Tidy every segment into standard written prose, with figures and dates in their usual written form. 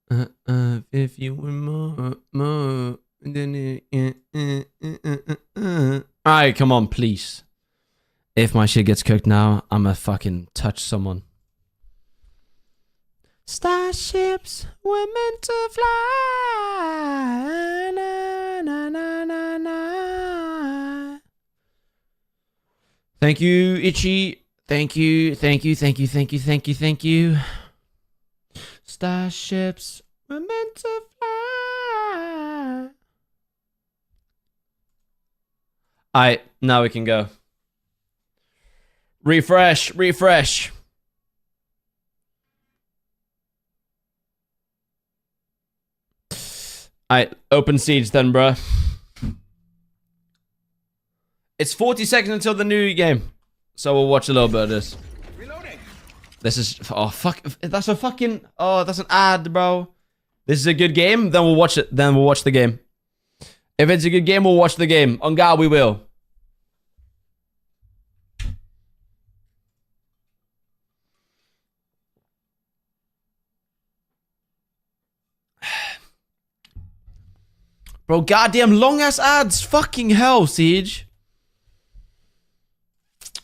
If you were more than Alright, come on, please. If my shit gets cooked now, I'ma fucking touch someone. Starships were meant to fly. Na, na, na, na, na. Thank you, Itchy. Thank you, thank you, thank you, thank you, thank you, thank you. Starships were meant to fly. Alright, now we can go. Refresh, refresh. Alright, open Siege then, bruh. It's 40 seconds until the new game. So we'll watch a little bit of this. Reloading. This is... Oh, fuck. That's a fucking... Oh, that's an ad, bro. This is a good game, then we'll watch it. Then we'll watch the game. If it's a good game, we'll watch the game. On God, we will. Bro, goddamn long-ass ads. Fucking hell, Siege.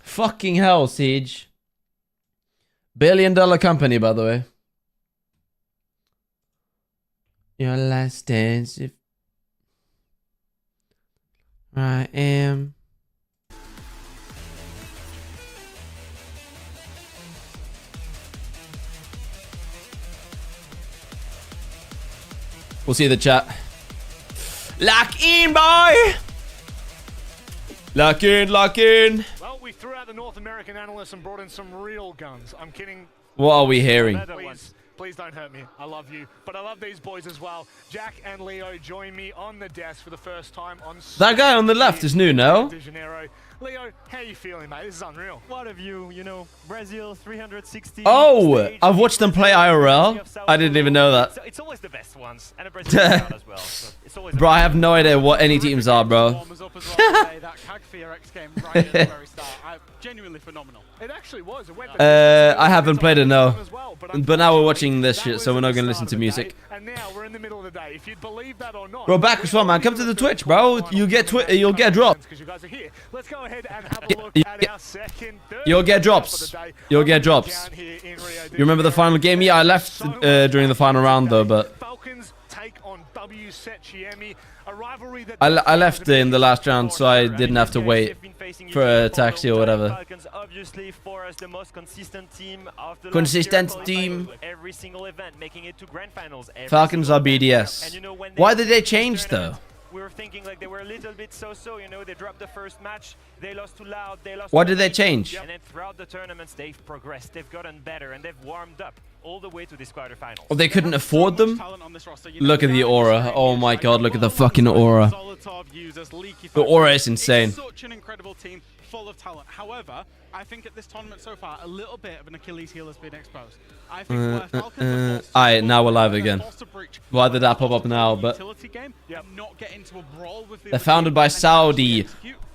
Fucking hell, Siege. Billion-dollar company, by the way. Your last dance, if I am. We'll see the chat. Lock in, boy! Lock in, lock in. Well, we threw out the North American analysts and brought in some real guns. I'm kidding. What are we hearing? Please don't hurt me. I love you. But I love these boys as well. Jack and Leo join me on the desk for the first time on... That guy on the left is new, no? De Janeiro. Leo, how are you feeling, mate? This is unreal. What have you know, Brazil 360. Oh, I've watched them play IRL. I didn't even know that. It's always the best ones, and a Brazilian crowd as well. So it's always bro, I have no idea what any teams are, bro. That Kagfia X game right at the very start. Genuinely phenomenal. It actually was. I haven't played it, no. But now we're watching this shit, so we're not gonna listen to music. And now we're in the middle of the day. If you'd believe that or not. Bro, back as well, man. Come to the Twitch, bro. You'll get dropped. Because you guys are here. Let's go ahead and have a look at our second. You'll get drops. You'll get drops. You remember the final game? Yeah, I left during the final round though, but Falcons take on W Setchiemi, a rivalry that I left in the last round, so I didn't have to wait for a taxi or whatever. Falcons obviously for us the most consistent team of the Consistent last team. every single event, making it to grand finals. Falcons are BDS. Why did they change though? We were thinking like they were a little bit so-so, you know, they dropped the first match, they lost to Loud, they lost. Why did they change? And then throughout the tournaments, they've progressed, they've gotten better, and they've warmed up all the way to this quarterfinals. Oh, they couldn't afford them? Look at the aura. Oh my god, look at the fucking aura. The aura is insane. Such an incredible team, full of talent. However, I think at this tournament so far, a little bit of an Achilles heel has been exposed. I think where Falcons Alright, now we're live again. Why did that pop up now? But they're founded by Saudi.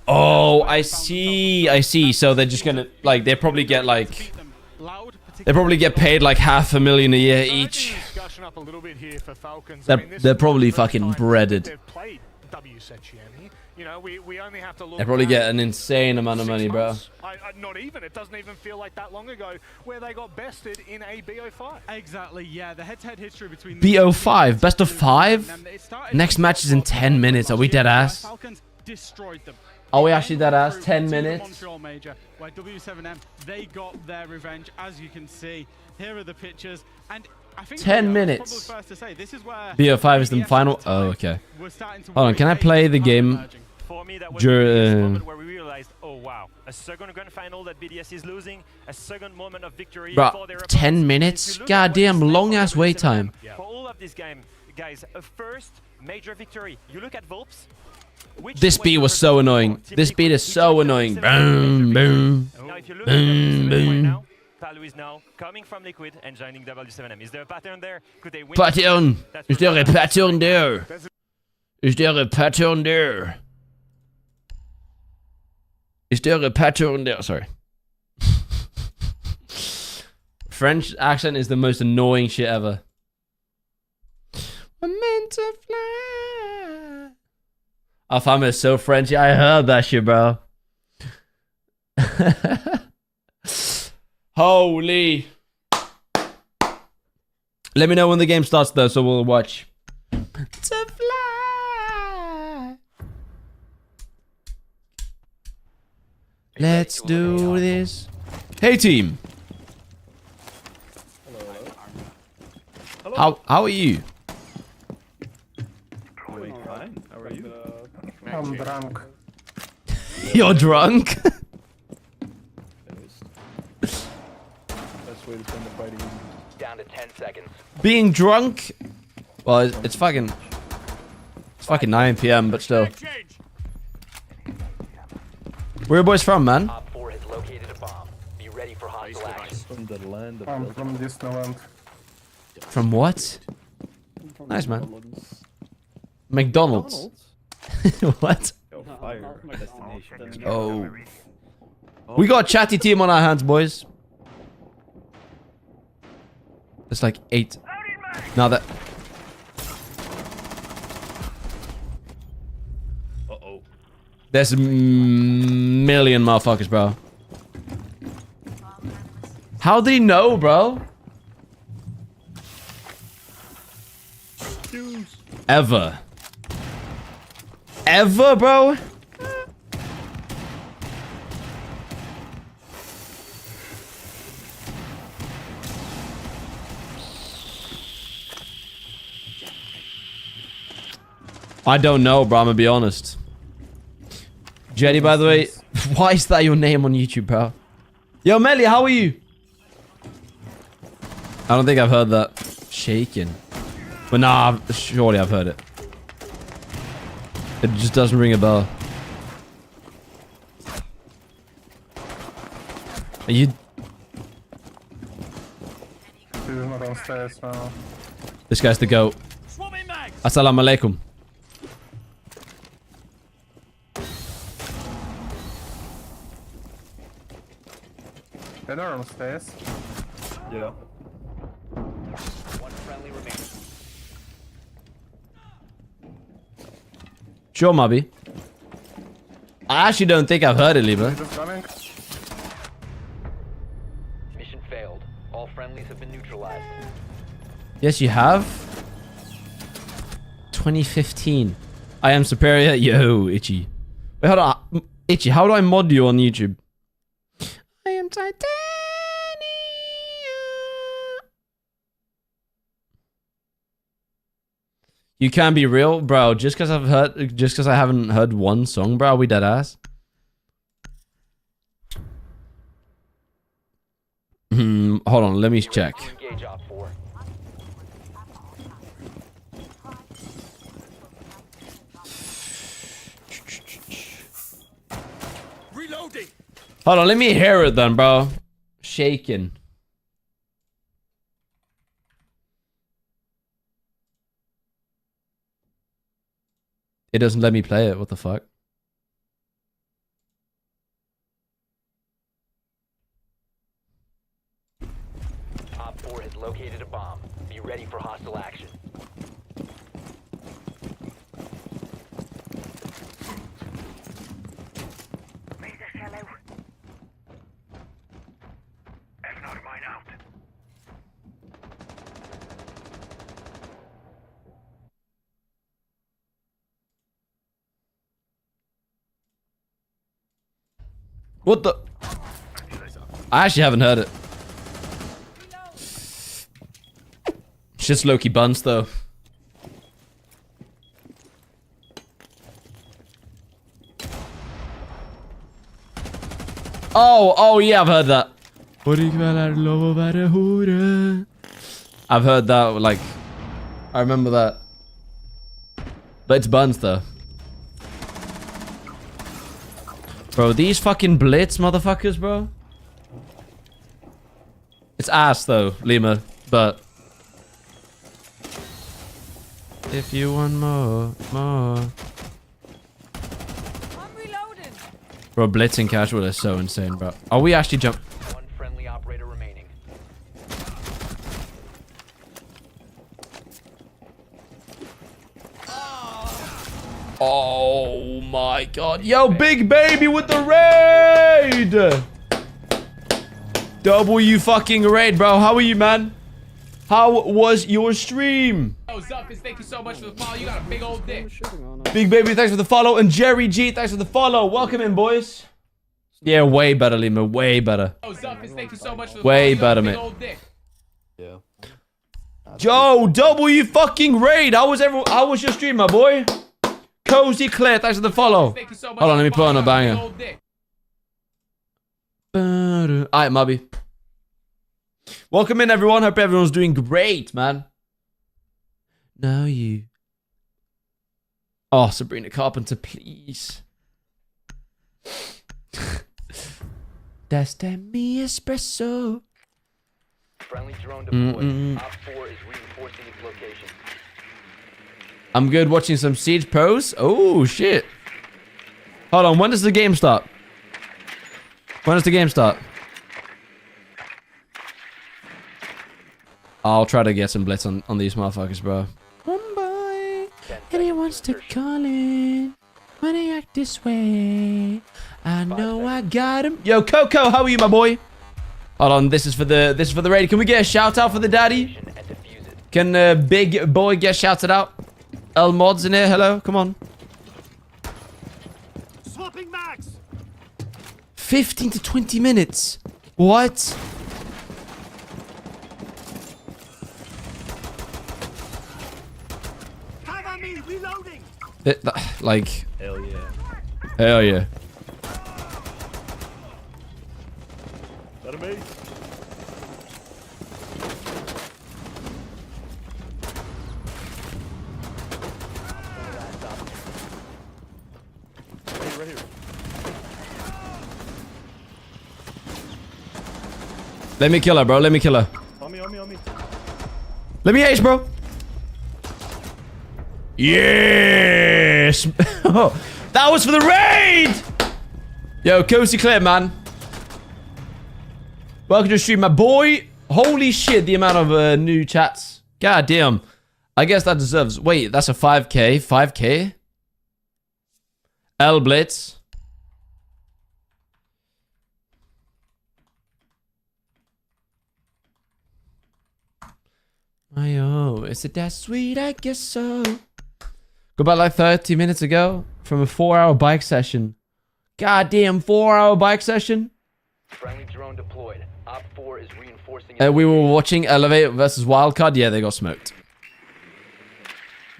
Oh, I see. I see. So they're just gonna like they probably get like paid like $500,000 a year each. They're probably fucking breaded. You know, we only have to look. They probably get an insane amount of money, bro. Not even. It doesn't even feel like that long ago where they got bested in a BO5. Exactly, yeah. The head-to-head history between BO5, best of 5? Next match is in 10 minutes. Are we dead ass? Falcons destroyed them. Are we actually dead ass? 10 minutes? Major, where W7M, they got their revenge, as you can see. Here are the pictures. And I think 10 minutes. First to say, this is where BO5 is the final. Oh, okay. Hold on, can I play the game? For me, that was the moment where we realized, oh wow, a second grand final that BDS is losing, a second moment of victory for their 10 minutes? Goddamn long ass wait time. For all of this game, guys, a first major victory. You look at Volps. This beat was so annoying. This beat is so annoying. Boom, boom, boom, boom. Palu is now coming from Liquid and joining W7M. Is there a pattern there? Could they win? Pattern. Is there a pattern there? Is there a pattern there? Is there a pattern there? Sorry. French accent is the most annoying shit ever. to fly. Alfama is so Frenchy. I heard that shit, bro. Holy. Let me know when the game starts though, so we'll watch. To fly. Let's do this. Hey team. How are you? Fine. How are you? I'm drunk. You're drunk? Best way to spend the fighting. Down to 10 seconds. Being drunk? Well, it's fucking 9 p.m. but still. Where are you boys from, man? Op 4 has located a bomb. Be ready for hostile action. From the land of I'm Belgium. from Disneyland. From what? Nice, man. McDonald's. What? Yo, fire destination. Oh. We got a chatty team on our hands, boys. It's like 8. Now that... Uh-oh. There's a million motherfuckers, bro. How did he know, bro? Ever. Ever, bro? I don't know, bro. I'm gonna be honest. Jetty, by the way, why is that your name on YouTube, bro? Yo, Melly, how are you? I don't think I've heard that. Shaking. But nah, surely I've heard it. It just doesn't ring a bell. Are you... He's not on stairs now. This guy's the GOAT. Assalamu alaikum. They're on stairs. Yeah. One friendly remaining. Sure, Mobby. I actually don't think I've heard it, Libra. Just running. Mission failed. All friendlies have been neutralized. Yes, you have. 2015. I am superior. Yo, Itchy. Wait, hold on. Itchy, how do I mod you on YouTube? I am Titania. You can be real, bro. Just because I haven't heard one song, bro. We dead ass. Hold on, let me check. Engage Op 4. Hold on, let me hear it then, bro. Shaking. It doesn't let me play it. What the fuck? Op 4 has located a bomb. Be ready for hostile action. What the? I actually haven't heard it. Shit's Loki buns though. Oh yeah, I've heard that. I've heard that, like, I remember that. But it's buns though. Bro, these fucking blitz motherfuckers, bro. It's ass though, Lima, but if you want more. I'm reloading. Bro, blitzing casual is so insane, bro. Are we actually jump? One friendly operator remaining. Oh my god. Yo, Big Baby with the raid! W fucking raid, bro. How are you, man? How was your stream? Yo, Zuffis, thank you so much for the follow. You got a big old dick. Big Baby, thanks for the follow. And Jerry G, thanks for the follow. Welcome in, boys. Yeah, way better, Lima. Way better. Yo, Zuffis, thank you so much for the Way follow. You got a better, big mate. old dick. Yeah. Joe, W fucking raid. How was your stream, my boy? Cozy Claire, thanks for the follow. Thank you so much Hold on, for let me the put on follow. a You got banger. big old dick. Alright, Mubby. Welcome in, everyone. Hope everyone's doing great, man. Now you. Oh, Sabrina Carpenter, please. Destiny espresso. Friendly drone deployed. Op 4 is reinforcing its location. I'm good watching some Siege pros. Oh, shit. Hold on, when does the game start? When does the game start? I'll try to get some blitz on these motherfuckers, bro. One boy, and he wants to call in. When I act this way, I know I got him. Yo, Coco, how are you, my boy? Hold on, this is for the raid. Can we get a shout out for the daddy? And defuse it. Can big boy get shouted out? L Mods in here, hello, come on. Swapping max. 15 to 20 minutes. What? Cover me, reloading. Like, Hell yeah. hell yeah. That a me? Right here. Let me kill her, bro. Let me kill her. On me, on me, on me. Let me ace, bro. Yes. That was for the raid. Yo, Cozy Claire, man. Welcome to the stream, my boy. Holy shit, the amount of new chats. God damn. I guess that deserves... Wait, that's a 5k? 5k? L Blitz. Ayo, is it that sweet? I guess so. Go about like 30 minutes ago from a 4-hour bike session. Goddamn 4-hour bike session. Friendly drone deployed. Op 4 is reinforcing We were watching Elevate versus Wildcard. Yeah, they got smoked.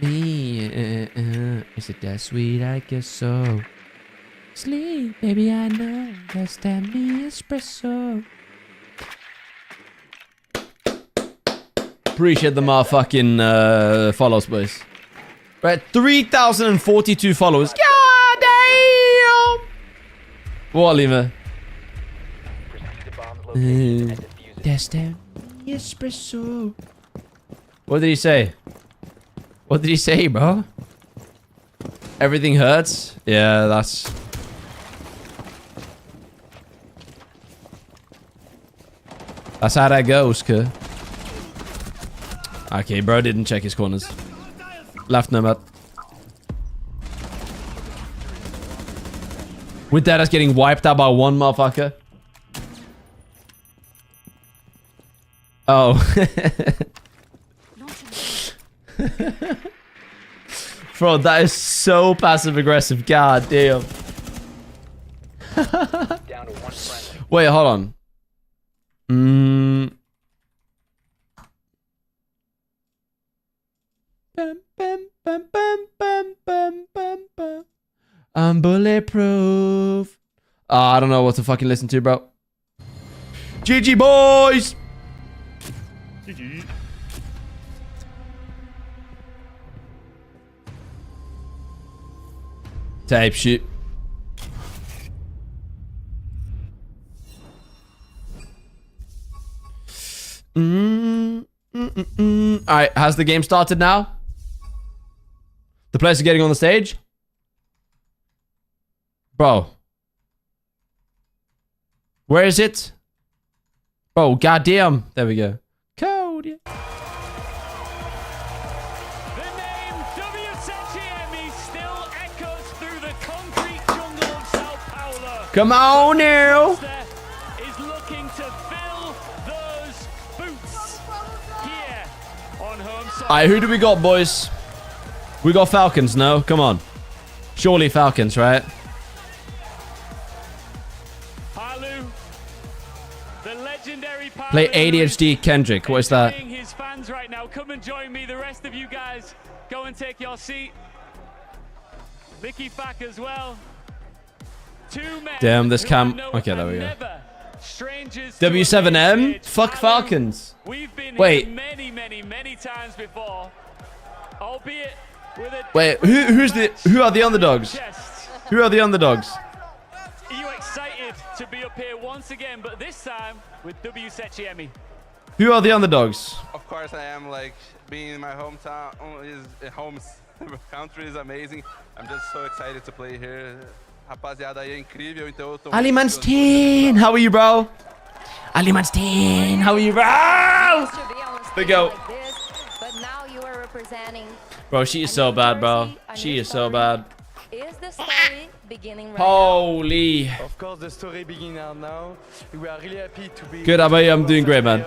Is it that sweet? I guess so. Sleep, baby, I know. That's that me espresso. Appreciate the motherfucking follows, boys. We're at 3,042 followers. God damn! What, Lima? Proceed to bomb's location and defuse it. That's that me espresso. What did he say? What did he say, bro? Everything hurts? Yeah, that's... That's how that goes, cuh. Okay, bro didn't check his corners. Left nomad. With that, us getting wiped out by one motherfucker. Oh. Bro, that is so passive aggressive. God damn. Down to one friendly. Wait, hold on. Bam, bam, bam, bam, bam, bam, bam, bam. I'm bulletproof. I don't know what to fucking listen to, bro. GG, boys! GG. Type shit. Alright, has the game started now? The players are getting on the stage? Bro. Where is it? Bro, goddamn. There we go. Code. The name WZGM is still Come on now. Is looking to fill those boots here on home side. Alright, who do we got, boys? We got Falcons, no? Come on. Surely Falcons, right? Palu, the legendary Palu, Play ADHD Kendrick. What is that? enjoying his fans right now. Come and join me. The rest of you guys, go and take your seat. Licky Fack as well. Two men. Damn, this who cam- I know okay, there are we go. never strangers to a W7M? big stage. Fuck Palu, Falcons. We've been Wait. here many times before, albeit with a Wait, who are the underdogs? chest. Who are the underdogs? Are you excited to be up here once again, but this time with W Sechiemi? Who are the underdogs? Of course I am, like, being in my hometown, country is amazing. I'm just so excited to play here. Rapaziada aí é incrível, então eu tô Ali Manstein, how are you, bro? Ali Manstein, how are you, bro? There we go. But now you are representing. Bro, she is so bad, bro. She is so bad. Is the story beginning right Holy. Of course, the story begins now. We are really happy to be. Good, how about you? I'm doing great, man.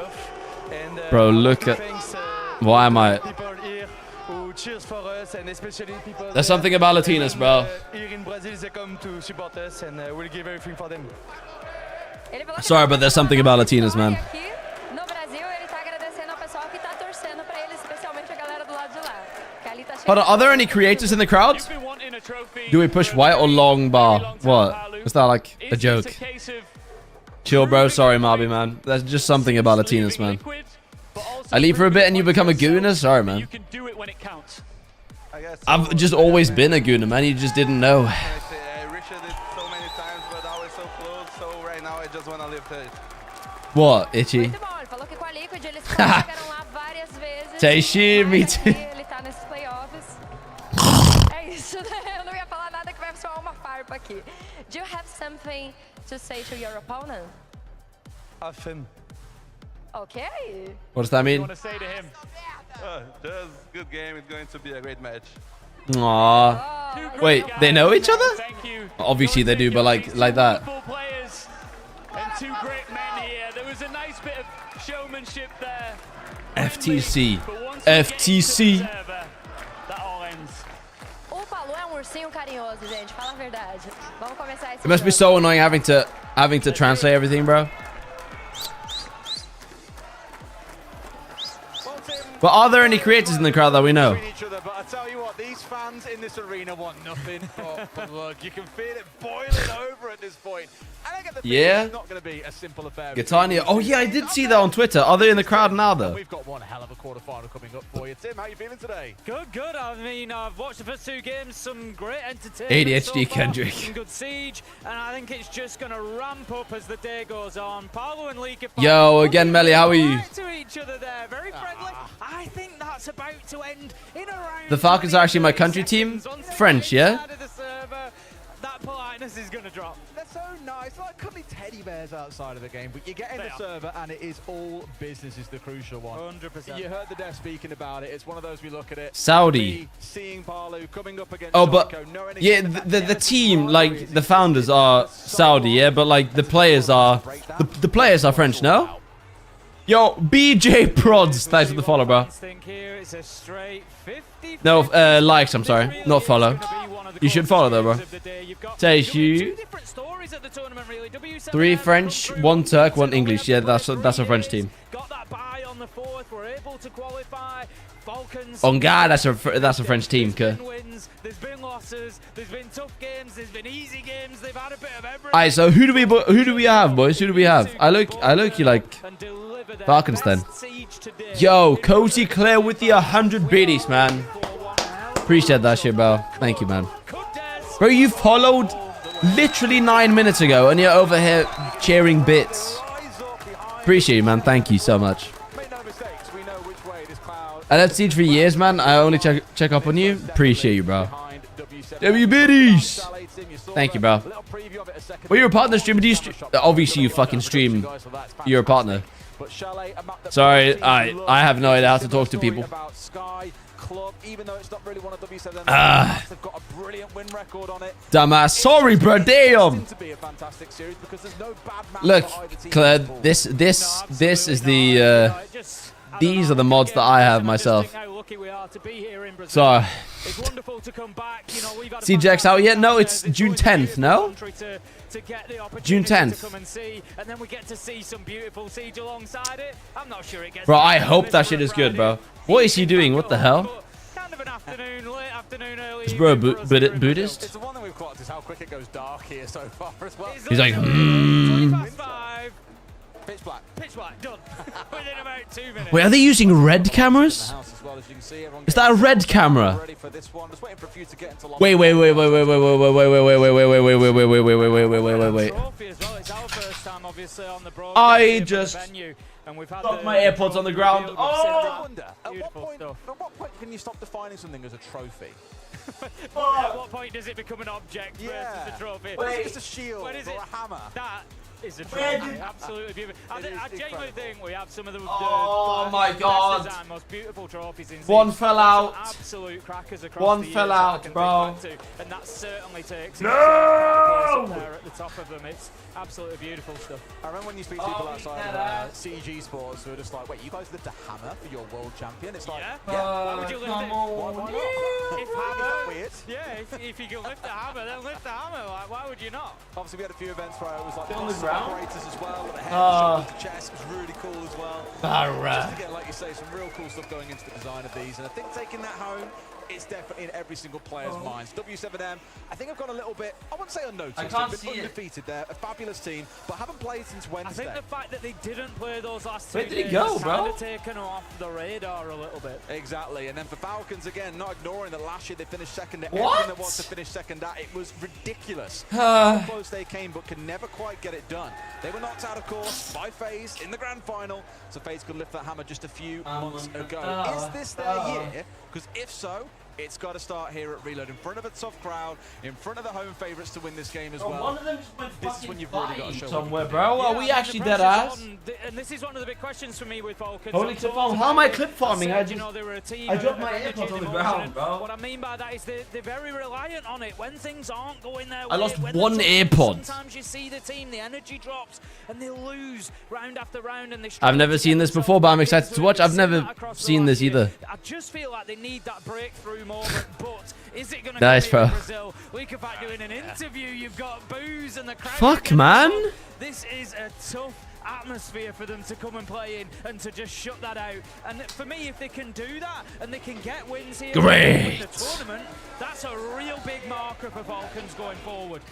And, Bro, look at... thanks, Why am I... people here who cheers for us, and especially people. There's something about Latinas, bro. Here in Brazil, they come to support us, and we'll give everything for them. Ele falou que Sorry, but there's something about Latinas, man. aqui no Brasil ele tá agradecendo ao pessoal que tá torcendo pra ele, especialmente a galera do lado de lá. Que ali tá Hold on, are there any creators in the crowd? You've been wanting a trophy Do we push for white a or very, long bar? very long time, What? Palu. Was that like a Is this joke? case of Chill, bro. Sorry, Marby, man. There's just something about Latinas, man. liquid, but also I leave for a bit and you become a yourself gooner? Sorry, that man. You can do it when it counts. I guess I've just always been a gooner, man. You just didn't know. I reached it so many times, but I was so close. So right now I just want to live it. What, Itchy? Muito bom, ele falou que com a Liquid eles chegaram lá várias vezes. Teishi, me Mas too. aqui ele tá nesses playoffs. É isso, né? Eu não ia falar nada que vai soar uma farpa aqui. Do you have something to say to your opponent? Have fun. Okay. What does that You mean? want to say to him? Just good game. It's going to be a great match. Aww. Oh, Wait, they know each other? Thank you. Obviously they do, but like Two that. wonderful players and two great men here. There was a nice bit of showmanship there. FTC. But once we get into the FTC. server, that all ends. O Palu é um ursinho carinhoso, gente. Fala a verdade. Vamos começar esse It must be jogo. so annoying having to translate everything, bro. But are there any creators in the crowd that we know? Each other, but I tell you what, these fans in this arena want nothing but blood. You can feel it boiling over at this point. And I get the feeling Yeah. it's not going to be a simple affair. Gatania. Oh yeah, I did see that on Twitter. Are they in the crowd now though? We've got one hell of a quarterfinal coming up for you. Tim, how you feeling today? Good. I mean, I've watched the first two games, some great entertainment. ADHD so far, Kendrick. some good siege, and I think it's just going to ramp up as the day goes on. Paolo and League of Yo, again, Melly, how are you? Right to each other there, very friendly. I think that's about to end in around The Falcons are actually my 30 country team. seconds. Once they French, get yeah? inside of the server, that politeness is going to drop. They're so nice, like cuddly teddy bears outside of the game, but you get in They the are. server and it is all business is the crucial one. 100%. You heard the dev speaking about it. It's one of those we look at it. Saudi. Me seeing Palu coming up against Oh, but Psycho, knowing yeah, exactly the that team, Psycho like is the founders are Saudi, yeah, but like the players are the players are French, no? Yo, BJ Prods, thanks for the follow, bro. Think here it's a straight 50. No, likes, I'm sorry, not follow. You should follow though, bro. Take you. 3 French, 1 Turk, 1 English. Yeah, that's a French team. Got that bye on the 4th. We're able to qualify. Falcons. On God, that's a French team, There's cuz. been wins, there's been losses, there's been tough games, there's been easy games. They've had a bit of everything. Alright, so who do we have, boys? Who do we have? I look you like And deliver their Falcons then. best siege today. Yo, Cozy Claire with the 100 biddies, man. Appreciate that shit, bro. Thank you, man. Bro, you followed literally 9 minutes ago and you're over here cheering bits. Appreciate you, man. Thank you so much. Make no mistakes, we know which way this cloud I led Siege for years, man. I only check up on you. Appreciate you, bro. behind W7. W biddies. Chalet team, you saw Thank you, the bro. little preview of it a second Well, you're a ago. partner streamer. Do you obviously you fucking stream. You're a partner. But Chalet, a map that Sorry, seems I have no idea how to talk to similar people. story about Sky club, even though it's not really one of W7's. They've got a brilliant win record on it. Dumbass. Sorry, bro. Damn. To be a fantastic series because there's no bad match Look, for either team. Claire, this is the these are the mods that I have myself. So, CJX out yet? No, it's June 10th. No, June 10th. And then we get to see some beautiful Siege alongside it. I'm not sure it gets. Bro, I hope that shit is good, bro. What is he doing? What the hell? Kind of an afternoon, late afternoon, early. Is bro evening for us. Buddhist? It's the one that we've clocked is how quick it goes dark here so far as well. He's like, 5. Pitch black. Pitch black, done. Within about 2 minutes. Wait, are they using red cameras? Is that a red camera? Wait. Trophy as well. It's our first time, obviously, on the broadcast I here for the just venue, and we've had dropped my AirPods on the ground. field of Oh! cinema. At Beautiful stuff. what point can you stop defining something as a trophy? At what point does it become an object versus a trophy? Wait, it's just a shield When is or it? a hammer. That is a trophy. Absolutely beautiful. I genuinely incredible. think we have some of the Oh my best God. design, most beautiful trophies in One Siege. fell out. Some absolute crackers across One the years fell that I out, can bro. think back to, and that certainly takes No! up there at the top of them. It's absolutely beautiful stuff. I remember when you speak to people outside of CG Sports who are just like, wait, you guys lift a hammer for your world champion? It's like, Why would you lift come it? on. why not? If Is that hammer, weird? yeah, if you can lift the hammer, then lift the hammer. Like, why would you not? Obviously, we had a few events where it was like On the the ground? operators as well, with the head, the shoulder, the chest. It was really cool as well. Just again, like you say, some real cool stuff going into the design of these, and I think taking that home, it's definitely in every single player's minds. W7M, I think I've gone a little bit, I wouldn't say unnoticed. I can't They've see been it. undefeated. They're a fabulous team, but haven't played since I Wednesday. think the fact that they didn't play those last 2 Where did he games go, has bro? kind of taken off the radar a little bit. Exactly, and then for Falcons again, not ignoring that last year they finished second at What? everything there was to finish second at. It was ridiculous how close they came, but could never quite get it done. They were knocked out, of course, by FaZe in the grand final, so FaZe could lift that hammer just a few months ago. Is this their year? Because if so, it's got to start here at Reload, in front of a tough crowd, in front of the home favourites to win this game as well. One of them just went This is fucking when you've really got to flying show somewhere, what bro. Are Yeah, we I mean, actually the dead pressure's ass? on, and this is one of the big questions for me with Falcons. Holy I've clip talked farming. How am I about clip it. farming? I I said, just- you know, they were a team I dropped of my energy AirPods on and the emotion, ground, and bro. What I mean by that is they're very reliant on it. When things aren't going their way, I lost when the one tough- AirPod. Sometimes you see the team, the energy drops, and they lose round after round, and they I've never seen this before, but I'm excited to watch. I've We've never seen that across the seen last this year. either. I just feel like they need that breakthrough moment, but is it going to Nice, come in bro. Brazil? Liquefact doing an interview, you've got booze and the crowd. Fuck, man. This is a tough atmosphere for them to come and play in and to just shut that out. And for me, if they can do that and they can get wins here Great. with the tournament, that's a real big marker for Falcons going forward.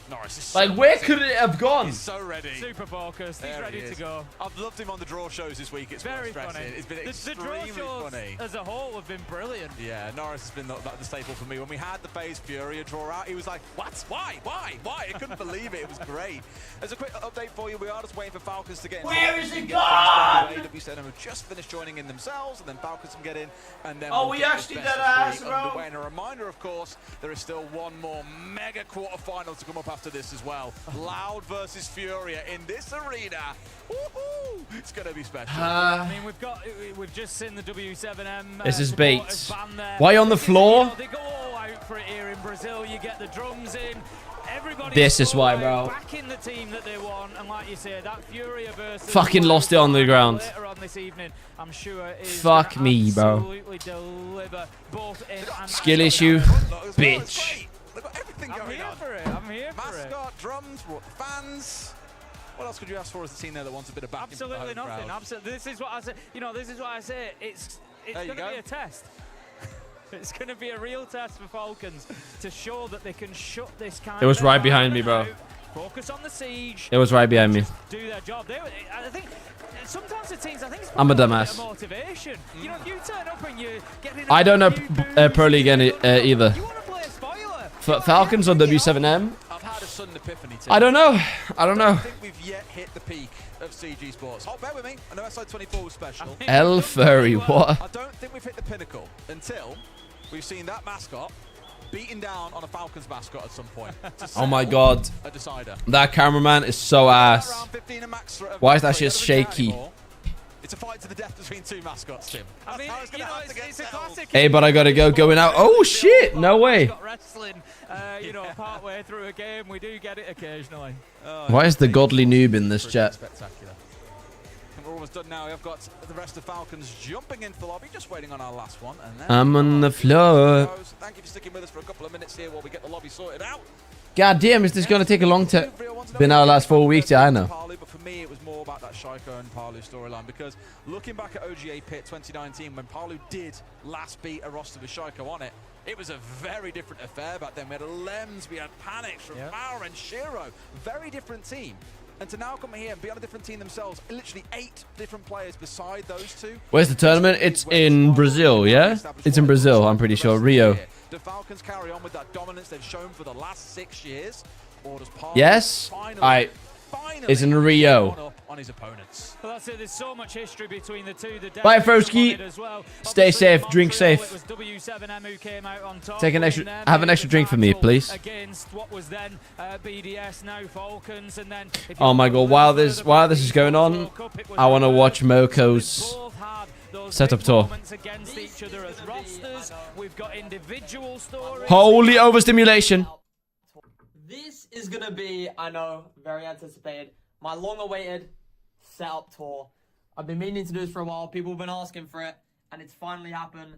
Norris is Like, where could it have gone? He's so ready. Super focused, he's There ready he to is. go. I've loved him on the draw shows this week. It's Very worth stressing. funny. It's been The draw extremely shows funny. as a whole have been brilliant. Yeah, Norris has been the staple for me. When we had the FaZe Furia draw out, he was like, what? Why? I couldn't believe it. It was great. As a quick update for you, we are just waiting for Falcons to get in. Where is it gone? AWSN have just finished joining in themselves, and then Falcons can get in, and then Oh, we'll we get actually the best did of ass, three bro. underway. And a reminder, of course, there is still one more mega quarterfinal to come up after this as well. Loud versus Furia in this arena. Woohoo! It's going to be special. I mean, we've just seen the W7M. This is supporters bait. band there. Why on the This is, floor? you know, they go all out for it here in Brazil. You get the drums in. Everybody. This is why, bro. Back in the team that they want, and like you say, that Furia versus. Fucking lost it on the ground. Later on this evening, I'm sure is Fuck gonna me, bro. absolutely deliver both in and Skill out. issue, Look, as well, it's bitch. great. They've got everything I'm going here on. for it. I'm here for it. Mascot, drums, fans. What else could you ask for as a team there that wants a bit of backing? Absolutely from the home nothing. crowd? Absolutely. This is what I say. You know, this is why I say it's There you going to go. be a test. It's going to be a real test for Falcons to show that they can shut this kind. It was of right behind me, bro. out, focus on the siege. It was right behind me. Do their job. I think sometimes the teams. I think it's I'm a bit dumbass. of motivation. You know, if you turn up and you're getting. I don't know a few boos, Pro League either. You want to play spoiler. Falcons on W7M? I've had a sudden epiphany. I don't know. I don't I know. think we've yet hit the peak of CG Sports. Oh, bear with me. I know SI24 was special. L Furry, what? I don't think we've hit the pinnacle until we've seen that mascot beaten down on a Falcons mascot at some point. to Oh my settle god. A decider. That cameraman is so ass. Around 15 and max threat of Why is that victory. shit Doesn't count shaky? anymore. It's It's a fight to the death between two mascots, Tim. I mean, That's how you know, have to get it's a settled. classic. Hey, but I gotta go. Going out. Oh shit! No way. Got wrestling, you know, part way through a game. We do get it occasionally. Why is the godly noob in this chat? Spectacular. And we're almost done now. We've got the rest of Falcons jumping into the lobby, just waiting on our last one. And then I'm on the floor. Thank you for sticking with us for a couple of minutes here while we get the lobby sorted out. God damn, is this gonna take a long time? Been out the last 4 weeks, yeah, I know. But for me, it was more about that Shaiko and Palu storyline, because looking back at OGA Pit 2019, when Palu did last beat a roster with Shaiko on it, it was a very different affair back then. We had Lems, we had Panics from Power and Shiro. Very different team. And to now come here and be on a different team themselves, literally 8 different players beside those two. Where's the tournament? It's in Brazil, yeah? It's in Brazil, I'm pretty sure. Rio. Do Falcons carry on with that dominance they've shown for the last 6 years? Or does Palu Yes? finally It's in Rio. one up on his opponents? Well, that's it. There's so much history between the two. Bye, Froski. Stay safe, drink safe. It was W7M who came out on top. Take an extra, have an extra drink for me, please. Against what was then BDS, now Falcons, and then. Oh my god! While this is going on, I want to watch Moko's setup tour. Against each other as rosters. We've got individual stories. Holy overstimulation! This is gonna be, I know, very anticipated, my long-awaited setup tour. I've been meaning to do this for a while. People have been asking for it, and it's finally happened.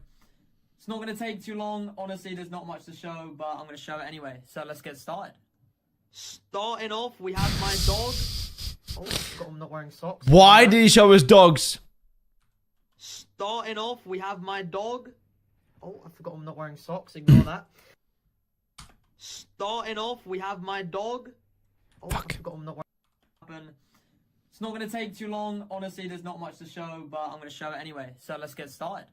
It's not gonna take too long. Honestly, there's not much to show, but I'm gonna show it anyway. So let's get started. Starting off, we have my dog. Oh, I forgot I'm not wearing socks. Why did he show his dogs? Starting off, we have my dog. Oh, I forgot I'm not wearing socks. Ignore that. Starting off, we have my dog. Oh, I forgot I'm not wearing. It's not going to take too long. Honestly, there's not much to show, but I'm going to show it anyway. So let's get started.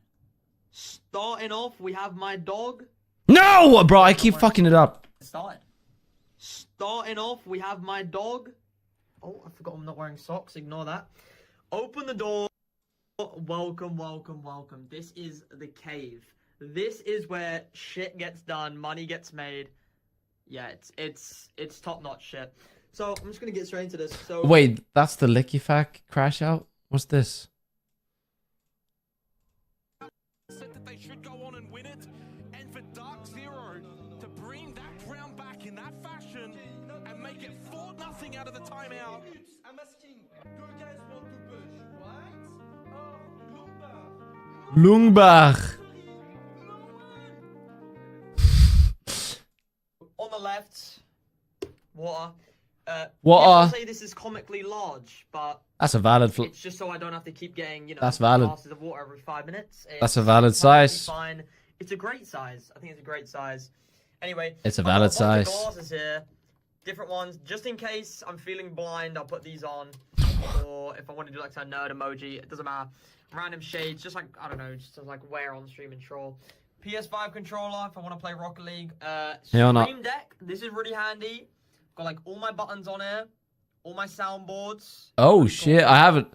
Starting off, we have my dog. No, bro, I keep fucking it up. Started. Starting off, we have my dog. Oh, I forgot I'm not wearing socks. Ignore that. Open the door. Welcome, welcome, welcome. This is the cave. This is where shit gets done, money gets made. Yeah, it's top-notch shit. So I'm just gonna get straight into this. So Wait, that's the Liquifac crash out? What's this? Said that they should go on and win it, and for Dark Zero to bring that round back in that fashion and make it 4-0 out of the timeout. I'm asking, do you guys want to push White or Lungbar. On the left, water. Water. People say this is comically large, but That's a valid. it's just so I don't have to keep getting, you know, That's valid. glasses of water every 5 minutes. That's a valid size. Fine. It's a great size. I think it's a great size. Anyway, It's a I've got valid bunch of size. glasses here, different ones, just in case I'm feeling blind. I'll put these on, or if I want to do like a nerd emoji, it doesn't matter. Random shades, just like I don't know, just to like wear on stream and troll. PS5 controller if I want to play Rocket League. Hell no. Stream Deck. This is really handy. Got like all my buttons on here, all my soundboards. Oh shit, I haven't.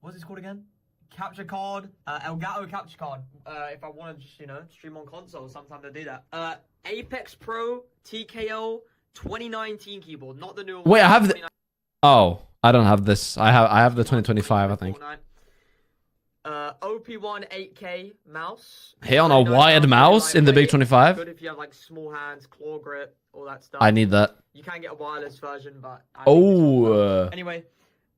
What's this called again? Capture card. Elgato capture card. If I want to just, you know, stream on console, sometimes I do that. Apex Pro TKO 2019 keyboard, not the new one. Wait, I have the. Oh, I don't have this. I have the 2025, I think. OP1 8K mouse. Hey, on a wired mouse in the Big 25. Good if you have like small hands, claw grip, all that stuff. I need that. You can get a wireless version, but anyway,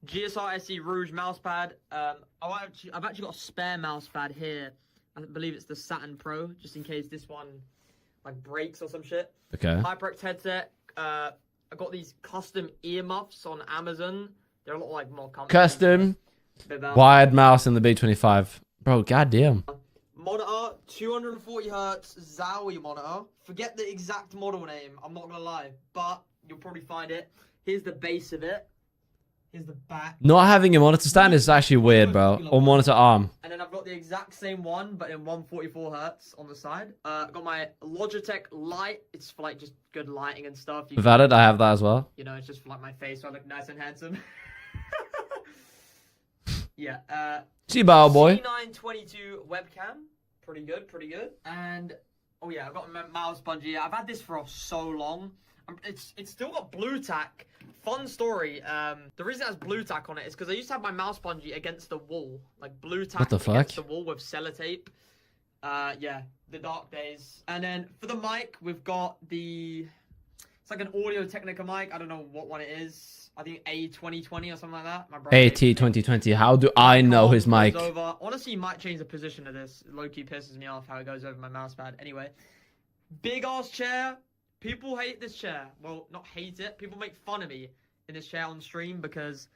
GSR SE Rouge mousepad. I've actually got a spare mousepad here. I believe it's the Saturn Pro, just in case this one like breaks or some shit. Okay. HyperX headset. I got these custom earmuffs on Amazon. They're a lot like more comfortable. Custom wired mouse in the Big 25. Bro, goddamn. Monitor, 240 hertz Zowie monitor. Forget the exact model name, I'm not gonna lie, but you'll probably find it. Here's the base of it. Here's the back. Not having a monitor stand is actually weird, bro. Or monitor arm. And then I've got the exact same one, but in 144 hertz on the side. I've got my Logitech Light. It's for like just good lighting and stuff. Valid, I have that as well. You know, it's just for like my face, so I look nice and handsome. Yeah. See, bow boy. C922 webcam. Pretty good, pretty good. And oh yeah, I've got my mouse bungee. I've had this for so long. It's still got blue tack. Fun story. The reason it has blue tack on it is because I used to have my mouse bungee against the wall, like blue tack What the against fuck? the wall with sellotape. Yeah, the dark days. And then for the mic, we've got the. It's like an Audio Technica mic. I don't know what one it is. I think A2020 or something like that. My brother AT 2020. How do I know his mic? Over. Honestly, you might change the position of this. Low-key pisses me off how it goes over my mouse pad. Anyway, big ass chair. People hate this chair. Well, not hate it. People make fun of me in this chair on stream because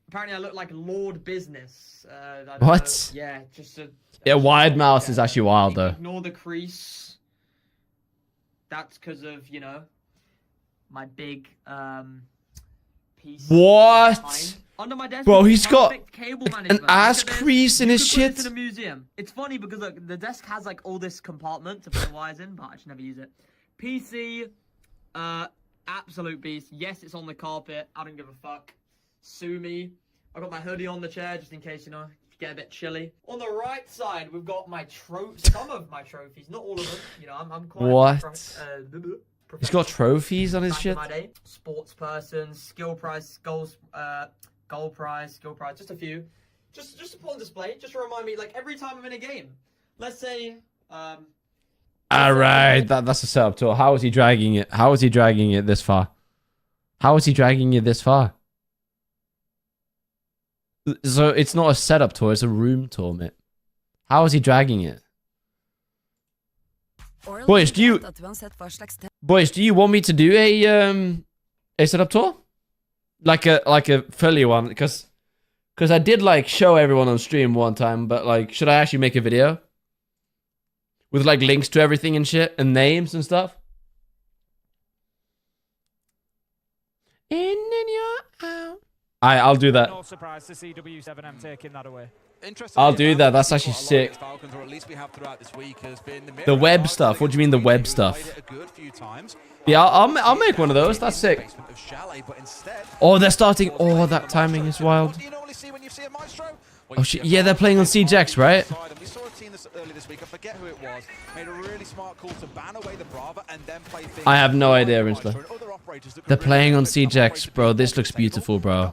apparently I look like Lord Business. I don't What? know. Yeah, just a. Yeah, wide mouse is actually wild though. Ignore the crease. That's because of, you know, my big piece. What? behind. Under my desk, Bro, is he's got perfect cable an management. ass Look at this. crease in You his could put this shit. in a museum. It's funny because look, the desk has like all this compartment to put the wires in, but I just never use it. PC, absolute beast. Yes, it's on the carpet. I don't give a fuck. Sue me. I got my hoodie on the chair just in case, you know, get a bit chilly. On the right side, we've got my some of my trophies, not all of them. You know, I'm quite What? He's got professional. trophies on his Back in shit. my day, sports person, skill prize, gold prize, skill prize, just a few. Just to put on display, just to remind me, like every time I'm in a game. Let's say, Alright, that's a setup tour. How is he dragging it? How is he dragging it this far? How is he dragging it this far? So it's not a setup tour, it's a room tour, mate. How is he dragging it? Boys, do you want me to do a setup tour? Like a fully one, because I did like show everyone on stream one time, but like, should I actually make a video? With like links to everything and shit, and names and stuff? I'll do that. No surprise to see W7M taking that away. I'll do that. That's actually sick. The web stuff. What do you mean the web stuff? Yeah, I'll make one of those. That's sick. Oh, they're starting. Oh, that timing is wild. Oh shit. Yeah, they're playing on CJX, right? We saw a team earlier this week. I forget who it was. Made a really smart call to ban away the Brava and then play things. I have no idea, Rinsler. They're playing on CJX, bro. This looks beautiful, bro.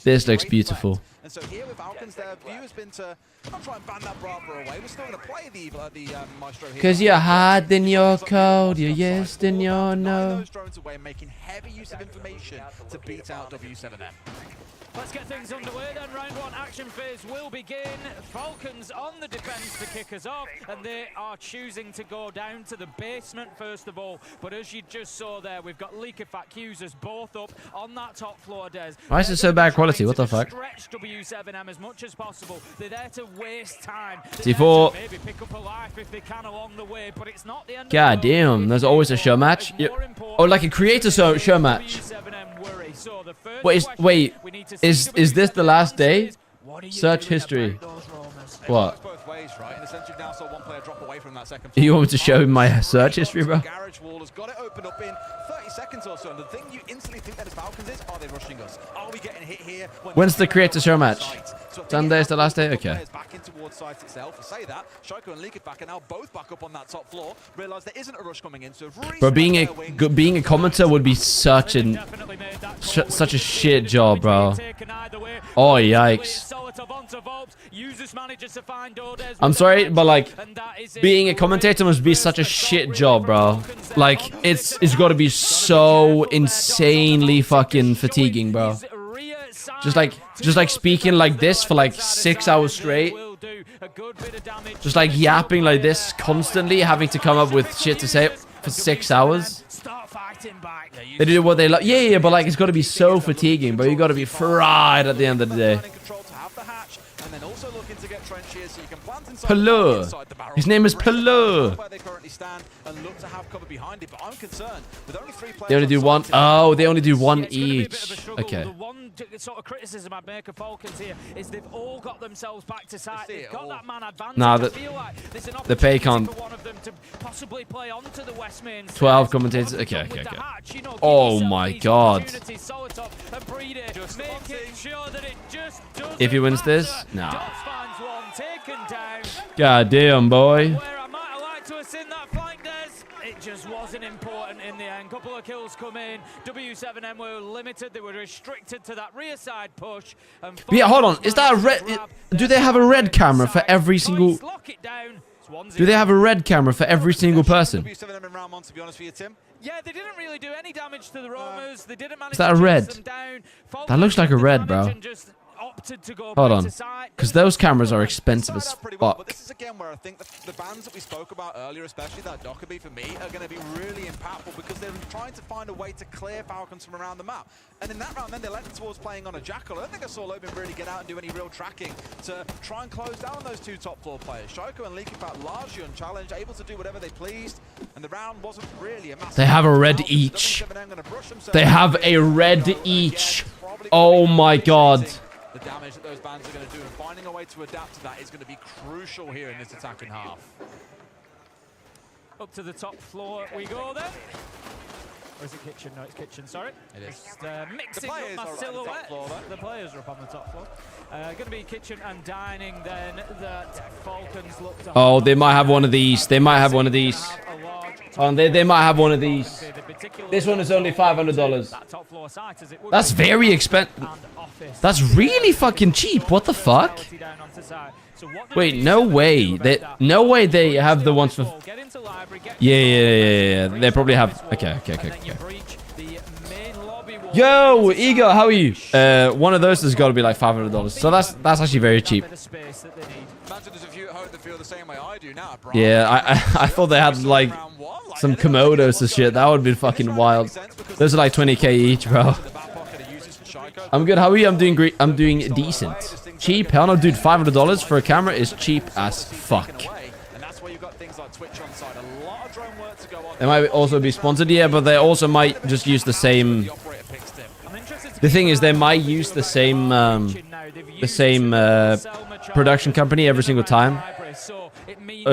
This looks beautiful. And so here with Falcons, their view has been to not try and ban that Brava away. We're still going to play the Maestro here. Cause you're hard, then you're cold. You're yes, then you're no. Those drones away, making heavy use of information to beat out W7M. Let's get things underway then. Round one action phase will begin. Falcons on the defense to kick us off, and they are choosing to go down to the basement first of all. But as you just saw there, we've got Leakerfat users both up on that top floor, Des. Why is it so bad quality? What the fuck? Stretch W7M as much as possible. They're there to waste time. C4. Maybe pick up a life if they can along the way, but it's not the end. God damn, there's always a show match. Yeah. Oh, like a creator show match. Wait, is this the last day? Search history. What? You want me to show my search history, bro? Garage wall has got it opened up in 30 seconds or so, and the thing you instantly think that is Falcons is, are they rushing us? Are we getting hit here? When's the creator show match? Sunday is the last day? Okay. Back in towards site itself. I say that, Shoko and Leakerfat are now both back up on that top floor. Realise there isn't a rush coming in, so Bro, being a commentator would be such a shit job, bro. Oh yikes. I'm sorry, but like, being a commentator must be such a shit job, bro. Like, it's got to be so insanely fucking fatiguing, bro. Just like speaking like this for like 6 hours straight. Just like yapping like this constantly, having to come up with shit to say for 6 hours. They do what they like. Yeah, but like, it's got to be so fatiguing, bro. You got to be fried at the end of the day. Pelur. His name is Pelur. They only do one. Oh, they only do one each. Okay. The one sort of criticism I'd make of Falcons here is they've all got themselves back to site. They've got that man advantage. Nah, the pay can't. For one of them to possibly play onto the West Main 12 commentators. Okay. Oh my god. If he wins this, nah. God damn, boy. Where I might have liked to have seen that flank, Des. It just wasn't important in the end. Couple of kills come in. W7M were limited. They were restricted to that rear side push. And But yeah, hold on. Is that a red? Do they have a red camera for every single? lock it down. Do they have a red camera for every single person? W7M in round one, to be honest with you, Tim. Yeah, they didn't really do any damage to the roamers. They didn't manage Is that to a chase red? them down. That looks like a red, bro. Opted to go Hold back on, to side. because those cameras are expensive as Pretty well, but fuck. this is again where I think the bans that we spoke about earlier, especially that Dockerby for me, are going to be really impactful because they're trying to find a way to clear Falcons from around the map. And in that round, then they led towards playing on a Jackal. I don't think I saw Lobin really get out and do any real tracking to try and close down those two top floor players. Shaiko and Leaky Pat largely unchallenged, able to do whatever they pleased, and the round wasn't really a massive. They have a red each. They have a red each. Oh my god. The damage that those bans are going to do, and finding a way to adapt to that is going to be crucial here in this attacking half. Up to the top floor we go then. Or is it kitchen? No, it's kitchen, sorry. It is. Just mixing The up players my are up on the top silhouette. floor, though. The players are up on the top floor. Going to be kitchen and dining then that Falcons look to... Oh, they might have one of these. They might have one of these. Oh, they might have one of these. This one is only $500. That top floor site as it would That's be. very expensive. And office. That's really fucking cheap. What the fuck? Down onto site. So what do Wait, we no do way. about They, that? no way they have the ones for... Get into library, get Yeah. They probably have... Okay. and then you breach the main lobby wall. Yo, Ego, how are you? One of those has got to be like $500. So that's actually very cheap. Bit of space that they need. Imagine there's a few at home that feel the same way I do now. Yeah, I thought they had like some Komodos and shit. That would be fucking wild. Those are like 20k each, bro. I'm good. How are you? I'm doing great. I'm doing decent. Cheap? Hell no, dude. $500 for a camera is cheap as fuck. And that's where you've got things like Twitch on side. A lot of drone work to go on. They might also be sponsored, yeah, but they also might just use the same. The thing is, they might use the same production company every single time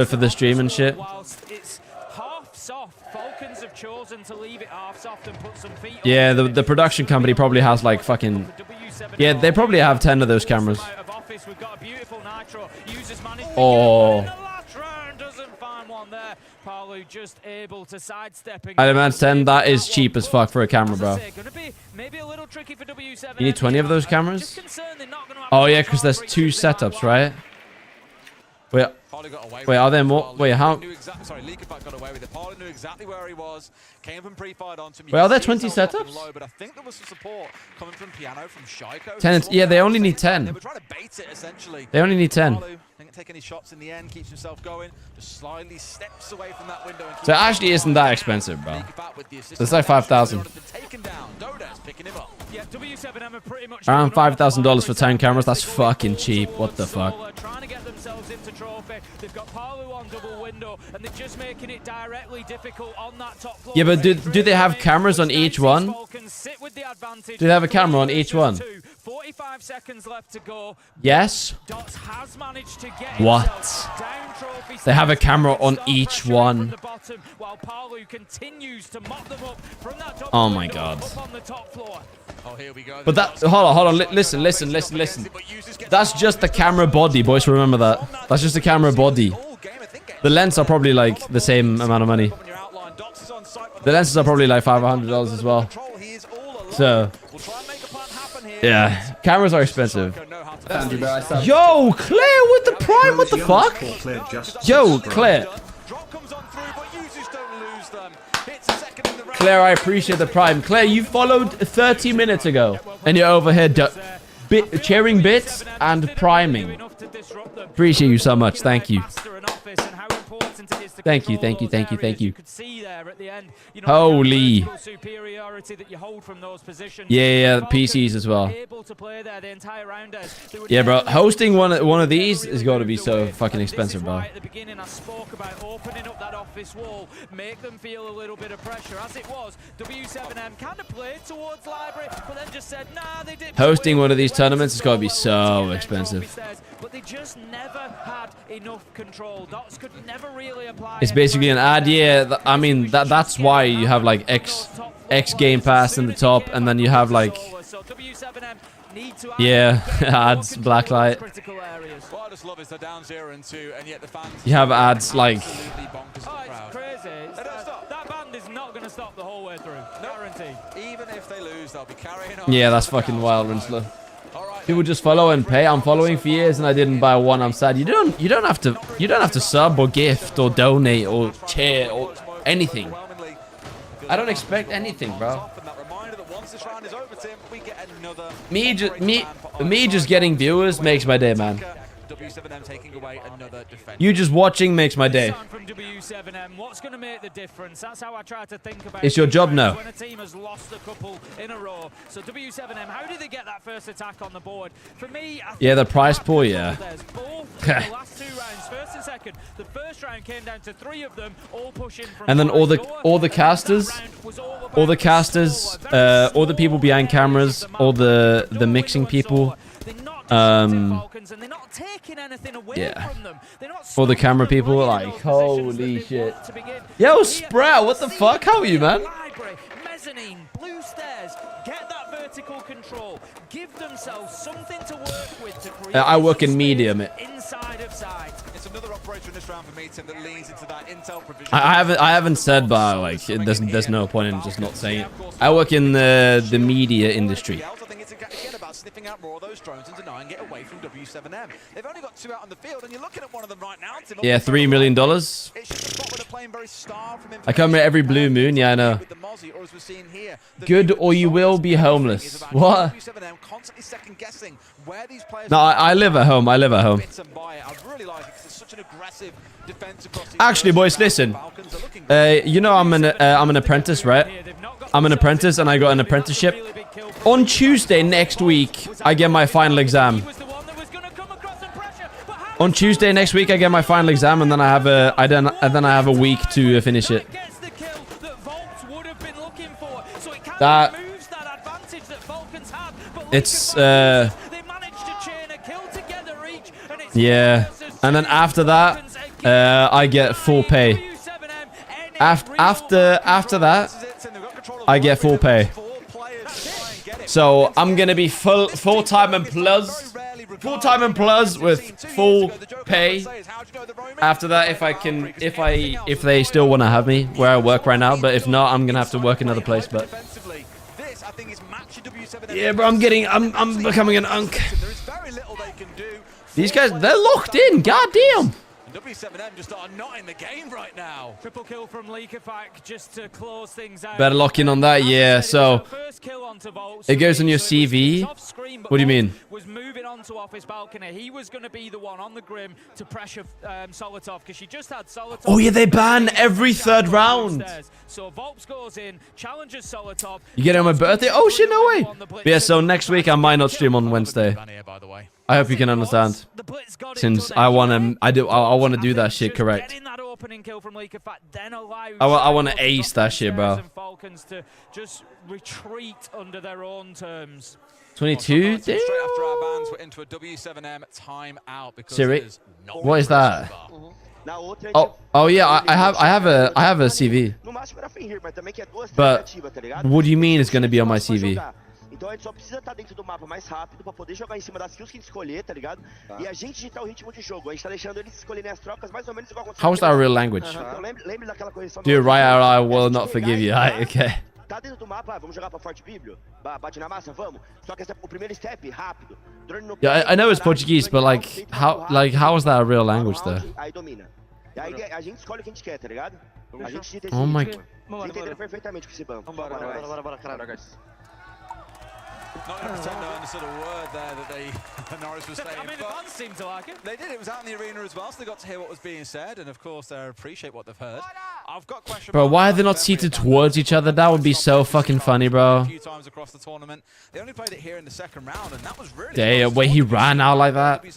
for the stream and shit. Yeah, the production company probably has like fucking... Yeah, they probably have 10 of those cameras. Oh. I demand 10, that is cheap as fuck for a camera, bro. You need 20 of those cameras? Oh yeah, because there's 2 setups, right? Wait, are there more? Wait, how? Sorry, Leakybutt got away with it. Parley knew exactly where he was. Came from pre-fired onto him. Wait, are there 20 setups? Low, but I think there was some support coming from Piano, from Shaiko. 10, yeah, they only need 10. They were trying to bait it, essentially. They only need 10. Parley didn't take any shots in the end, keeps himself going, just slightly steps away from that window. And So it actually isn't that expensive, bro. It's like 5,000. Yeah, W7M are pretty much Around $5,000 for 10 cameras. That's fucking cheap. What the fuck? Trying to get themselves into trophy. They've got Palu on double window, and they're just making it directly difficult on that top floor. Yeah, but do they have cameras on each one? Do they have a camera on each one? 45 seconds left to go. Yes. Dots has managed to get What? down trophy. They have a camera on each one. While Palu continues to mop them up from that top Oh my god. up on the top floor. Oh, here we go. But that, hold on, listen. That's just the camera body, boys, remember that. That's just the camera body. The lens are probably like the same amount of money. The lenses are probably like $500 as well. So, yeah, cameras are expensive. Yo, Claire with the prime, what the fuck? Yo, Claire. Claire, I appreciate the prime. Claire, you followed 30 minutes ago, and you're over here sharing bits and priming. Appreciate you so much. Thank you. Thank you. Holy. Yeah, PCs as well. Yeah, bro. Hosting one of these is going to be so fucking expensive, bro. At the beginning, I spoke about opening up that office wall, make them feel a little bit of pressure. As it was, W7M kind of played towards library, but then just said, nah, they did. Hosting one of these tournaments is going to be so expensive. But they just never had enough control. Dots could never really apply. It's basically an ad, yeah. I mean, that's why you have like X Game Pass in the top, and then you have like, yeah, ads, blacklight. What I just love is they're down 0-2, and yet the fans. You have ads like. Oh, it's crazy. That going to stop the whole way through. Guaranteed. Even if they lose, they'll be carrying on. Yeah, that's fucking wild, Rinsler. People just follow and pay. I'm following for years and I didn't buy one. I'm sad. You don't have to sub or gift or donate or cheer or anything. I don't expect anything, bro. Me just getting viewers makes my day, man. W7M taking away another defender. You just watching makes my day. From W7M, what's going to make the difference? That's how I try to think about It's your job now. When a team has lost a couple in a row. So W7M, how did they get that first attack on the board? For me, I Yeah, the price pool, yeah. both the last 2 rounds, first and second. The first round came down to 3 of them, all pushing from And then all the casters, all the people behind cameras, all the mixing people. Yeah. For the camera people, like, holy shit. Yo, Sprout, what the fuck? How are you, man? Library, mezzanine, blue stairs, get that vertical control, give themselves something to work with to create I work in media, mate. inside of sight. It's another operator in this round for Meetim that leans into that intel provision. I haven't said, but like, there's no point in just not saying it. I work in the media industry. I think it's again about sniffing out more of those drones and denying it away from W7M. They've only got 2 out on the field, and you're looking at one of them right now. Yeah, $3 million. I come here every blue moon. Yeah, I know. Good or you will be homeless. What? No, I live at home. I live at home. Actually, boys, listen. You know I'm an apprentice, right? I'm an apprentice, and I got an apprenticeship. On Tuesday next week, I get my final exam. On Tuesday next week, I get my final exam, and then I have a week to finish it. That it's yeah, and then after that, I get full pay. After that, I get full pay. So I'm gonna be full-time and plus with full pay. After that, if they still want to have me where I work right now, but if not, I'm gonna have to work another place. But yeah, bro, I'm becoming an unk. These guys, they're locked in. Goddamn. W7M just are not in the game right now. Triple kill from Leakerfack just to close things out. Better lock in on that, yeah. So it goes on your CV. What do you mean? Was moving onto off his balcony. He was going to be the one on the Grim to pressure Solotov because she just had Solotov. Oh yeah, they ban every 3rd round. So Volps goes in, challenges Solotov. You get it on my birthday? Oh shit, no way. But yeah, so next week I might not stream on Wednesday. I hope you can understand. Since I want to do that shit correct. I want to ace that shit, bro. Falcons to just retreat under their own terms. 22? Straight after our bans, we're into a W7M timeout because Siri, what is that? Oh yeah, I have a CV. But what do you mean it's gonna be on my CV? Então a gente só precisa estar dentro do mapa mais rápido pra poder jogar em cima das kills que a gente escolher, tá ligado? E a gente digitar o ritmo de jogo. A gente tá deixando eles escolherem as trocas mais ou menos igual aconteceu. How is that a real language? Então lembre daquela correção. Dude, right, I will not forgive you. Okay. Tá dentro do mapa, vamos jogar pra Forte Bíblio? Bate na massa, vamos. Só que o primeiro step rápido. Yeah, I know it's Portuguese, but like how is that a real language though? Aí domina. E aí a gente escolhe o que a gente quer, tá ligado? A gente digita esse. Oh my god. Vocês entenderam perfeitamente o que se bamba. Bora, caralho, guys. Not going to pretend no understood a word there that Norris was saying. I mean, the fans seemed to like it. They did. It was out in the arena as well, so they got to hear what was being said, and of course they appreciate what they've heard. I've got questions. Bro, why are they not seated towards each other? That would be so fucking funny, bro. A few times across the tournament. They only played it here in the 2nd round, and that was really. Yeah, where he ran out like that. I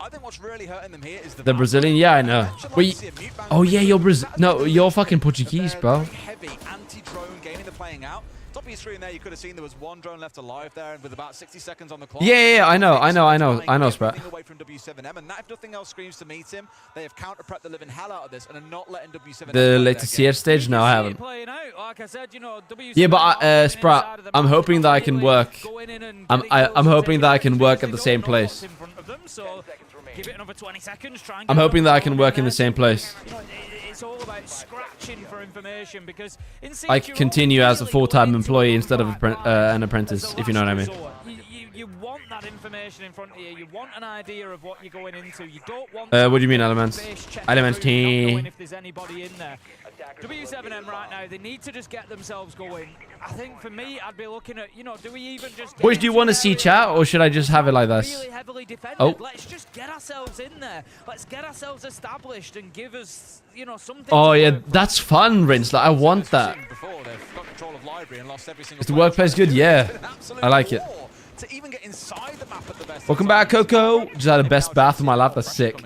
think what's really hurting them here is the Brazilian. Yeah, I know. Wait. Oh yeah, you're Brazil. No, you're fucking Portuguese, bro. Heavy anti-drone game in the playing out. Top of your screen there, you could have seen there was 1 drone left alive there, and with about 60 seconds on the clock. Yeah, I know, Sprat. Away from W7M, and that, if nothing else, screams to Meetim. They have counter-prepped the living hell out of this, and are not letting W7M. The latest CS stage? No, I haven't. Yeah, but Sprat, I'm hoping that I can work. I'm hoping that I can work at the same place. Give it another 20 seconds, try and I'm hoping that I can work in the same place. it's all about scratching for information because in I could continue as a full-time employee instead of an apprentice, if you know what I mean. You want that information in front of you. You want an idea of what you're going into. You don't want. What do you mean, Elements? Elements T. If there's anybody in there. W7M right now, they need to just get themselves going. I think for me, I'd be looking at, you know, do we even just... Boys, do you want to see chat, or should I just have it like this? Really heavily defended. Oh. Let's just get ourselves in there. Let's get ourselves established and give us, you know, something. Oh, yeah, that's fun, Rince. Like, I want that. Is the workplace good? Yeah, I like it. To even get inside the map at the best. Welcome back, Coco. Just had the best bath of my life. That's sick.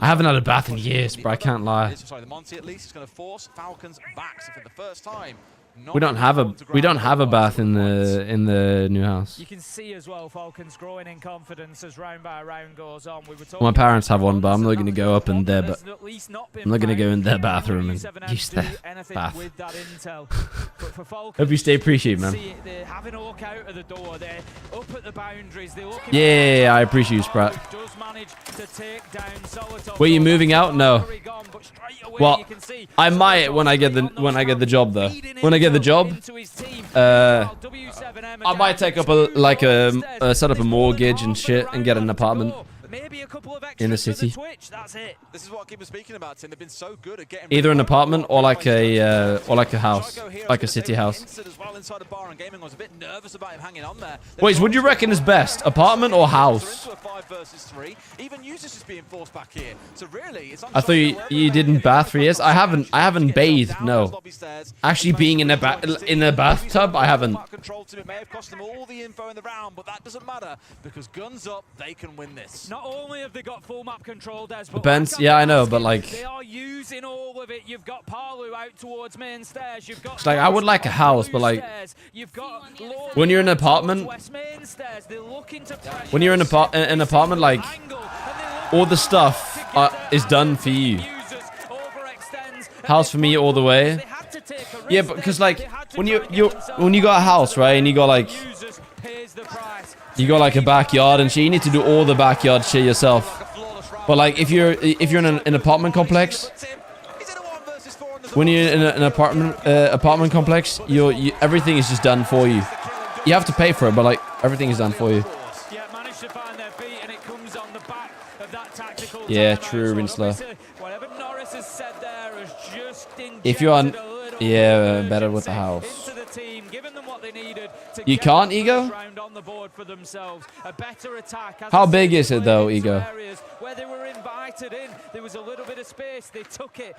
I haven't had a bath in years, bro. I can't lie. Sorry, the Monty at least is going to force Falcons back. So for the first time, We don't have a bath in the new house. You can see as well Falcons growing in confidence as round by round goes on. We were My parents have one, but I'm not going to go up in there. But I'm not going to go in their bathroom and use their bath. Hope you stay appreciated, man. They're having a look out of the door. They're up at the boundaries. They're looking Yeah, I appreciate you, Sprat. does manage to take down Solitov. Were you moving out? No. Well, I might when I get the job though. When I get the job, I might take up set up a mortgage and shit and get an apartment in the city. This is what I keep speaking about, Tim. They've been so good at getting Either an apartment or like a house, like a city house. Wait, what do you reckon is best, apartment or house? I thought you didn't bath for years. I haven't bathed. No, actually being in a bathtub, I haven't. It may have cost them all the info in the round, but that doesn't matter because guns up, they can win this. Not only have they got full map control, Des, but Depends. Yeah, I know, but like, they are using all of it. You've got Palu out towards main stairs. You've got it's like I would like a house, but like, you've got when you're in an apartment, when you're in an apartment, like, all the stuff is done for you. House for me all the way. Yeah, but because like when you got a house, right, and you got like a backyard and shit, you need to do all the backyard shit yourself. But like if you're in an apartment complex, when you're in an apartment complex, everything is just done for you. You have to pay for it, but like everything is done for you. Yeah, true, Rinsler. If you're on, yeah, better with the house. You can't, Ego? How big is it though, Ego?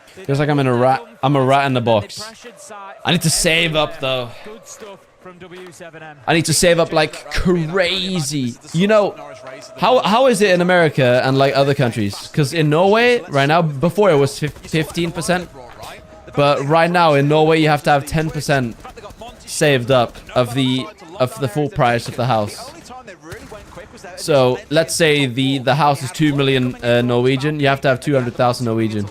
Feels like I'm a rat in the box. I need to save up though. I need to save up like crazy. You know, how is it in America and like other countries? Because in Norway right now, before it was 15%, but right now in Norway you have to have 10% saved up of the full price of the house. So let's say the house is 2 million Norwegian. You have to have 200,000 Norwegian.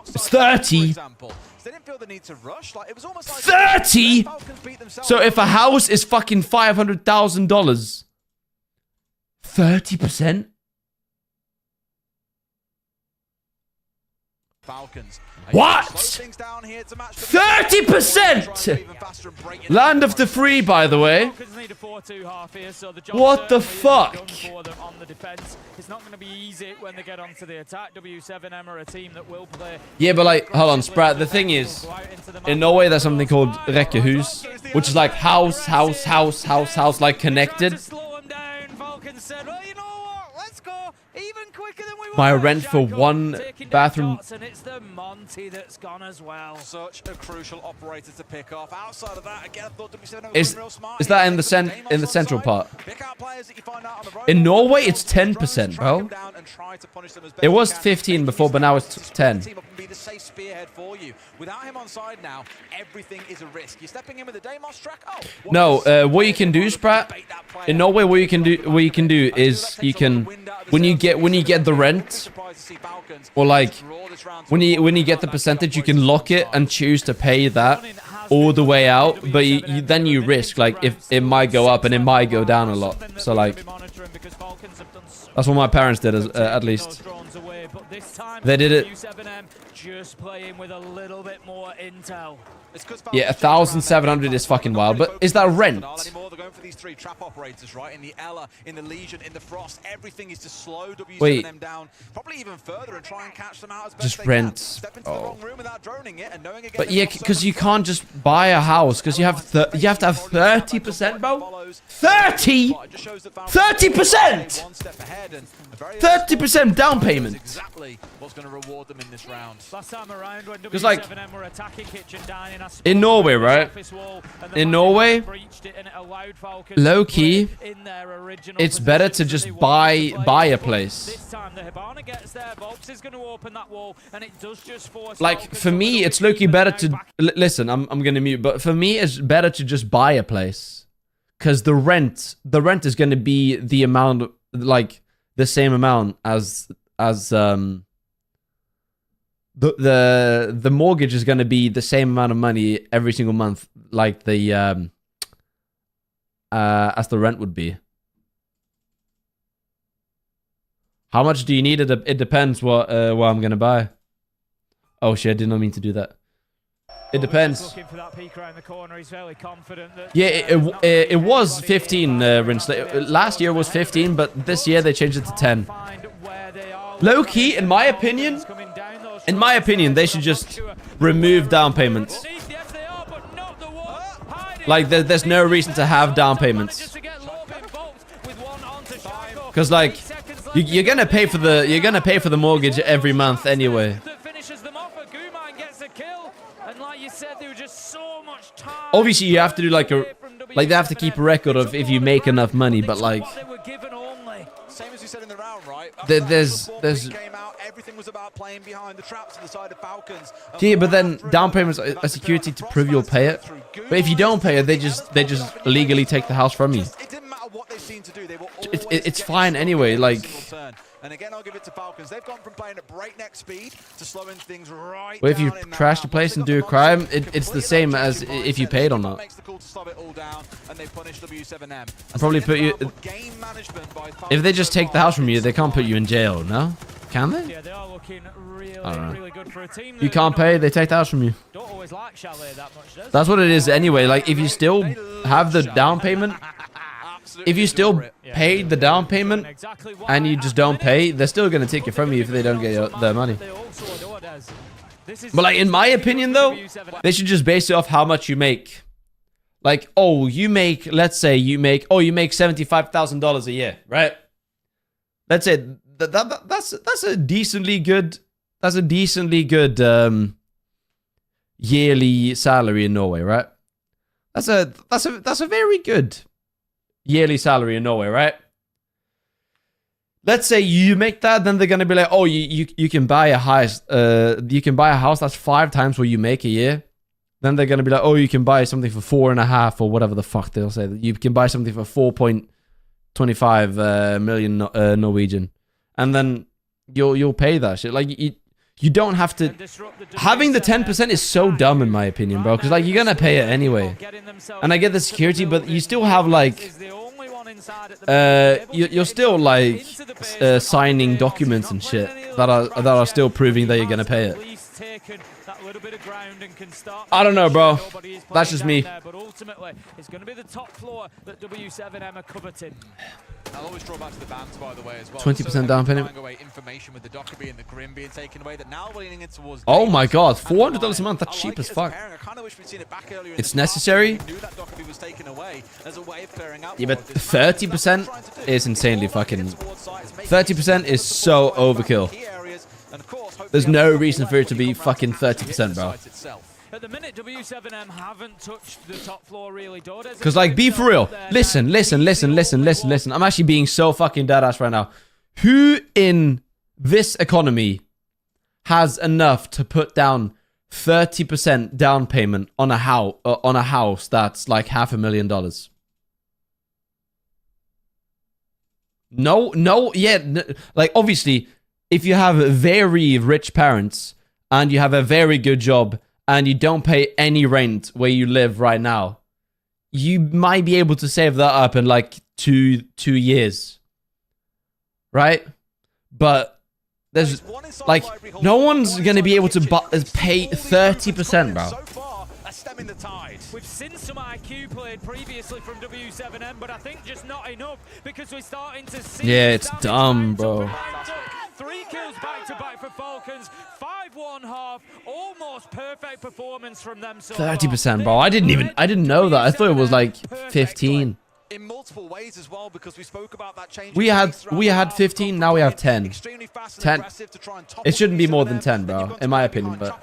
It's 30. 30. So if a house is fucking $500,000, 30%. What? 30%! Land of the free, by the way. What the fuck? It's not going to be easy when they get onto the attack. W7M are a team that will play. Yeah, but like, hold on, Sprat. The thing is, in Norway, there's something called rekkehus, which is like house, like connected. My rent for one bathroom. It's the Monty that's gone as well. Such a crucial operator to pick off. Outside of that, again, I thought W7M Is that in the central part? Pick out players that you find out on the road. In Norway, it's 10%, bro. It was 15 before, but now it's 10. Be the safe spearhead for you. Without him on side now, everything is a risk. You're stepping in with a Deimos track. Oh, no, what you can do, Sprat, in Norway, what you can do is you can, when you get the rent, or like when you get the percentage, you can lock it and choose to pay that all the way out. But then you risk like if it might go up and it might go down a lot. So like that's what my parents did at least. but this time They did it. W7M just playing with a little bit more intel. Yeah, 1,700 is fucking wild. But is that rent? They're going for these 3 trap operators, right? In the Ella, in the Legion, in the Frost. Everything is to slow W7M down, probably even further, and try and catch them out as best Just they rent. can. Step into the wrong room without droning it, and knowing again. But yeah, because you can't just buy a house because you have to have 30%, bro. 30%. 30% down payment. Exactly what's going to reward them in this round. Last time around when Because like W7M were attacking Kitchen Dine in Norway, right? In Norway, low key, it's better to just buy a place. This time the Hibana gets there, Volks is going to open that wall, and it does just force Like for me, it's low key better to listen. I'm gonna mute, but for me, it's better to just buy a place, because the rent is gonna be the amount, like the same amount as the mortgage is gonna be the same amount of money every single month, like the as the rent would be. How much do you need? It depends what I'm gonna buy. Oh shit, I did not mean to do that. It depends. Yeah, it was 15, Rinse. Last year was 15, but this year they changed it to 10. Low key, in my opinion, they should just remove down payments. Like, there's no reason to have down payments. Because like, you're gonna pay for the mortgage every month anyway. Obviously, you have to do like they have to keep a record of if you make enough money, but like, Same as you said in the round, right? there's everything was about playing behind the traps to the side of Falcons. yeah, but then down payments are a security to prove you'll pay it. But if you don't pay it, they just legally take the house from you. It didn't matter what they seemed to do. They were It's fine anyway. Like, and again, I'll give it to Falcons. They've gone from playing at breakneck speed to slowing things right well, if you down in crash the that place and do a crime, it's the same as if you paid or not. Makes the call to slow it all down, and they punish W7M. I'll probably put you. If they just take the house from you, they can't put you in jail, no? Can they? Yeah, they are looking really, really good for a team. You can't pay, they take the house from you. Don't always like Chalet that much, That's what it is anyway. Like, if you still have the down payment, if you still paid the down payment and you just don't pay, they're still going to take it from you if they don't get their money. But like, in my opinion though, they should just base it off how much you make. Like, oh, you make, let's say you make $75,000 a year, right? Let's say that's a decently good yearly salary in Norway, right? That's a very good yearly salary in Norway, right? Let's say you make that, then they're gonna be like, oh, you can buy a house. You can buy a house that's 5 times what you make a year. Then they're gonna be like, oh, you can buy something for 4.5 or whatever the fuck they'll say. You can buy something for 4.25 million Norwegian, and then you'll pay that shit. Like, you don't have to. Having the 10% is so dumb in my opinion, bro. Because like, you're gonna pay it anyway. And I get the security, but you still have like, you're still like signing documents and shit that are still proving that you're gonna pay it. I don't know, bro. That's just me. But ultimately, it's going to be the top floor that W7M are coveting. I'll always draw back to the bans, by the way, as well. 20% down payment. Information with the Dockerby and the Grim being taken away, that now leaning in towards. Oh my god, $400 a month. That's cheap as fuck. It's necessary. Yeah, but 30% is insanely fucking. 30% is so overkill. There's no reason for it to be fucking 30%, bro. At the minute, W7M haven't touched the top floor really. Because, like, be for real. Listen. I'm actually being so fucking deadass right now. Who in this economy has enough to put down 30% down payment on a house that's like $500,000? No, yeah. Like, obviously, if you have very rich parents and you have a very good job and you don't pay any rent where you live right now, you might be able to save that up in like two years, right? But there's like no one's gonna be able to pay 30%, bro. Stemming the tide. We've seen some IQ played previously from W7M, but I think just not enough because we're starting to see. Yeah, it's dumb, bro. 3 kills back to back for Falcons. 5-1 half, almost perfect performance from them. 30%, bro. I didn't know that. I thought it was like 15. In multiple ways as well, because we spoke about that change. We had 15, now we have 10. 10. It shouldn't be more than 10, bro, in my opinion. But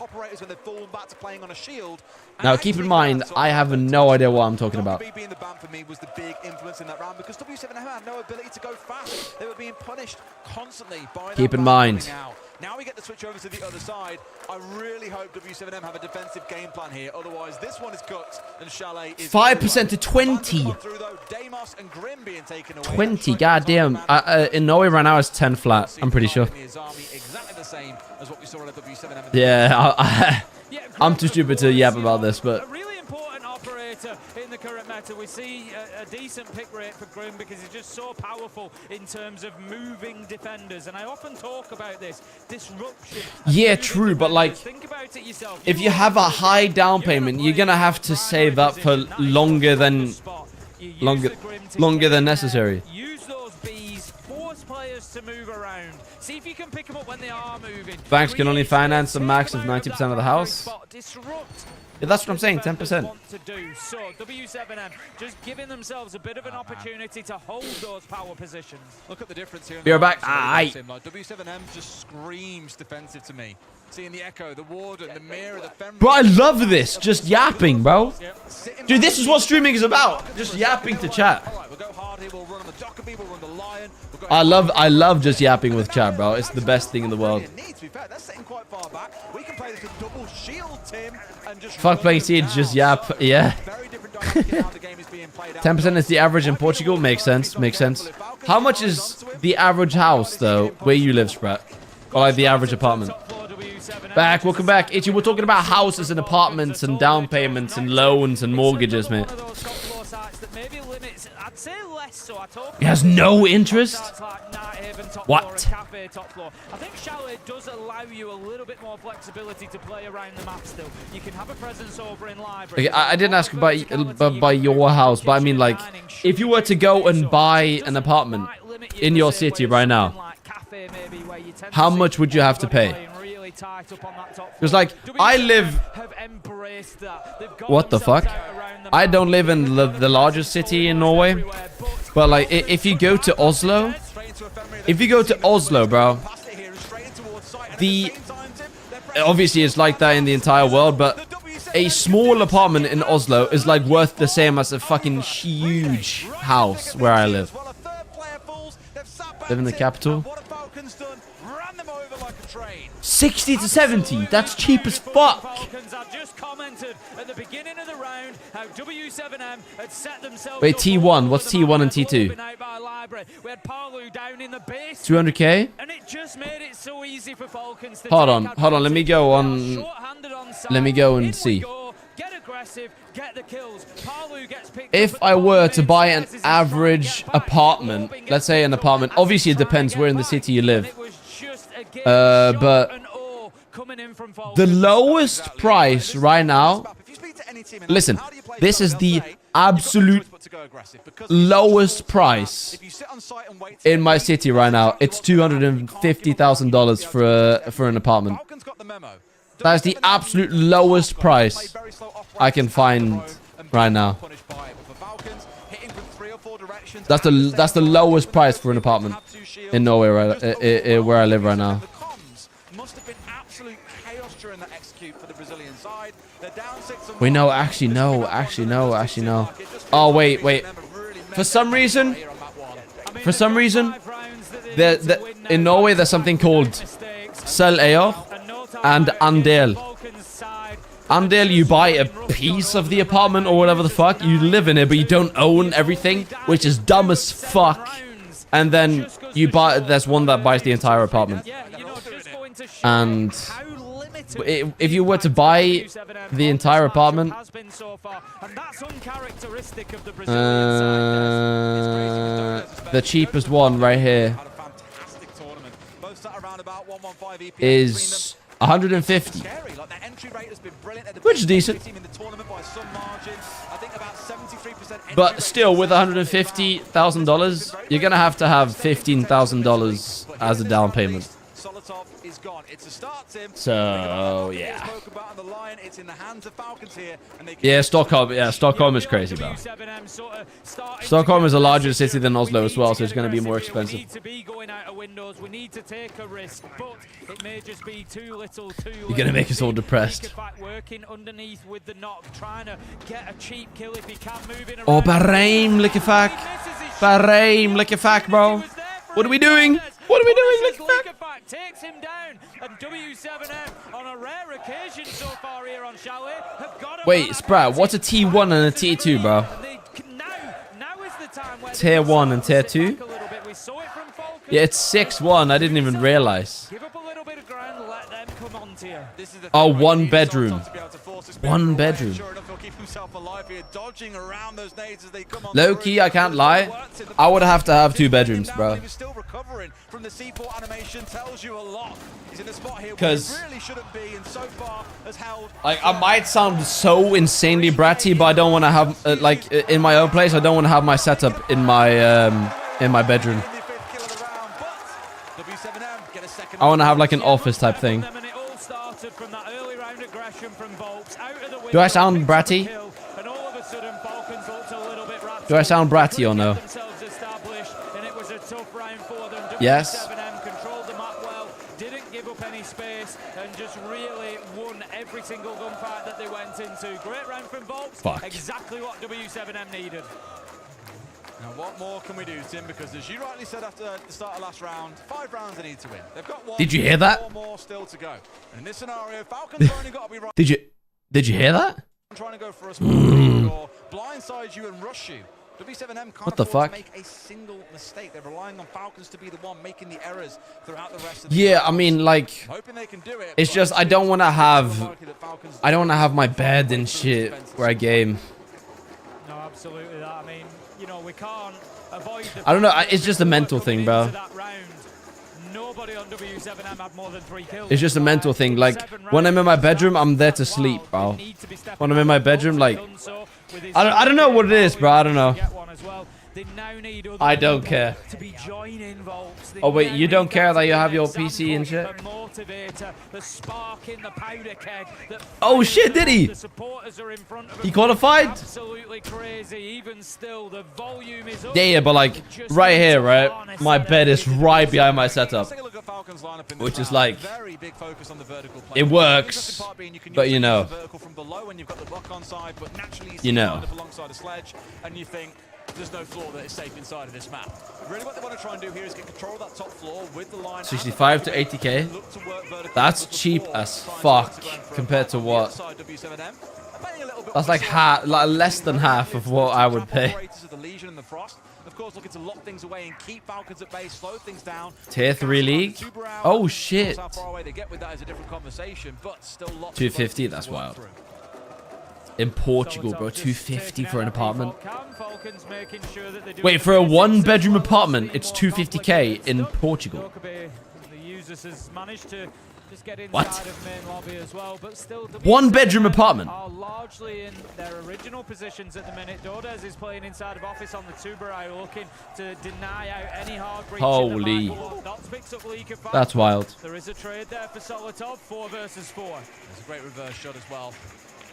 now keep in mind, I have no idea what I'm talking about. being the ban for me was the big influence in that round because W7M had no ability to go fast. They were being punished constantly by. Keep in mind. Now we get the switch over to the other side. I really hope W7M have a defensive game plan here. Otherwise, this one is cooked and Chalet is 5% to 20. 20, goddamn. In Norway right now it's 10 flat. I'm pretty sure. Yeah, I'm too stupid to yap about this, but. In the current meta, we see a decent pick rate for Grim because he's just so powerful in terms of moving defenders. And I often talk about this disruption. Yeah, true, but like, think about it yourself. If you have a high down payment, you're gonna have to save up for longer than necessary. Use those bees, force players to move around. See if you can pick them up when they are moving. Banks can only finance a max of 90% of the house. Disrupt. Yeah, that's what I'm saying, 10%. To do. So W7M just giving themselves a bit of an opportunity to hold those power positions. Look at the difference here. We are back. W7M just screams defensive to me. Seeing the Echo, the Warden, the Mirror, the Fenrir. Bro, I love this. Just yapping, bro. Dude, this is what streaming is about. Just yapping to chat. I love just yapping with chat, bro. It's the best thing in the world. Fuck playing Siege, just yap. Yeah. 10% is the average in Portugal. Makes sense. Makes sense. How much is the average house, though, where you live, Sprat? Or like the average apartment? Back, welcome back. Itchy, we're talking about houses and apartments and down payments and loans and mortgages, man. He has no interest? What? I think Chalet does allow you a little bit more flexibility to play around the map still. You can have a presence over in library. Okay, I didn't ask by your house, but I mean, like, if you were to go and buy an apartment in your city right now, how much would you have to pay? Because, like, I live... What the fuck? I don't live in the largest city in Norway. But, like, if you go to Oslo... If you go to Oslo, bro... Obviously, it's like that in the entire world, but... A small apartment in Oslo is, like, worth the same as a fucking huge house where I live. Live in the capital. 60 to 70. That's cheap as fuck. Wait, T1. What's T1 and T2? 200k? Hold on. Hold on. Let me go on. Let me go and see. If I were to buy an average apartment, let's say an apartment, obviously it depends where in the city you live. But the lowest price right now, listen, this is the absolute lowest price in my city right now. It's $250,000 for an apartment. That is the absolute lowest price I can find right now. That's the lowest price for an apartment in Norway, right, where I live right now. Wait, no, actually, no. Oh, wait. For some reason, in Norway, there's something called Selleier and Andel. Andel, you buy a piece of the apartment or whatever the fuck. You live in it, but you don't own everything, which is dumb as fuck. And then you buy, there's one that buys the entire apartment. And if you were to buy the entire apartment, the cheapest one right here is 150, which is decent. But still, with $150,000, you're gonna have to have $15,000 as a down payment. So yeah. Yeah, Stockholm. Yeah, Stockholm is crazy, bro. Stockholm is a larger city than Oslo as well, so it's going to be more expensive. You're going to make us all depressed. Oh, Bahrain, Liquefac. Bahrain, Liquefac, bro. What are we doing? What are we doing, Liquefac? Takes him down, and W7M on a rare occasion so far here on Chalet have got Wait, Sprout, what's a T1 and a T2, bro? Now is the time where Tier 1 and Tier 2? Yeah, it's 6-1. I didn't even realize. give up a little bit of ground, let them come on to you. Oh, 1 bedroom. 1 bedroom. Low-key, I can't lie. I would have to have 2 bedrooms, bro. Because like, I might sound so insanely bratty, but I don't want to have like in my own place. I don't want to have my setup in my bedroom. I want to have like an office type thing. Do I sound bratty? Do I sound bratty or no? Yes. Didn't give up any space and just really won every single gunfight that they went into. Great round from Volks. Fuck. Exactly what W7M needed. Now, what more can we do, Tim? Because as you rightly said after the start of last round, 5 rounds they need to win. They've got 1. Did you hear that? 4 more still to go. And in this scenario, Falcons only got to be right. Did you hear that? Trying to go for a small lead or blindside you and rush you. W7M can't What the afford fuck? to make a single mistake. They're relying on Falcons to be the one making the errors throughout the rest of the Yeah, I mean, like, hoping they can do it, it's just I don't want to have my bed and shit where I game. No, absolutely that. I mean, you know, we can't avoid the I don't know. It's just a mental thing, bro. Nobody on W7M had more than 3 kills. It's just a mental thing. Like, when I'm in my bedroom, I'm there to sleep, bro. When I'm in my bedroom, like, I don't know what it is, bro. I don't know. I don't care. Oh, wait, you don't care that you have your PC and shit? Oh, shit, did he? He qualified? Yeah, but like, right here, right? My bed is right behind my setup. Which is like, it works, but you know. You know. There's no floor that is safe inside of this map. Really what they want to try and do here is get control of that top floor with the line. 65 to 80k. That's cheap as fuck compared to what? That's like half, like less than half of what I would pay. Of course, looking to lock things away and keep Falcons at base, slow things down. Tier 3 league? Oh shit. 250, that's wild. In Portugal, bro, 250 for an apartment. Wait, for a 1-bedroom apartment, it's 250k in Portugal. What? 1-bedroom apartment? Are largely in their original positions at the minute. Dordez is playing inside of office on the Tuberai, looking to deny out any hard breach. Holy. That's wild. There is a trade there for Solotov, 4 versus 4. There's a great reverse shot as well.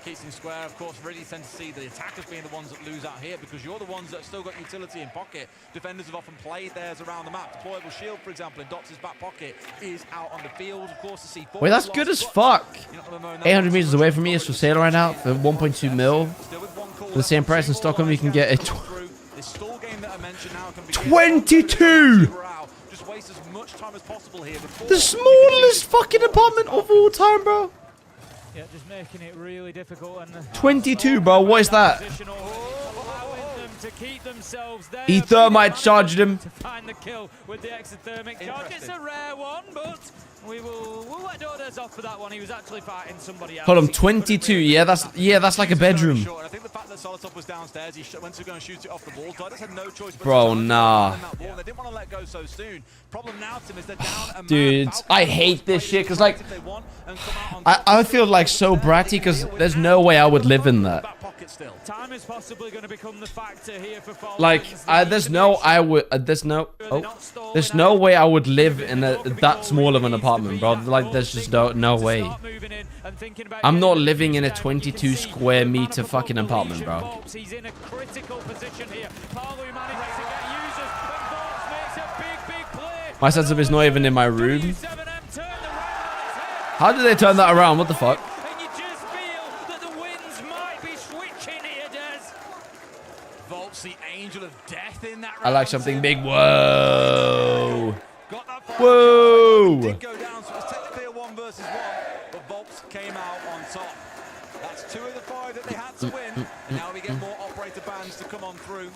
Keating Square, of course, really tend to see the attackers being the ones that lose out here because you're the ones that have still got utility in pocket. Defenders have often played theirs around the map. Deployable shield, for example, in Dots' back pocket is out on the field. Of course, the C4. Wait, that's good as fuck. 800 meters away from me is for sale right now for 1.2 mil. For the same price in Stockholm, you can get a 22. The smallest fucking apartment of all time, bro. Yeah, just making it really difficult. And 22, bro. What is that? to keep themselves there. He thermite charged him. To find the kill with the exothermic charge. It's a rare one, but we'll let Dodes off for that one. He was actually fighting somebody else. Hold on, 22. Yeah, that's like a bedroom. I think the fact that Solotov was downstairs, he went to go and shoot it off the wall. Dodes had no choice but Bro, nah. They didn't want to let go so soon. Problem now, Tim, is they're down a man. Dude, I hate this shit because, like, I feel like so bratty because there's no way I would live in that. Time is possibly going to become the factor here for Falcons. Like, there's no way I would live in that small of an apartment, bro. Like, there's just no way. I'm not living in a 22 square meter fucking apartment, bro. He's in a critical position here. Palu manages to get users, and Volks makes a big play. My setup is not even in my room. How did they turn that around? What the fuck? And you just feel that the winds might be switching here, Des. Volks, the angel of death in that round. I like something big. Whoa. Whoa. Did go down, so it was technically a 1 versus 1, but Volks came out on top. That's 2 of the 5 that they had to win, and now we get more operator bans to come on through.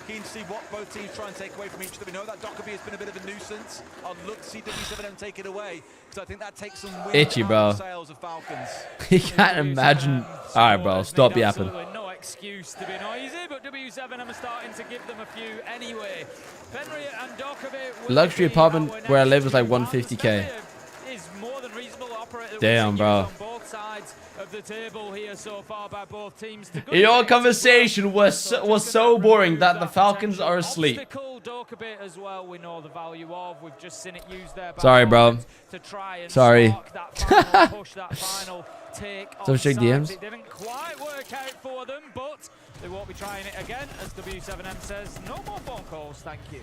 Keen to see what both teams try and take away from each other. We know that Dockerby has been a bit of a nuisance. I'd look to see W7M take it away, because I think that takes some wind Itchy, bro. sales of Falcons. You can't imagine. Alright, bro, stop yapping. No excuse to be noisy, but W7M are starting to give them a few anyway. Fenrir and Dockerby. Luxury apartment where I live is like 150k. Is more than reasonable operator. Damn, bro. On both sides of the table here so far by both teams. Your conversation was so boring that the Falcons are asleep. Dockerby as well, we know the value of. We've just seen it used there. Sorry, bro. To try and sorry. That final push, that final take. Don't check DMs. It didn't quite work out for them, but they won't be trying it again, as W7M says. No more phone calls, thank you.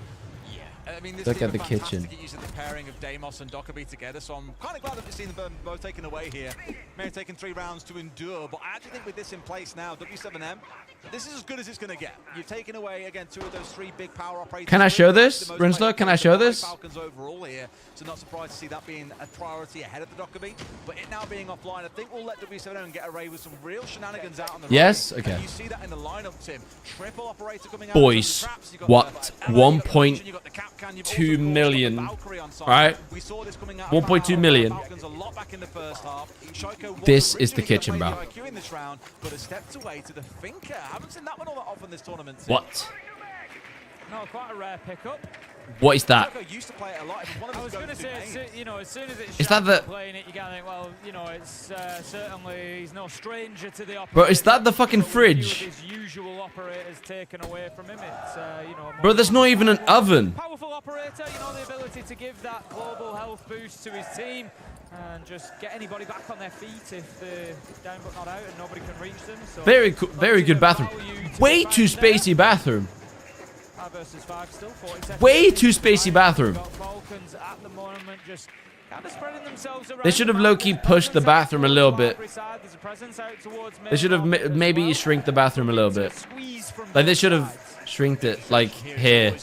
I mean, this Look team at the are fantastic kitchen. at using the pairing of Deimos and Dockerby together, so I'm kind of glad that we've seen them both taken away here. May have taken 3 rounds to endure, but I actually think with this in place now, W7M, this is as good as it's going to get. You've taken away, again, 2 of those 3 big power operators. Can I show this, Rinsler? Can I show this? Falcons overall here, so not surprised to see that being a priority ahead of the Dockerby, but it now being offline, I think we'll let W7M get away with some real shenanigans out on the Yes? right. Okay. And you see that in the lineup, Tim. Triple operator coming out. Boys, what? 1.2 million. Alright? 1.2 million. This is the kitchen, bro. What? No, quite a rare pickup. What is that? I was going to say, you know, as soon as it's Is that the... playing it, you gotta think, well, you know, it's certainly he's no stranger to the operator. Bro, is that the fucking fridge? His usual operators taken away from him. It's, you know, Bro, there's not even an oven. Powerful operator, you know, the ability to give that global health boost to his team and just get anybody back on their feet if they're down but not out and nobody can reach them. So Very cool, very good bathroom. Way too spacey bathroom. 5 versus 5 still, 40 seconds. Way too spacey bathroom. Falcons at the moment just kind of spreading themselves around. They should have low-key pushed the bathroom a little bit. They should have maybe shrink the bathroom a little bit. Like, they should have shrinked it, like, here.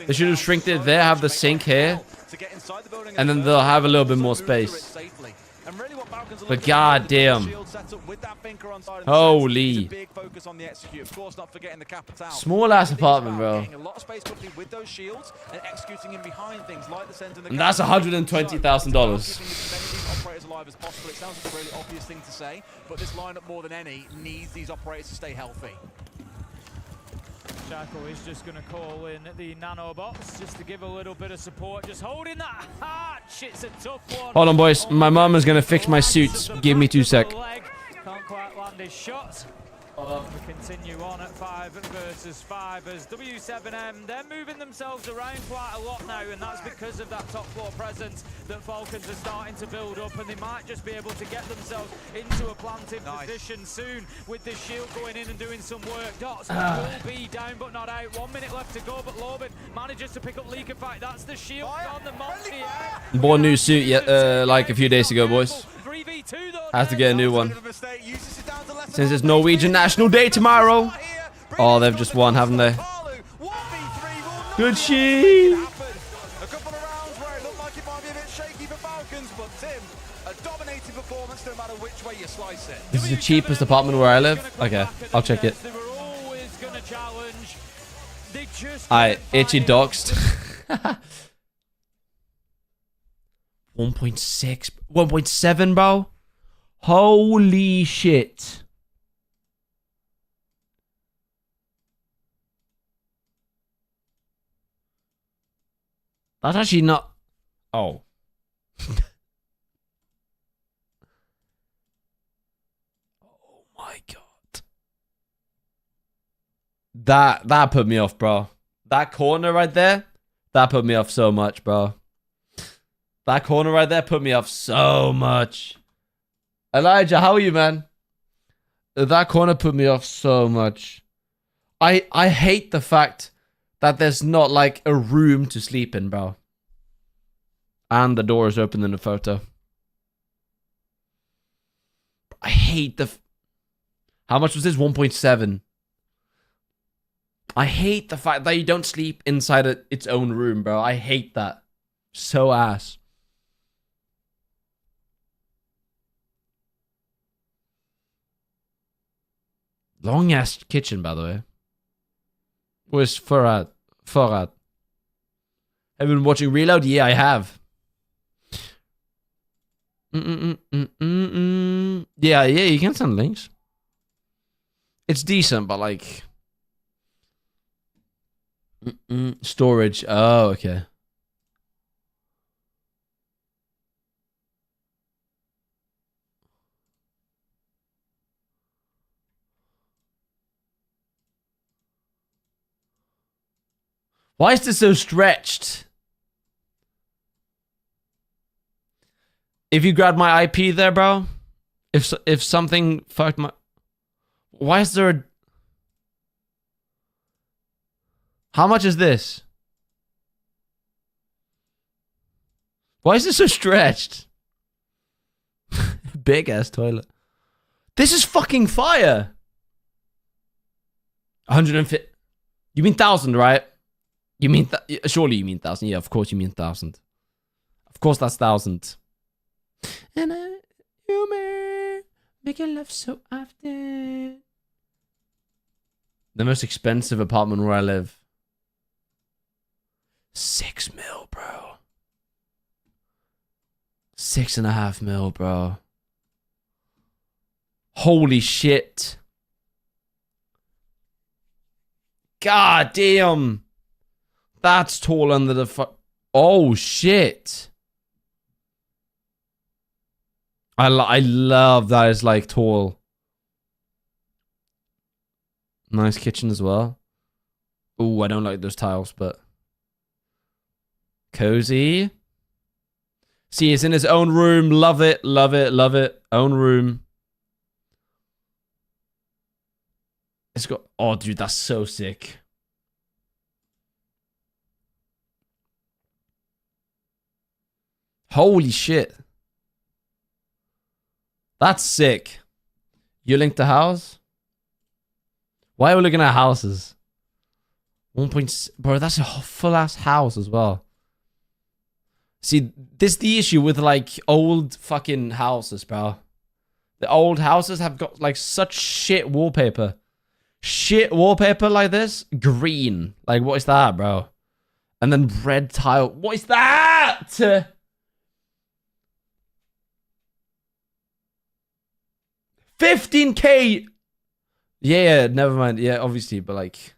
They should have shrinked it there, have the sink here, and then they'll have a little bit more space. But goddamn. Holy. Small ass apartment, bro. And that's $120,000. But this lineup more than any needs these operators to stay healthy. Shaco is just going to call in the nano box just to give a little bit of support. Just holding that heart. It's a tough one. Hold on, boys. My mom is going to fix my suits. Give me 2 sec. Can't quite land his shot. We continue on at 5 versus 5 as W7M, they're moving themselves around quite a lot now, and that's because of that top floor presence that Falcons are starting to build up, and they might just be able to get themselves into a planted position soon with this shield going in and doing some work. Dots will be down but not out. 1 minute left to go, but Lobin manages to pick up Leakifight. That's the shield on the Moxie. Bought a new suit like a few days ago, boys. Has to get a new one. Since it's Norwegian National Day tomorrow. Oh, they've just won, haven't they? Good shit. A couple of rounds where it looked like it might be a bit shaky for Falcons, but Tim, a dominating performance no matter which way you slice it. This is the cheapest apartment where I live? Okay, I'll check it. They were challenge. They just itchy doxed. 1.6, 1.7, bro. Holy shit. That's actually not. Oh. Oh my god. That put me off, bro. That corner right there, that put me off so much, bro. That corner right there put me off so much. Elijah, how are you, man? That corner put me off so much. I hate the fact that there's not like a room to sleep in, bro. And the door is open in the photo. I hate the... How much was this? 1.7. I hate the fact that you don't sleep inside its own room, bro. I hate that. So ass. Long ass kitchen, by the way. Where's Farad? Have you been watching Reload? Yeah, I have. Yeah, you can send links. It's decent, but like... Storage. Oh, okay. Why is this so stretched? If you grabbed my IP there, bro. If something fucked my... Why is there a... How much is this? Why is this so stretched? Big ass toilet. This is fucking fire. 150. You mean 1,000, right? You mean surely you mean 1,000? Yeah, of course you mean 1,000. Of course that's 1,000. And humor making love so often. The most expensive apartment where I live. 6 mil, bro. 6.5 mil, bro. Holy shit. God damn. That's tall under the oh shit. I love that it's like tall. Nice kitchen as well. Ooh, I don't like those tiles, but cozy. See, it's in his own room. Love it, love it, love it. Own room. It's got... Oh, dude, that's so sick. Holy shit. That's sick. You linked the house? Why are we looking at houses? 1. Bro, that's a full ass house as well. See, this is the issue with like old fucking houses, bro. The old houses have got like such shit wallpaper. Shit wallpaper like this. Green. Like, what is that, bro? And then red tile. What is that? 15K. Yeah, never mind. Yeah, obviously, but like...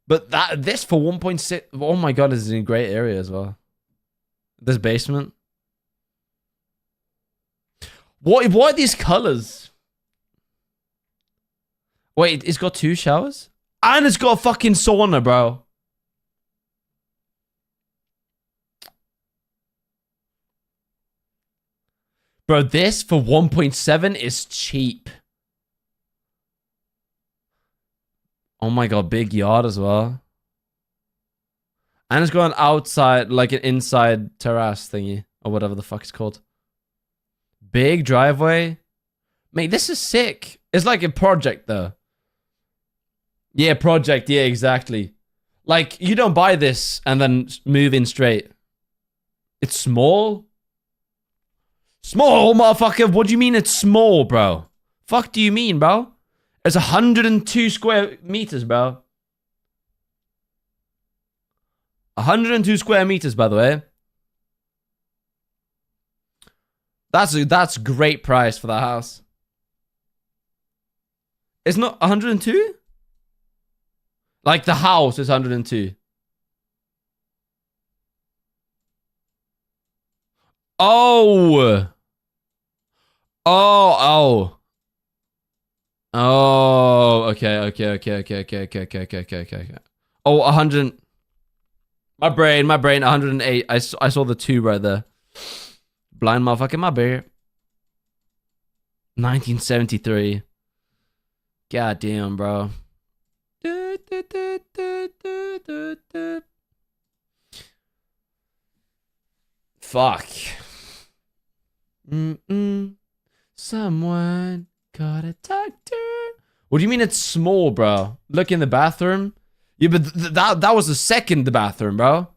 But this for 1.6... Oh my god, is in a great area as well. This basement. What are these colors? Wait, it's got 2 showers? And it's got a fucking sauna, bro. Bro, this for 1.7 is cheap. Oh my god, big yard as well. And it's got an outside, like an inside terrace thingy. Or whatever the fuck it's called. Big driveway. Mate, this is sick. It's like a project though. Yeah, project. Yeah, exactly. Like, you don't buy this and then move in straight. It's small? Small, motherfucker. What do you mean it's small, bro? Fuck do you mean, bro? It's 102 square meters, bro. 102 square meters, by the way. That's great price for that house. It's not 102? Like the house is 102. Oh. Oh. Oh. Okay. Oh, 100. My brain, 108. I saw the 2 right there. Blind motherfucker, my bear. 1973. God damn, bro. Fuck. Someone gotta talk to. What do you mean it's small, bro? Look in the bathroom. Yeah, but that was the second bathroom, bro.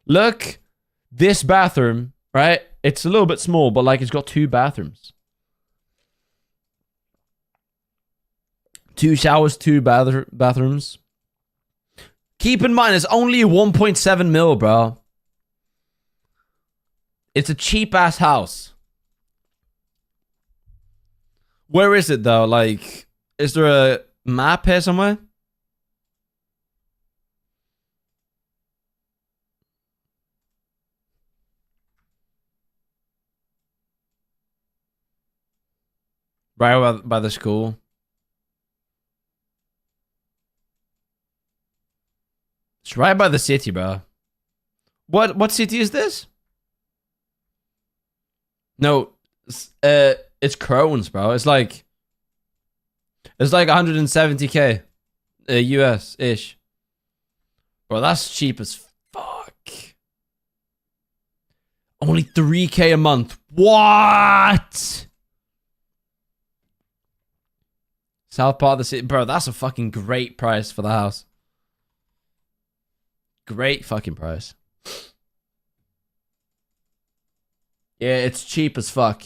Look, this bathroom, right? It's a little bit small, but like it's got 2 bathrooms. 2 showers, 2 bathrooms. Keep in mind, it's only 1.7 mil, bro. It's a cheap ass house. Where is it though? Like, is there a map here somewhere? Right by the school. It's right by the city, bro. What city is this? No, it's Crohn's, bro. It's like 170k US ish. Bro, that's cheap as fuck. Only 3k a month. What? South part of the city, bro. That's a fucking great price for the house. Great fucking price. Yeah, it's cheap as fuck.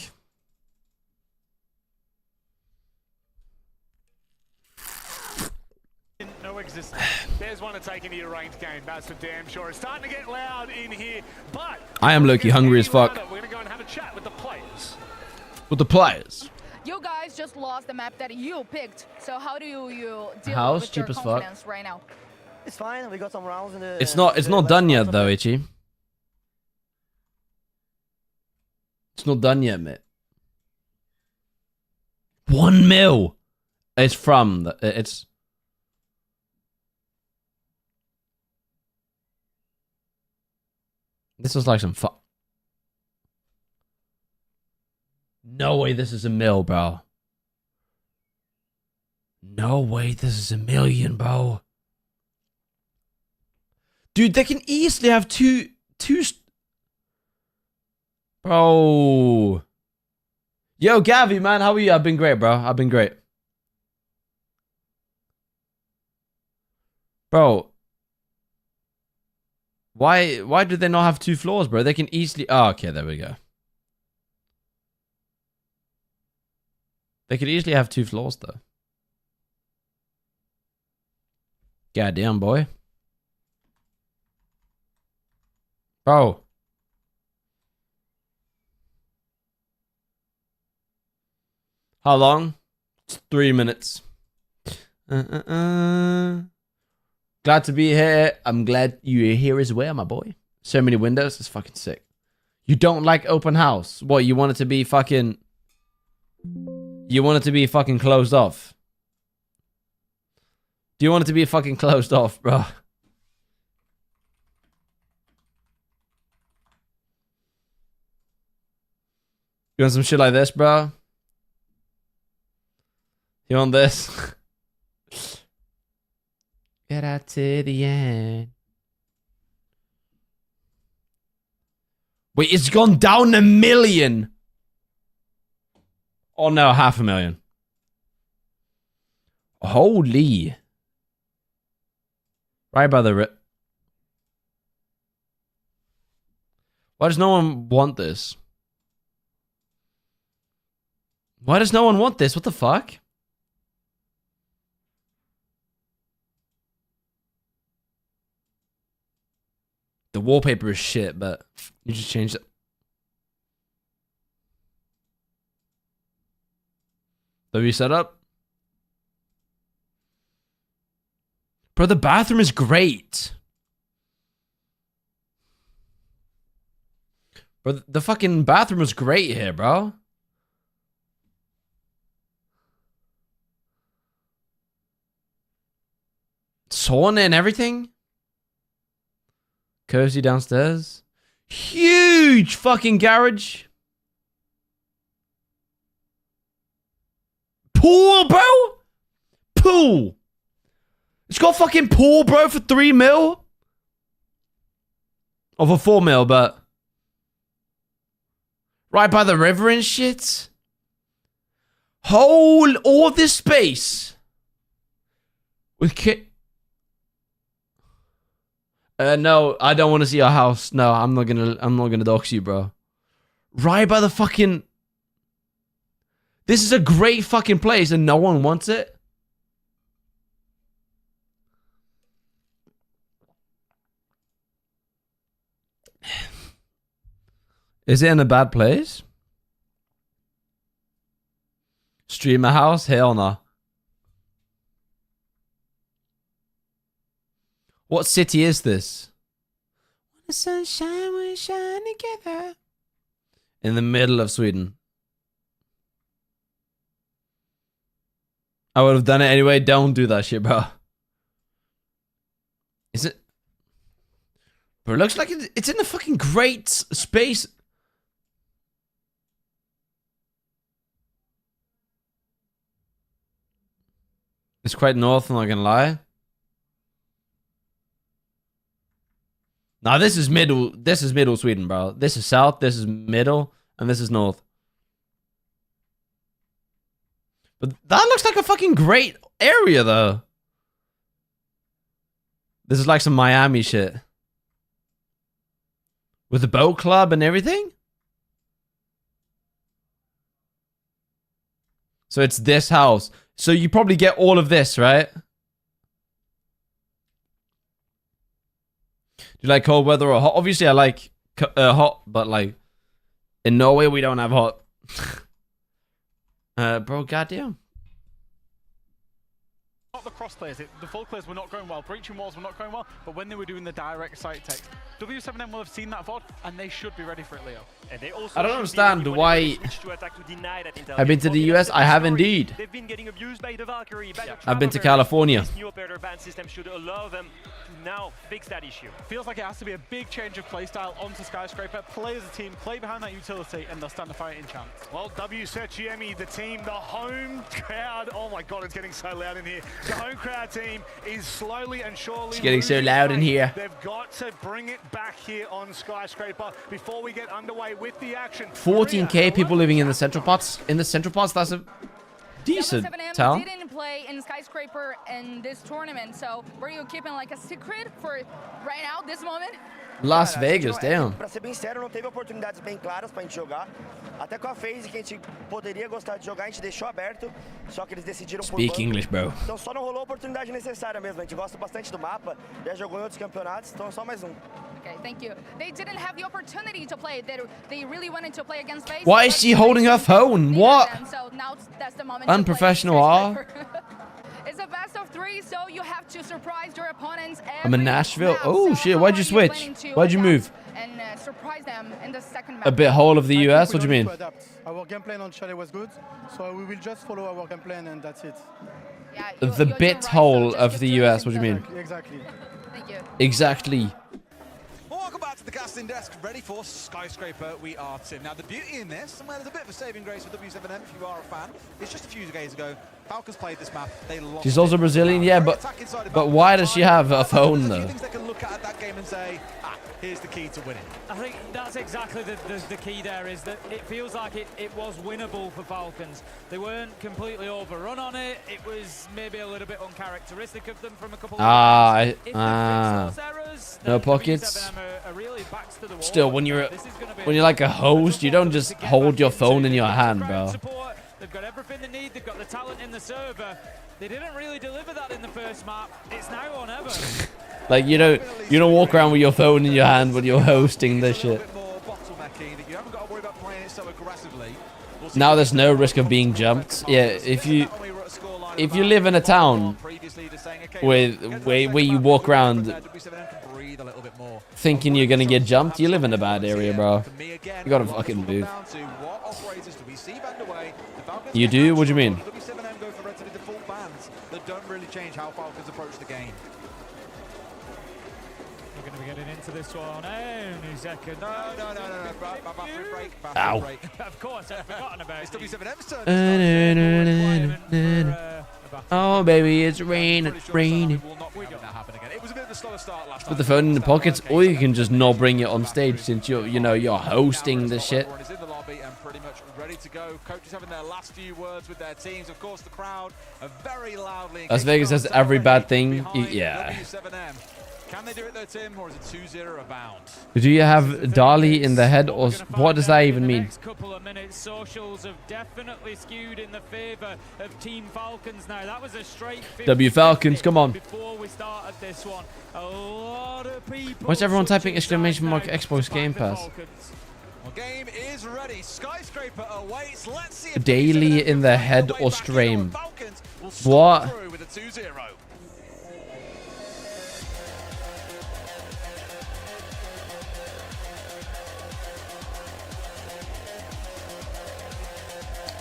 No existence. There's one to take into your ranked game. That's for damn sure. It's starting to get loud in here, but I am low-key hungry as fuck. We're gonna go and have a chat with the players. With the players. You guys just lost the map that you picked. So how do you deal House, with cheap your as fuck. confidence right now? It's fine. We got some rounds in the. It's not done yet though, Ichi. It's not done yet, mate. 1 mil. It's from the. It's. This was like some fuck. No way this is a mil, bro. No way this is $1 million, bro. Dude, they can easily have two. Bro. Yo, Gavi, man, how are you? I've been great, bro. I've been great. Bro. Why do they not have 2 floors, bro? They can easily... Oh, okay, there we go. They could easily have 2 floors, though. Goddamn, boy. Bro. How long? It's 3 minutes. Glad to be here. I'm glad you're here as well, my boy. So many windows. It's fucking sick. You don't like open house? What, you want it to be fucking... You want it to be fucking closed off? Do you want it to be fucking closed off, bro? You want some shit like this, bro? You want this? Get out to the end. Wait, it's gone down $1 million. Oh no, $500,000. Holy. Right by the Why does no one want this? Why does no one want this? What the fuck? The wallpaper is shit, but you just changed it. W setup? Bro, the bathroom is great. Bro, the fucking bathroom is great here, bro. Sauna and everything? Cozy downstairs. Huge fucking garage. Pool, bro? Pool. It's got fucking pool, bro, for 3 mil? Or for 4 mil, but... Right by the river and shit? All this space. With no, I don't want to see your house. No, I'm not gonna dox you, bro. Right by the fucking... This is a great fucking place and no one wants it. Is it in a bad place? Streamer house? Hell no. What city is this? When the sunshine we shine together. In the middle of Sweden. I would have done it anyway. Don't do that shit, bro. Is it? Bro, it looks like it's in a fucking great space. It's quite north, I'm not gonna lie. Now this is middle. This is middle Sweden, bro. This is south. This is middle, and this is north. But that looks like a fucking great area, though. This is like some Miami shit. With the boat club and everything? So it's this house. So you probably get all of this, right? Do you like cold weather or hot? Obviously, I like hot, but like in Norway, we don't have hot. Bro, goddamn. Not the cross players, the full clears were not going well, breaching walls were not going well, but when they were doing the direct site takes, W7M will have seen that VOD, and they should be ready for it, Leo. And they also I don't understand why I've been to the US. I have indeed. They've been getting abused by the Valkyrie. I've been to California. This new operator ban system should allow them to now fix that issue. Feels like it has to be a big change of playstyle onto Skyscraper. Play as a team, play behind that utility, and they'll stand a fighting chance. Well, WSETGME, the team, the home crowd. Oh my god, it's getting so loud in here. The home crowd team is slowly and surely. It's getting so loud in here. They've got to bring it back here on Skyscraper before we get underway with the action. 14k people living in the central parts. In the central parts, that's a decent town. Didn't play in Skyscraper in this tournament, so were you keeping like a secret for right now, this moment? Las Vegas, damn. Pra ser bem sério, não teve oportunidades bem claras pra gente jogar. Até com a FaZe que a gente poderia gostar de jogar, a gente deixou aberto, só que eles decidiram por Speak English, bro. Então só não rolou a oportunidade necessária mesmo. A gente gosta bastante do mapa, já jogou em outros campeonatos, então só mais um. Okay, thank you. They didn't have the opportunity to play. They really wanted to play against FaZe. Why is she holding her phone? What? So now that's the moment. Unprofessional, ah. It's a best of 3, so you have to surprise your opponents. I'm in Nashville. Oh shit! Why'd you switch? Why'd you move? And surprise them in the second map. A bit whole of the US. What do you mean? Our game plan on Chalet was good, so we will just follow our game plan and that's it. Yeah, The bit hole of the US. What do you mean? Exactly. Thank you. Exactly. Welcome back to the casting desk, ready for Skyscraper. We are Tim. Now, the beauty in this, and where there's a bit of a saving grace for W7M, if you are a fan, is just a few days ago, Falcons played this map. They lost. She's also Brazilian, yeah, but why does she have a phone though? Things they can look at that game and say, here's the key to winning. I think that's exactly the key there, is that it feels like it was winnable for Falcons. They weren't completely overrun on it. It was maybe a little bit uncharacteristic of them from a couple of No pockets. their backs to the wall. Still, when you're like a host, you don't just hold your phone in your hand, bro. They've got everything they need. They've got the talent in the server. They didn't really deliver that in the first map. It's now or never. Like you don't walk around with your phone in your hand when you're hosting this shit. Now there's no risk of being jumped. Yeah, if you live in a town with where you walk around thinking you're gonna get jumped, you live in a bad area, bro. You gotta fucking move. You do? What do you mean? That don't really change how Falcons approach the game. We're going to be getting into this one. Any second. No. Bathroom break. Ow. Of course, I've forgotten about it. It's W7M's turn. Oh, baby, it's raining. It was a bit of a slower start last Put the phone in the pockets, or you can just not bring it on stage since you're hosting the shit. Is in the lobby and pretty much ready to go. Coaches having their last few words with their teams. Of course, the crowd are very loudly. Las Vegas has every bad thing. Yeah. Can they do it though, Tim, or is it 2-0 abound? Do you have Dali in the head, or what does that even mean? Couple of minutes, socials have definitely skewed in the favor of Team Falcons now. That was a straight W Falcons, come on. Before we started this one, a lot of people. Why's everyone typing exclamation mark Xbox Game Pass? Well, game is ready. Skyscraper awaits. Let's see if Daily in the head or stream. What? with a 2-0.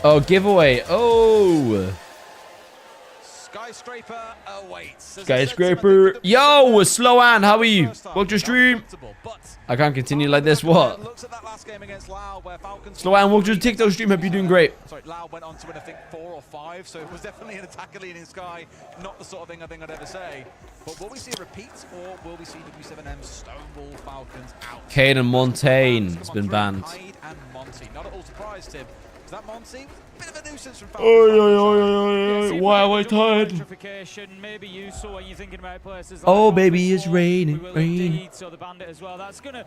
Oh, giveaway. Oh. Skyscraper awaits. Skyscraper. Yo, Slowan, how are you? Welcome to stream. I can't continue like this. What? Slowan, welcome to the TikTok stream. Hope you're doing great. Sorry, Lau went on to win, I think, 4 or 5, so it was definitely an attacker leading Sky. Not the sort of thing I think I'd ever say. But will we see a repeat, or will we see W7M stonewall Falcons out? Cade and Montaigne has been banned. Cade and Monty. Not at all surprised, Tim. Is that Monty? Bit of a nuisance from Falcons. Why am I tired? Maybe you saw when you're thinking about places like Oh, baby, it's raining. So the bandit as well. That's gonna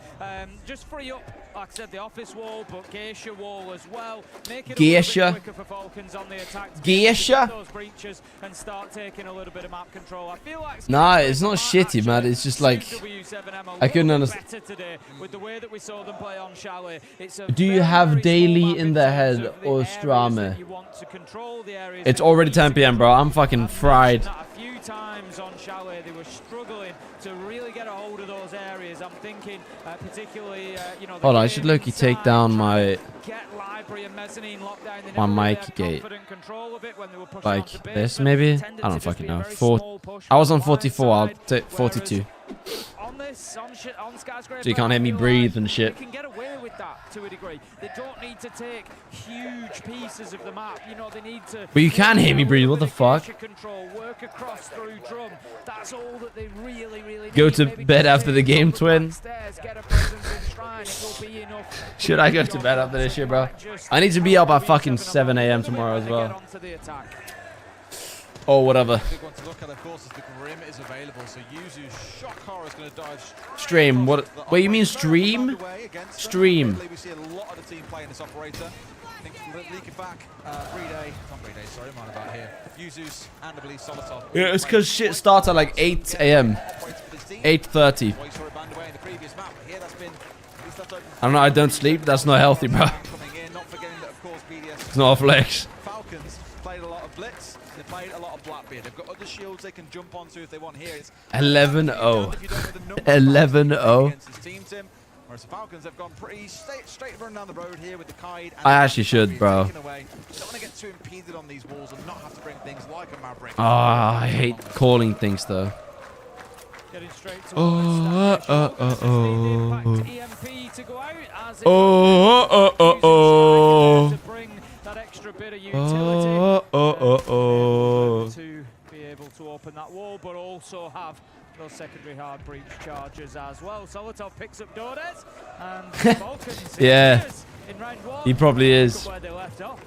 just free up, like I said, the office wall, but Geisha wall as well. Make it Geisha. a little bit quicker for Falcons on the attack. Geisha. Those breaches and start taking a little bit of map control. I feel like Nah, it's not shitty, man. It's just like I couldn't understand. today with the way that we saw them play on Chalet. It's a Do you have Daily in the head or Strame? It's already 10 p.m., bro. I'm fucking fried. A few times on Chalet, they were struggling to really get a hold of those areas. I'm thinking, particularly, Hold on, I should low-key take down my mic gate. Like this, maybe? I don't fucking know. I was on 44. I'll take 42. So you can't hear me breathe and shit. They can get away with that to a degree. They don't need to take huge pieces of the map. They need to. But you can hear me breathe. What the fuck? Control, work across through drum. That's all that they really need. Go to bed after the game, twin. Should I go to bed after this shit, bro? I need to be up at fucking 7 a.m. tomorrow as well. Or whatever. Stream. What? Wait, you mean stream? Stream. We see a lot of the team playing this operator. I think leaking back, sorry, I'm on about here. Yuzus and I believe Solotov. Yeah, it's because shit starts at like 8 a.m. 8:30. I don't know. I don't sleep. That's not healthy, bro. It's not flex. Falcons played a lot of blitz. They played a lot of Blackbeard. They've got other shields they can jump onto if they want here. It's 11-0. 11-0. Whereas the Falcons have gone pretty straight run down the road here with the Kite. I actually should, bro. Don't want to get too impeded on these walls and not have to bring things like a Maverick. Oh, I hate calling things though. Oh. To be able to open that wall, but also have those secondary hard breach charges as well. Solotov picks up Dordes and Falcons yeah, in round 1. he probably is. Where they left off.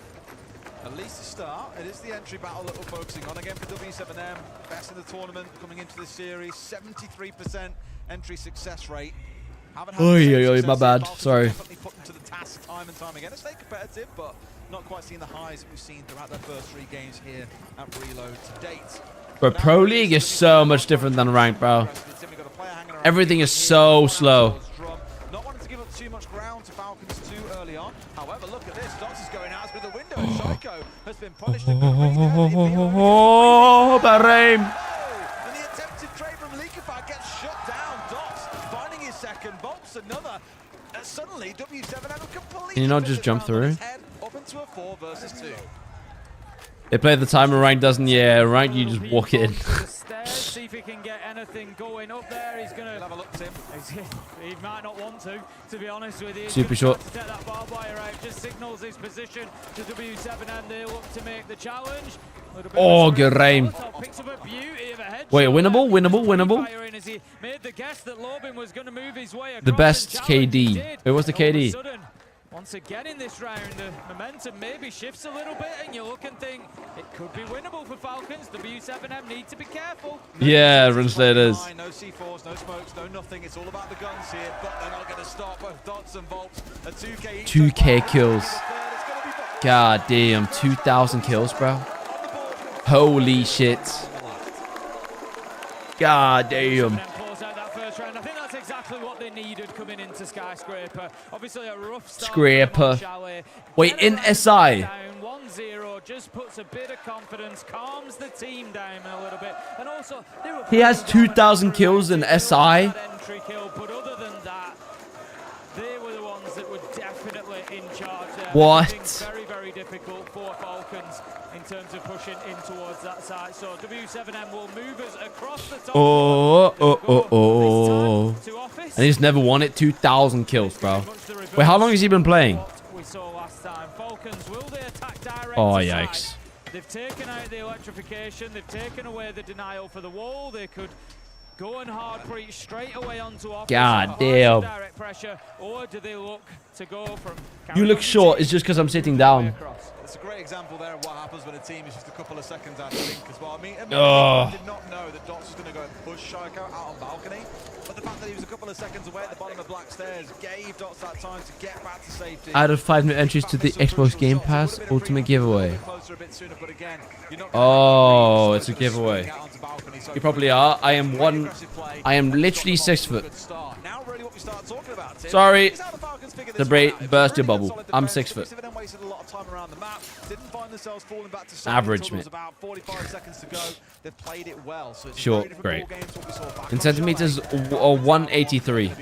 At least to start, it is the entry battle that we're focusing on again for W7M. Best in the tournament coming into this series, 73% entry success rate. Oi, my bad. Sorry. Definitely put them to the task time and time again. It's stayed competitive, but not quite seeing the highs that we've seen throughout their first 3 games here at Reload to date. But Pro League is so much different than ranked, bro. Everything is so slow. Not wanting to give up too much ground to Falcons too early on. However, look at this. Dots is going out through the window. And Shaiko has been punished. Oh, Bahrain. And the attempted trade from Likify gets shut down. Dots finding his second, bumps another. Suddenly, W7 have completely. Can you not just jump through? Up into a 4 versus 2. They play the timer, rank doesn't. Yeah, rank you just walk in. See if he can get anything going up there. He's gonna have a look, Tim. He might not want to be honest with you. Super short. To take that barbed wire out, just signals his position to W7 and they look to make the challenge. Oh, good rain. Wait, winnable. The best KD. Wait, what's the KD? Once again in this round, the momentum maybe shifts a little bit, and you look and think it could be winnable for Falcons. W7M need to be careful. Yeah, Runslaters. No C4s, no smokes, no nothing. It's all about the guns here, but they're not going to stop. Both Dots and Volts. A 2K. 2K kills. God damn, 2,000 kills, bro. Holy shit. God damn. I think that's exactly what they needed coming into Skyscraper. Obviously a rough start. Scraper. Wait, in SI. 1-0 just puts a bit of confidence, calms the team down a little bit, and also He has 2,000 kills in SI. Entry kill, but other than that, they were the ones that were definitely in charge there. What? Very, very difficult for Falcons in terms of pushing in towards that side. So W7M will move us across the top. Oh. And he's never won it. 2,000 kills, bro. Wait, how long has he been playing? We saw last time. Falcons, will they attack direct? Oh, yikes. They've taken out the electrification. They've taken away the denial for the wall. They could go and hard breach straight away onto offense. God damn. Direct pressure, or do they look to go from? You look short. It's just because I'm sitting down. It's a great example there of what happens when a team is just a couple of seconds out of sync as well. I mean, did not know that Dots was going to go and push Shaiko out on balcony, but the fact that he was a couple of seconds away at the bottom of Black Stairs gave Dots that time to get back to safety. Added 5 new entries to the Xbox Game Pass Ultimate Giveaway. Oh, it's a giveaway. You probably are. I am literally 6 foot. Sorry. The burst your bubble. I'm 6 foot. Average, mate. Short, great. In centimeters, 183.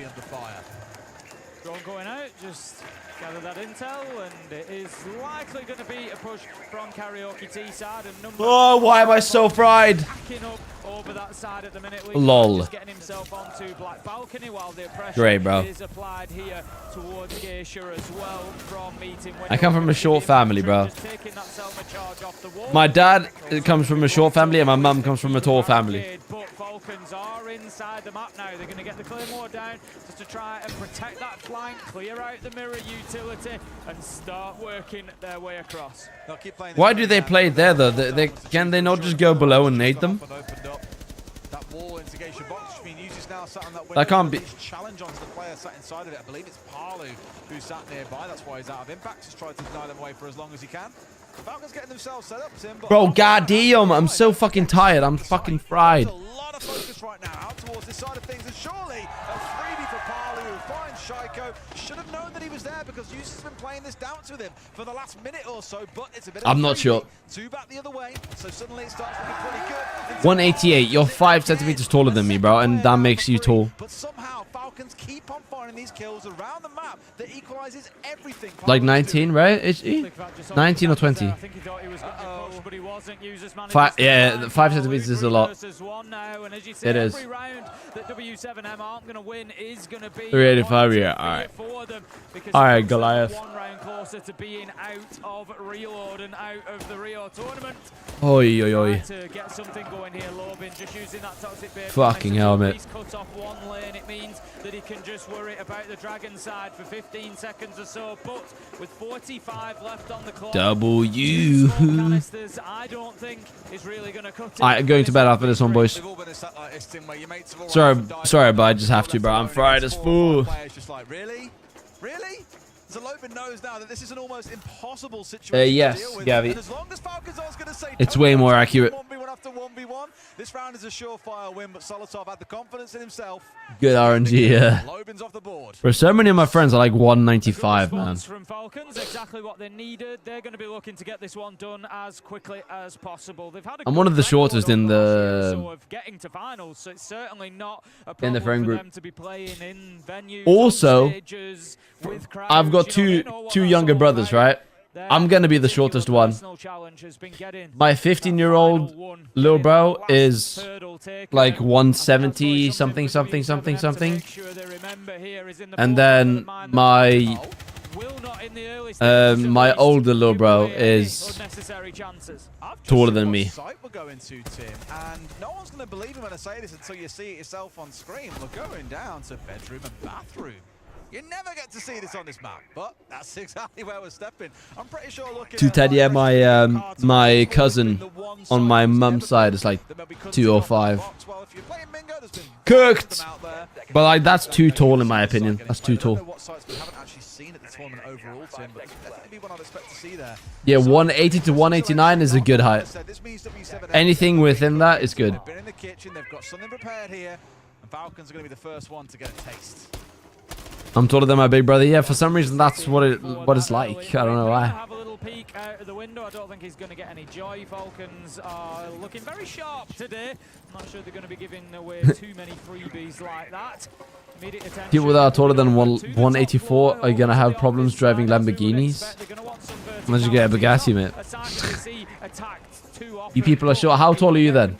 Going out, just gather that intel, and it is likely going to be a push from Karaoke T side. And number why am I so fried? Up over that side at the minute. Lol. Getting himself onto Black Balcony while the pressure great, bro. is applied here towards Geisha as well from meeting. I come from a short family, bro. My dad comes from a short family, and my mum comes from a tall family. But Falcons are inside the map now. They're going to get the Claymore down just to try and protect that flank, clear out the mirror utility, and start working their way across. Why do they play there, though? Can they not just go below and nade them? That can't be. Challenge onto the player sat inside of it. I believe it's Palu who sat nearby. That's why he's out of impact. Just tried to deny them away for as long as he can. Falcons getting themselves set up, Tim. Bro, goddamn, I'm so fucking tired. I'm fucking fried. A lot of focus right now out towards this side of things, and surely a freebie for Palu who finds Shaiko. Should have known that he was there because Yusuf has been playing this down to him for the last minute or so, but it's a bit of I'm not sure. 2 back the other way, so suddenly it starts looking pretty good. 188. You're 5 centimeters taller than me, bro, and that makes you tall. But somehow Falcons keep on finding these kills around the map that equalizes everything. Like 19, right? Is he? 19 or 20? I think he thought he was going to push, but he wasn't. 5 centimeters is a lot. It is. Every round that W7M aren't going to win is going to be 385, yeah. Alright. Alright, Goliath. One round closer to being out of Reload and out of the Rio tournament. Oi, oi, oi. To get something going here, Lobin just using that toxic bait. Fucking hell, mate. He's cut off one lane. It means that he can just worry about the Dragon side for 15 seconds or so. But with 45 left on the clock, W. canisters, I don't think is really going to cut it. Alright, I'm going to bed after this one, boys. Sorry, but I just have to, bro. I'm fried as full. Really? Really? Zalobin knows now that this is an almost impossible situation yes, to deal with. Gavi. And as long as Falcons are going to say It's way more accurate. 1v1 after 1v1, this round is a surefire win, but Solotov had the confidence in himself. Good RNG, yeah. Lobin's off the board. For so many of my friends are like 195, man. From Falcons, exactly what they needed. They're going to be looking to get this one done as quickly as possible. They've had a I'm one of the shortest in of getting to finals, so it's certainly not a problem in the friend for group. them to be playing in venues, Also, with crowds, I've got two younger brothers, right? I'm gonna be the shortest one. My 15-year-old little bro is like 170 something. And then my my older little bro is taller than me. We're going to, Tim, and no one's going to believe me when I say this until you see it yourself on screen. We're going down to bedroom and bathroom. You never get to see this on this map, but that's exactly where we're stepping. I'm pretty sure looking To Ted, yeah, my cousin on my mum's side is like 205. Cooked! But like, that's too tall in my opinion. That's too tall. Yeah, 180 to 189 is a good height. Anything within that is good. Been in the kitchen, they've got something prepared here, and Falcons are going to be the first one to get a taste. I'm taller than my big brother. Yeah, for some reason that's what it's like. I don't know why. Have a little peek out of the window. I don't think he's going to get any joy. Falcons are looking very sharp today. I'm not sure they're going to be giving away too many freebies like that. People that are taller than 184 are gonna have problems driving Lamborghinis. Unless you get a Bugatti, mate. You people are short. How tall are you then?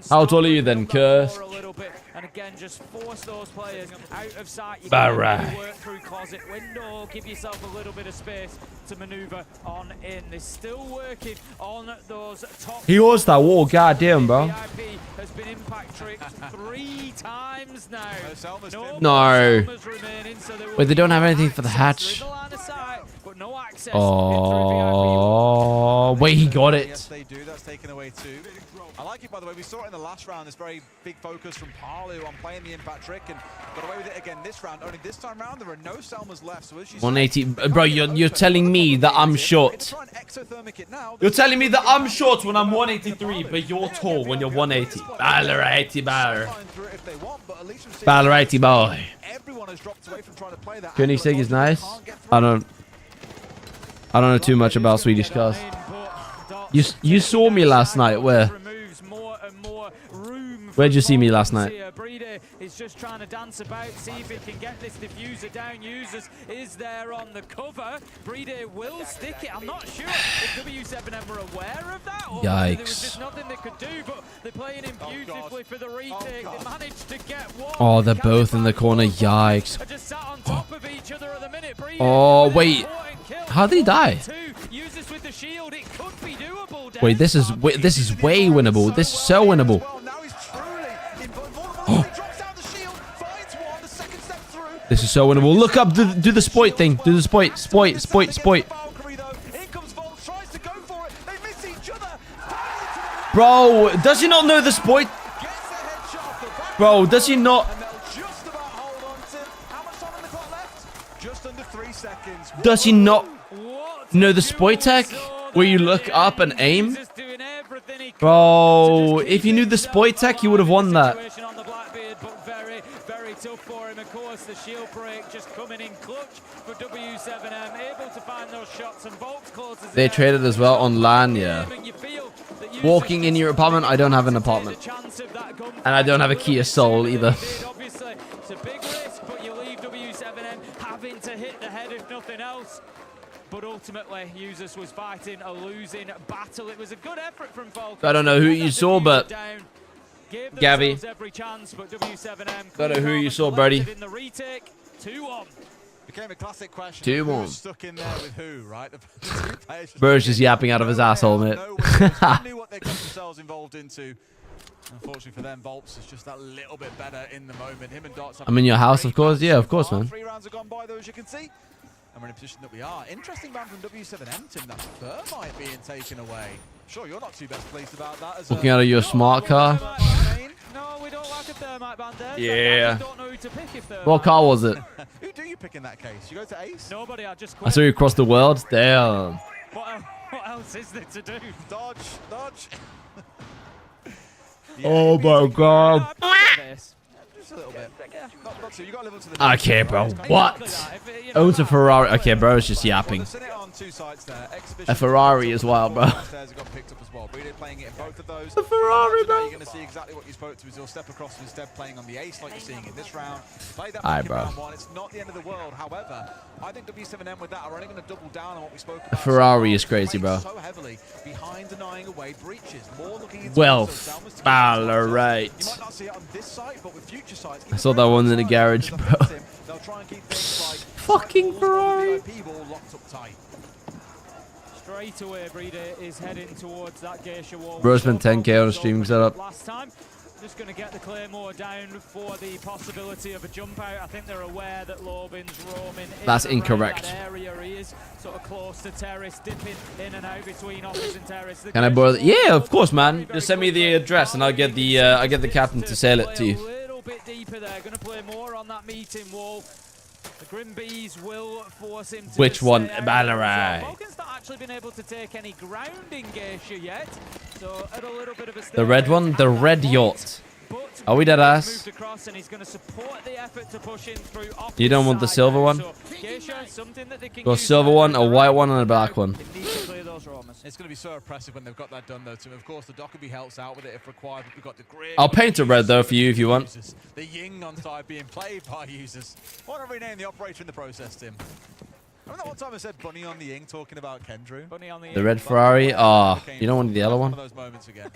How tall are you then, Curse? And again, just force those players out of sight. You Barra. can work through closet window, give yourself a little bit of space to maneuver on in. They're still working on those top. He was that wall, goddamn, bro. VIP has been impact tricked 3 times now. No. Wait, they don't have anything for the hatch. Oh, wait, he got it. Yes, they do. That's taken away too. I like it, by the way. We saw it in the last round. This very big focus from Palu on playing the impact trick and got away with it again this round. Only this time round, there are no Selmas left. So as you 180, bro. You're telling me that I'm short. You're telling me that I'm short when I'm 183, but you're tall when you're 180. Ballerati bar. Ballerati boy. Koenigsegg is nice. I don't know too much about Swedish cars. You saw me last night. Where'd you see me last night? He's just trying to dance about, see if he can get this diffuser down. Users is there on the cover. Brede will stick it. I'm not sure if W7M were aware of that, or there was just nothing they could do, but they're playing him beautifully for the retake. They managed to get one. Oh, they're both in the corner. Yikes. Just sat on top of each other at the minute. Oh, wait. How did he die? Wait, this is way winnable. This is so winnable. Oh. This is so winnable. Look up, do the spoit thing. Do the spoit. Bro, does he not know the spoit? Bro, does he not? Does he not know the spoit tech? Where you look up and aim? Bro, if you knew the spoit tech, you would have won that. Very tough for him. Of course, the shield break just coming in clutch for W7M, able to find those shots, and Volks closes. They traded as well on LAN, yeah. Walking in your apartment, I don't have an apartment. And I don't have a Kia Soul either. Obviously, it's a big risk, but you leave W7M having to hit the head if nothing else. But ultimately, Users was fighting a losing battle. It was a good effort from Volks. I don't know who you saw, but Gavi. Don't know who you saw, Birdie. Became a classic question. 2-1. Who's stuck in there with who, right? Bird's just yapping out of his asshole, mate. knew what they got themselves involved into. Unfortunately for them, Volps is just that little bit better in the moment. Him and Dots. I'm in your house, of course. Yeah, of course, man. 3 rounds have gone by, though, as you can see. And we're in a position that we are. Interesting ban from W7M, Tim. That Thermite being taken away. Sure, you're not too best pleased about that. As Looking out of your smart car. No, we don't like a Thermite ban there. Yeah. Don't know who to pick if Thermite. What car was it? Who do you pick in that case? You go to Ace? Nobody, I just I saw you across the world. Damn. What else is there to do? Dodge, dodge. Oh my god. Just a little bit. Yeah, not too. You got to live up to the Okay, bro. What? Owns a Ferrari. Okay, bro, it's just yapping. A Ferrari as well, bro. The Ferrari, bro. You're going to see exactly what you spoke to. Is he'll step across instead playing on the ace like you're seeing in this round. Play that round one. It's not the end of the world. However, I think W7M with that are only going to double down on what we spoke about. A Ferrari is crazy, bro. So heavily behind denying away breaches. More looking into Wealth. Alright. You might not see it on this site, but with future sites, I saw that one in the garage, bro. they'll try and keep things like fucking Ferrari. locked up tight. Straight away, Breeder is heading towards that Geisha wall. Bro spent 10k on a streaming setup. Last time, just going to get the Claymore down for the possibility of a jump out. I think they're aware that Lobin's roaming. That's incorrect. That area he is sort of close to terrace, dipping in and out between office and terrace. Can I borrow? Yeah, of course, man. Just send me the address and I'll get the captain to sell it to you. A little bit deeper there. Going to play more on that meeting wall. The Grim Bees will force him to Which one? stay out. Ballarat. Falcon's not actually been able to take any ground in Geisha yet, so at a little bit of a The red one? The red yacht. Are we dead ass? moved across and he's going to support the effort to push in through You don't want the silver one? So Geisha, something that they can Go use silver one, a white one, and a black one. It's going to be so impressive when they've got that done, though, Tim. Of course, the Dockerby helps out with it if required. We've got the great. I'll paint it red, though, for you if you want. The Ying on side being played by users. Why not rename the operator in the process, Tim? Remember that one time I said Bunny on the Ying talking about Kendrew? Bunny on the The red Ferrari? Ah, you don't want the yellow one? One of those moments again.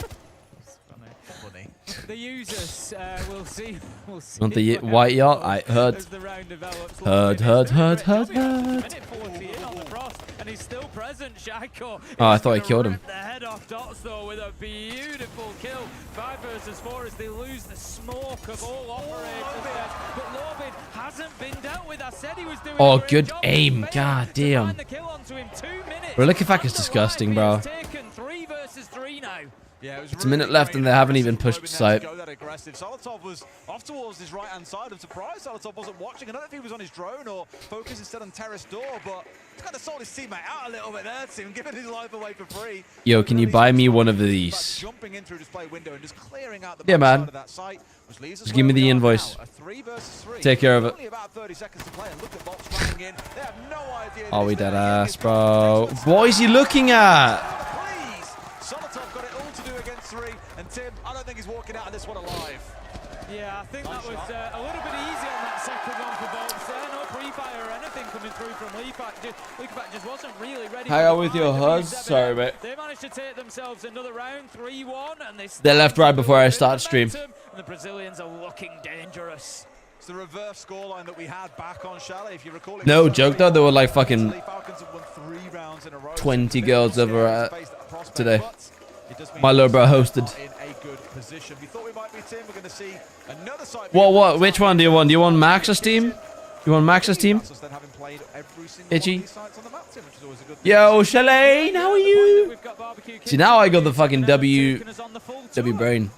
Bunny. The users will see. We'll see. Want the white yacht? I heard. As the round develops, Heard. Minute 40 in on the frost, and he's still present, Shaco. Oh, I thought I killed him. The head off Dots, though, with a beautiful kill. 5 versus 4 as they lose the smoke of all operators there. But Lobin hasn't been dealt with. I said he was doing Oh, a great good job. aim. God damn. The kill onto him 2 minutes. Bro, look at fuck is disgusting, bro. Taken 3 versus 3 now. Yeah, it was It's a minute left and they haven't even pushed site. Solotov was off towards his right-hand side. I'm surprised Solotov wasn't watching. I don't know if he was on his drone or focused instead on terrace door, but he's kind of sold his teammate out a little bit there, Tim, giving his life away for free. Yo, can you buy me one of these? Jumping in through display window and just clearing out the Yeah, man. side of that site, which leaves us Just give me where we the are invoice. now, a 3 versus 3. Take care of it. Only about 30 seconds to play, and look at Volts running in. They have no idea. Are we dead ass, bro? What is he looking at? Solotov got it all to do against 3, and Tim, I don't think he's walking out of this one alive. Yeah, I think that was a little bit easy on that second one for Volts there. No pre-fire or anything coming through from Leafback just wasn't really ready. Hang on with your HUD. Sorry, mate. They managed to take themselves another round, 3-1, and They left right before I start stream. and the Brazilians are looking dangerous. It's the reverse scoreline that we had back on Chalet, if you recall. No joke though, there were like fucking 20 girls over today. My little bro hosted. What? Which one do you want? Do you want Max's team? You want Max's team? Itchy. Yo, Chalet, how are you? See, now I got the fucking W brain.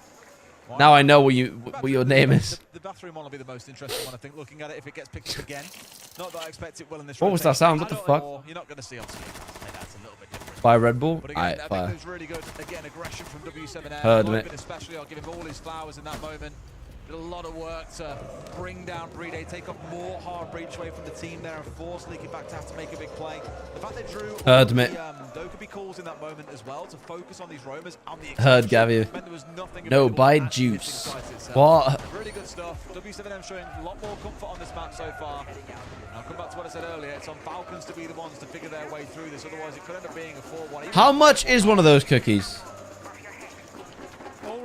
Now I know what your name is. The bathroom one will be the most interesting one, I think, looking at it if it gets picked up again. Not that I expect it will in this What was that sound? What the fuck? You're not going to see, obviously. That's a little bit different. Fire Red Bull? But again, Alright, I think fire. it was really good. Again, aggression from W7M. Heard it. Especially, I'll give him all his flowers in that moment. Did a lot of work to bring down Breede, take up more hard breach away from the team there, and force Leaky back to have to make a big play. The fact they drew all the Dokkaebi calls in that moment as well to focus on these roamers on the Heard Gavi. No, buy juice. What? Really good stuff. W7M showing a lot more comfort on this map so far. And I'll come back to what I said earlier. It's on Falcons to be the ones to figure their way through this. Otherwise, it could end up being a 4-1. How much is one of those cookies?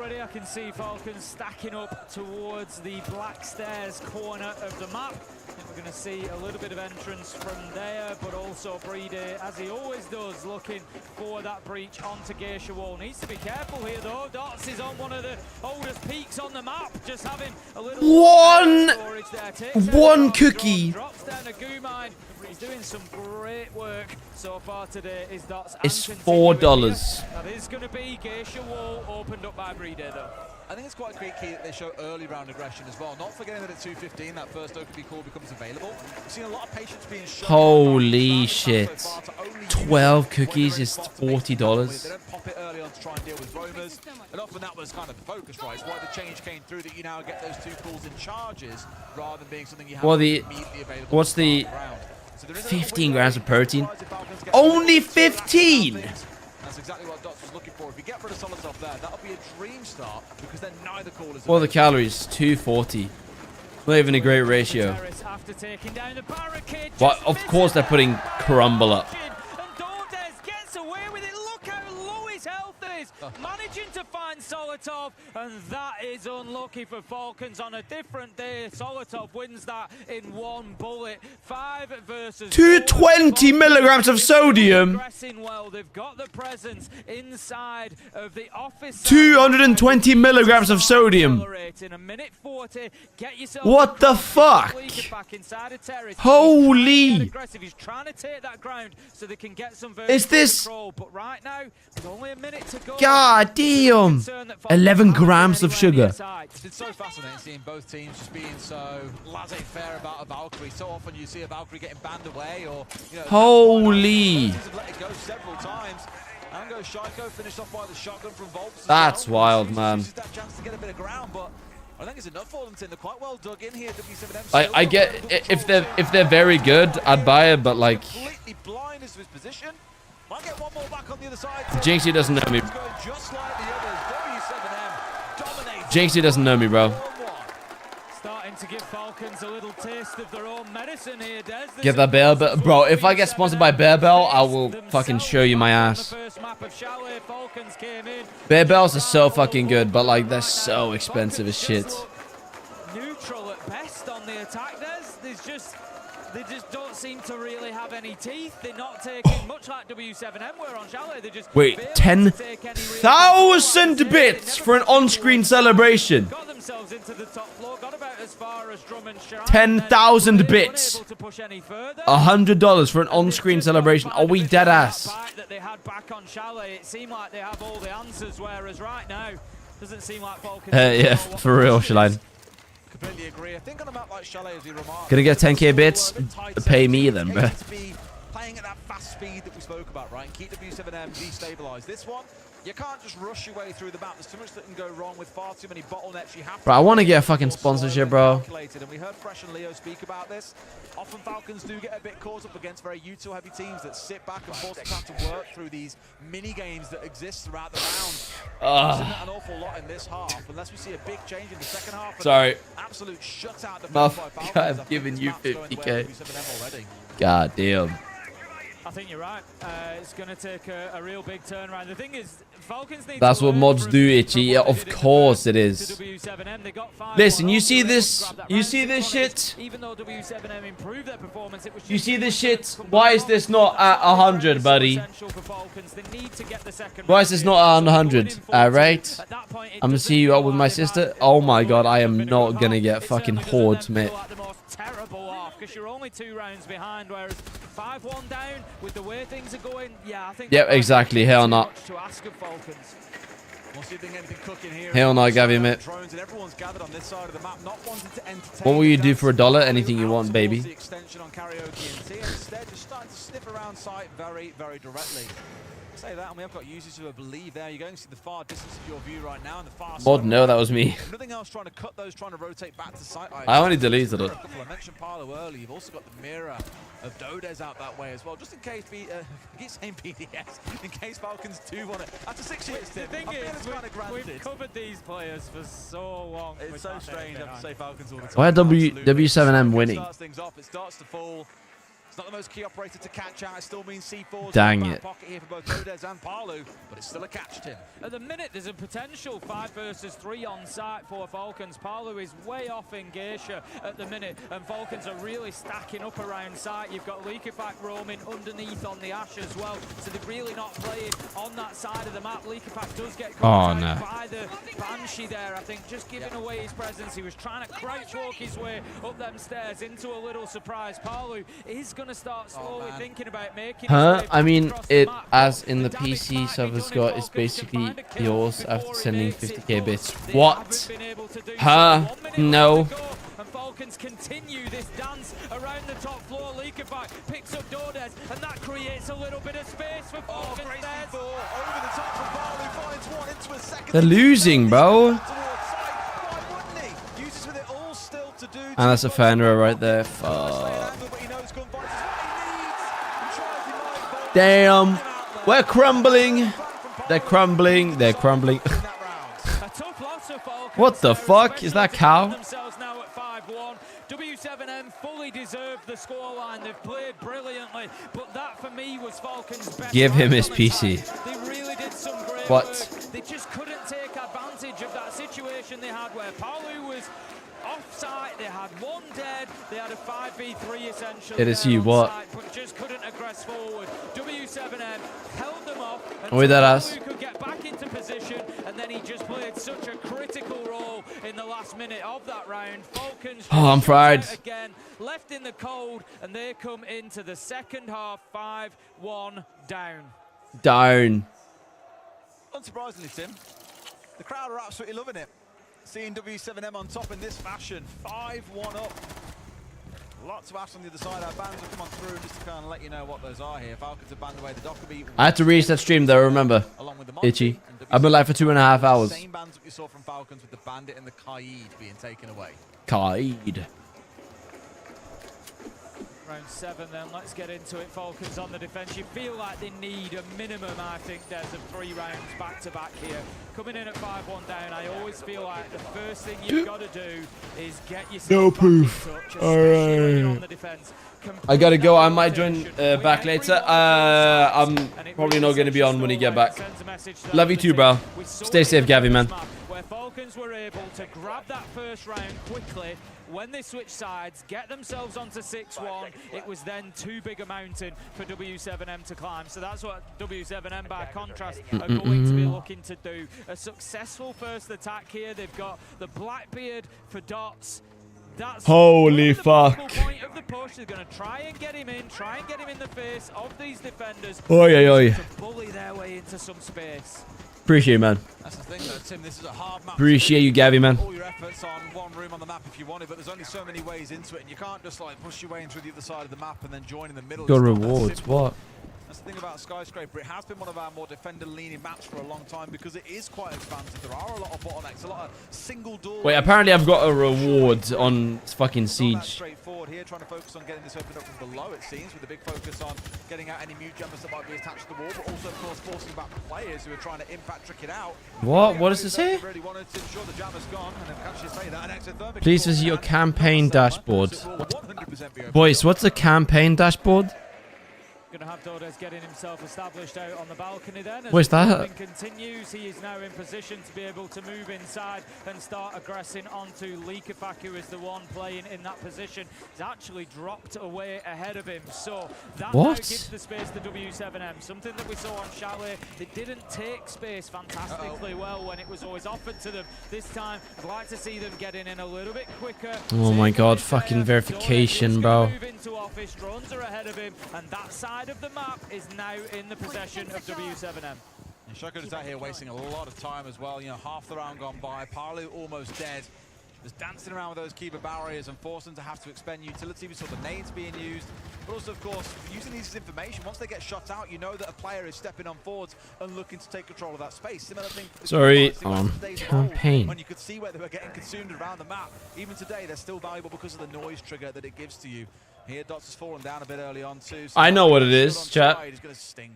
already. I can see Falcons stacking up towards the black stairs corner of the map. I think we're going to see a little bit of entrance from there, but also Breeder, as he always does, looking for that breach onto Geisha Wall. Needs to be careful here though. Dots is on one of the oldest peaks on the map, just having a little one cookie. Drops down a goo mine. He's doing some great work so far today. Is Dots. It's $4. That is going to be Geisha Wall opened up by Breeder though. I think it's quite a great key that they show early round aggression as well. Not forgetting that at 2:15 that first OKB call becomes available. We've seen a lot of patience being shown. Holy shit. 12 cookies is $40. They don't pop it early on to try and deal with roamers. And often that was kind of the focus, right? It's why the change came through, that you now get those 2 calls in charges rather than being something you have immediately available. What's the 15 grams of protein? Only 15! That's exactly what Dots was looking for. If you get rid of Solitov there, that'll be a dream start because then neither call is. What are the calories? 240. Not even a great ratio. Well, of course they're putting Crumble up. Managing to find Solitov, and that is unlucky for Falcons on a different day. Solitov wins that in 1 bullet. 5 versus 220 milligrams of sodium. Well, they've got the presence inside of the office. 220 milligrams of sodium. In a minute 40, get yourself what the fuck? Holy! He's trying to take that ground so they can get some is this? Control, but right now, there's only a minute to go. God damn! 11 grams of sugar. It's so fascinating seeing both teams just being so laissez-faire about a Valkyrie. So often you see a Valkyrie getting banned away, or you know, holy! Let it go several times. And goes Shaiko, finished off by the shotgun from Volps. That's wild, man. That chance to get a bit of ground, but I think it's enough for them. They're quite well dug in here. W7M. I get if they're very good, I'd buy it, but like. Completely blind as to his position. Might get one more back on the other side. Jinxie doesn't know me. Just like the others. W7M dominates. Jinxie doesn't know me, bro. Starting to give Falcons a little taste of their own medicine here, Des. Get that Bear Bell. Bro, if I get sponsored by Bear Bell, I will fucking show you my ass. Bear Bells are so fucking good, but like they're so expensive as shit. Neutral at best on the attack, Des. They just don't seem to really have any teeth. They're not taking much like W7M were on Chalet. They just wait, 10,000 bits for an on-screen celebration. Got themselves into the top floor, got about as far as Drummond Shrine. 10,000 bits. $100 for an on-screen celebration. Are we dead ass? That they had back on Chalet, it seemed like they have all the answers, whereas right now doesn't seem like Falcons. Yeah, for real, Shaline. Completely agree. I think on a map like Chalet, as you remarked, gonna get 10k bits? Pay me then, bro. Playing at that fast speed that we spoke about, right? And keep W7M destabilized. This one, you can't just rush your way through the map. There's too much that can go wrong with far too many bottlenecks. You have to. Bro, I want to get a fucking sponsorship, bro. And we heard Fresh and Leo speak about this. Often Falcons do get a bit caught up against very util heavy teams that sit back and force the time to work through these mini games that exist throughout the round. An awful lot in this half, unless we see a big change in the second half. Sorry. Absolute shutout. I've given you 50k. God damn. I think you're right. It's going to take a real big turnaround. The thing is, Falcons need. That's what mods do, Itchy. Yeah, of course it is. Listen, you see this? You see this shit? Even though W7M improved their performance, it was. You see this shit? Why is this not at 100, buddy? Why is this not at 100? Alright. I'm gonna see you out with my sister. Oh my god, I am not gonna get fucking hordes, mate. Terrible off because you're only 2 rounds behind, whereas 5-1 down with the way things are going. Yeah, I think. Yep, exactly. Hell not. To ask of Falcons. We'll see if there's anything cooking here. Hell no, Gabby, mate. What will you do for $1? Anything you want, baby. The extension on karaoke and tea, instead just starting to sniff around site very, very directly. Say that, and we have got users who believe there. You're going to see the far distance of your view right now, and the far side. Mod, no, that was me. Nothing else trying to cut those, trying to rotate back to site. I only deleted it. I mentioned Parlo early. You've also got the mirror of Dodez out that way as well, just in case we keep saying PDS, in case Falcons do want it. After 6 years, the thing is, we've covered these players for so long. It's so strange. I have to say Falcons all the time. Why are W7M winning? Starts things off. It starts to fall. It's not the most key operator to catch out. It still means C4's Dang in the it. back pocket here for both Dodez and Palu, but it's still a catch, Tim. At the minute, there's a potential 5 versus 3 on site for Falcons. Palu is way off in Geisha at the minute, and Falcons are really stacking up around site. You've got Leakerpack roaming underneath on the Ash as well, so they're really not playing on that side of the map. Leakerpack does get caught out by the Banshee there, I think, just giving away his presence. He was trying to crouch walk his way up them stairs into a little surprise. Palu is going to start slowly thinking about making I mean, it as in the PC server Scott is basically yours after sending 50k bits. What? No. And Falcons continue this dance around the top floor. Leakerback picks up Dodez, and that creates a little bit of space for Falcons. Over the top from Palu, finds one into a second. They're losing, bro. And that's a Fenrir right there. Fuck. Damn. We're crumbling. They're crumbling. They're crumbling. What the fuck? Is that cow? W7M fully deserved the scoreline. They've played brilliantly, but that for me was Falcons' best. Give him his PC. They really did some great What? work. They just couldn't take advantage of that situation they had where Palu was off-site. They had one dead. They had a 5v3 essentially. It is you, what? Site, but just couldn't aggress forward. W7M held them off. With that ass. Could get back into position, and then he just played such a critical role in the last minute of that round. Falcons I'm fried. again, left in the cold, and they come into the second half 5-1 down. Down. Unsurprisingly, Tim, the crowd are absolutely loving it. Seeing W7M on top in this fashion, 5-1 up. Lots of ash on the other side. Our bands will come on through just to kind of let you know what those are here. Falcons have banned away the Dockerbeat. I had to reset stream though, remember. Itchy. I've been live for 2.5 hours. Same bands that we saw from Falcons with the Bandit and the Kaid being taken away. Kaid. Round 7 then, let's get into it. Falcons on the defense. You feel like they need a minimum, I think, there's of 3 rounds back-to-back here. Coming in at 5-1 down, I always feel like the first thing you've got to do is get yourself No back proof. in touch, especially when you're on the defense. I gotta go. I might join back later. I'm probably not gonna be on when you get back. Love you too, bro. Stay safe, Gavi, man. Where Falcons were able to grab that first round quickly when they switched sides, get themselves onto 6-1. It was then too big a mountain for W7M to climb. So that's what W7M, by contrast, are going to be looking to do. A successful first attack here. They've got the Blackbeard for dots. That's holy fuck. Point of the push. They're going to try and get him in, the face of these defenders. Oi, oi, oi. To bully their way into some space. Appreciate it, man. That's the thing, though, Tim. This is a hard map. Appreciate you, Gavi, man. All your efforts on one room on the map if you want it, but there's only so many ways into it, and you can't just like push your way in through the other side of the map and then join in the middle. Got rewards. What? That's the thing about Skyscraper. It has been one of our more defender-leaning maps for a long time because it is quite expansive. There are a lot of bottlenecks, a lot of single doors. Wait, apparently I've got a reward on fucking Siege. Straightforward here, trying to focus on getting this opened up from below, it seems, with a big focus on getting out any mute jumpers that might be attached to the wall, but also, of course, forcing back players who are trying to impact trick it out. What? What does it say? Really wanted to ensure the jammer's gone, and then actually say that, and exothermic. Please visit your campaign dashboard. Boys, what's the campaign dashboard? Going to have Dodez getting himself established out on the balcony then. Where's that? Continues. He is now in position to be able to move inside and start aggressing onto Leakerback, who is the one playing in that position. He's actually dropped away ahead of him. So that now gives the space to W7M. Something that we saw on Chalet. They didn't take space fantastically well when it was always offered to them. This time, I'd like to see them getting in a little bit quicker. Oh my god, fucking verification, bro. Move into office. Drones are ahead of him, and that side of the map is now in the possession of W7M. And Shoko is out here wasting a lot of time as well. You know, half the round gone by. Palu almost dead. Just dancing around with those Kiva barriers and forcing them to have to expend utility. We saw the nades being used, but also, of course, using these information. Once they get shot out, you know that a player is stepping on forwards and looking to take control of that space. Similar thing. Sorry, campaign. When you could see where they were getting consumed around the map. Even today, they're still valuable because of the noise trigger that it gives to you. Here, Dots has fallen down a bit early on too. So I know what it is, chat. He's gonna sting.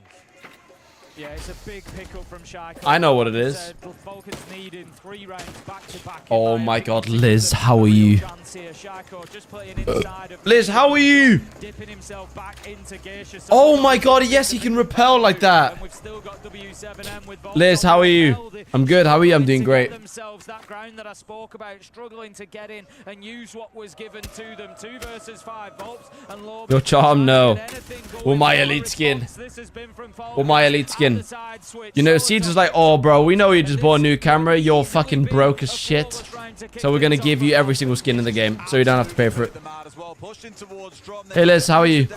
Yeah, it's a big pickup from Shai. I know what it is. Falcons needing 3 rounds back to back. Oh my god, Liz, how are you? chance here. Shaiko just playing inside of Liz, how are you? dipping himself back into Geisha. Oh my god, yes, he can repel like that. And we've still got W7M with Liz, how are you? I'm good. How are you? I'm doing great. Themselves that ground that I spoke about, struggling to get in and use what was given to them. 2 versus 5 Volps and Lord. Your charm, no. Or my elite skin. Or my elite skin. You know, Siege is like, oh, bro, we know you just bought a new camera. You're fucking broke as shit. So we're going to give you every single skin in the game. So you don't have to pay for it. Hey, Liz, how are you?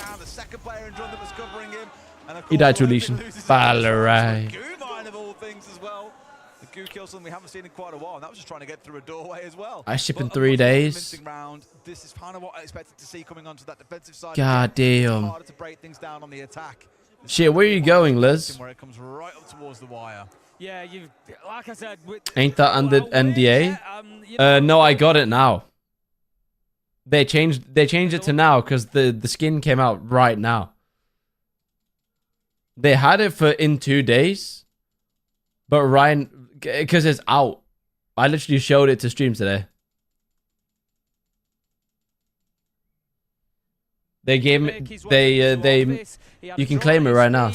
He died to Lesion. Valerie. Goo kills something we haven't seen in quite a while, and that was just trying to get through a doorway as well. I ship in 3 days. Round, this is kind of what I expected to see coming onto that defensive side. God damn. Harder to break things down on the attack. Shit, where are you going, Liz? Where it comes right up towards the wire. Yeah, you've, like I said, Ain't that under NDA? No, I got it now. They changed it to now because the skin came out right now. They had it for in 2 days, but Ryan, because it's out. I literally showed it to stream today. They gave me, you can claim it right now.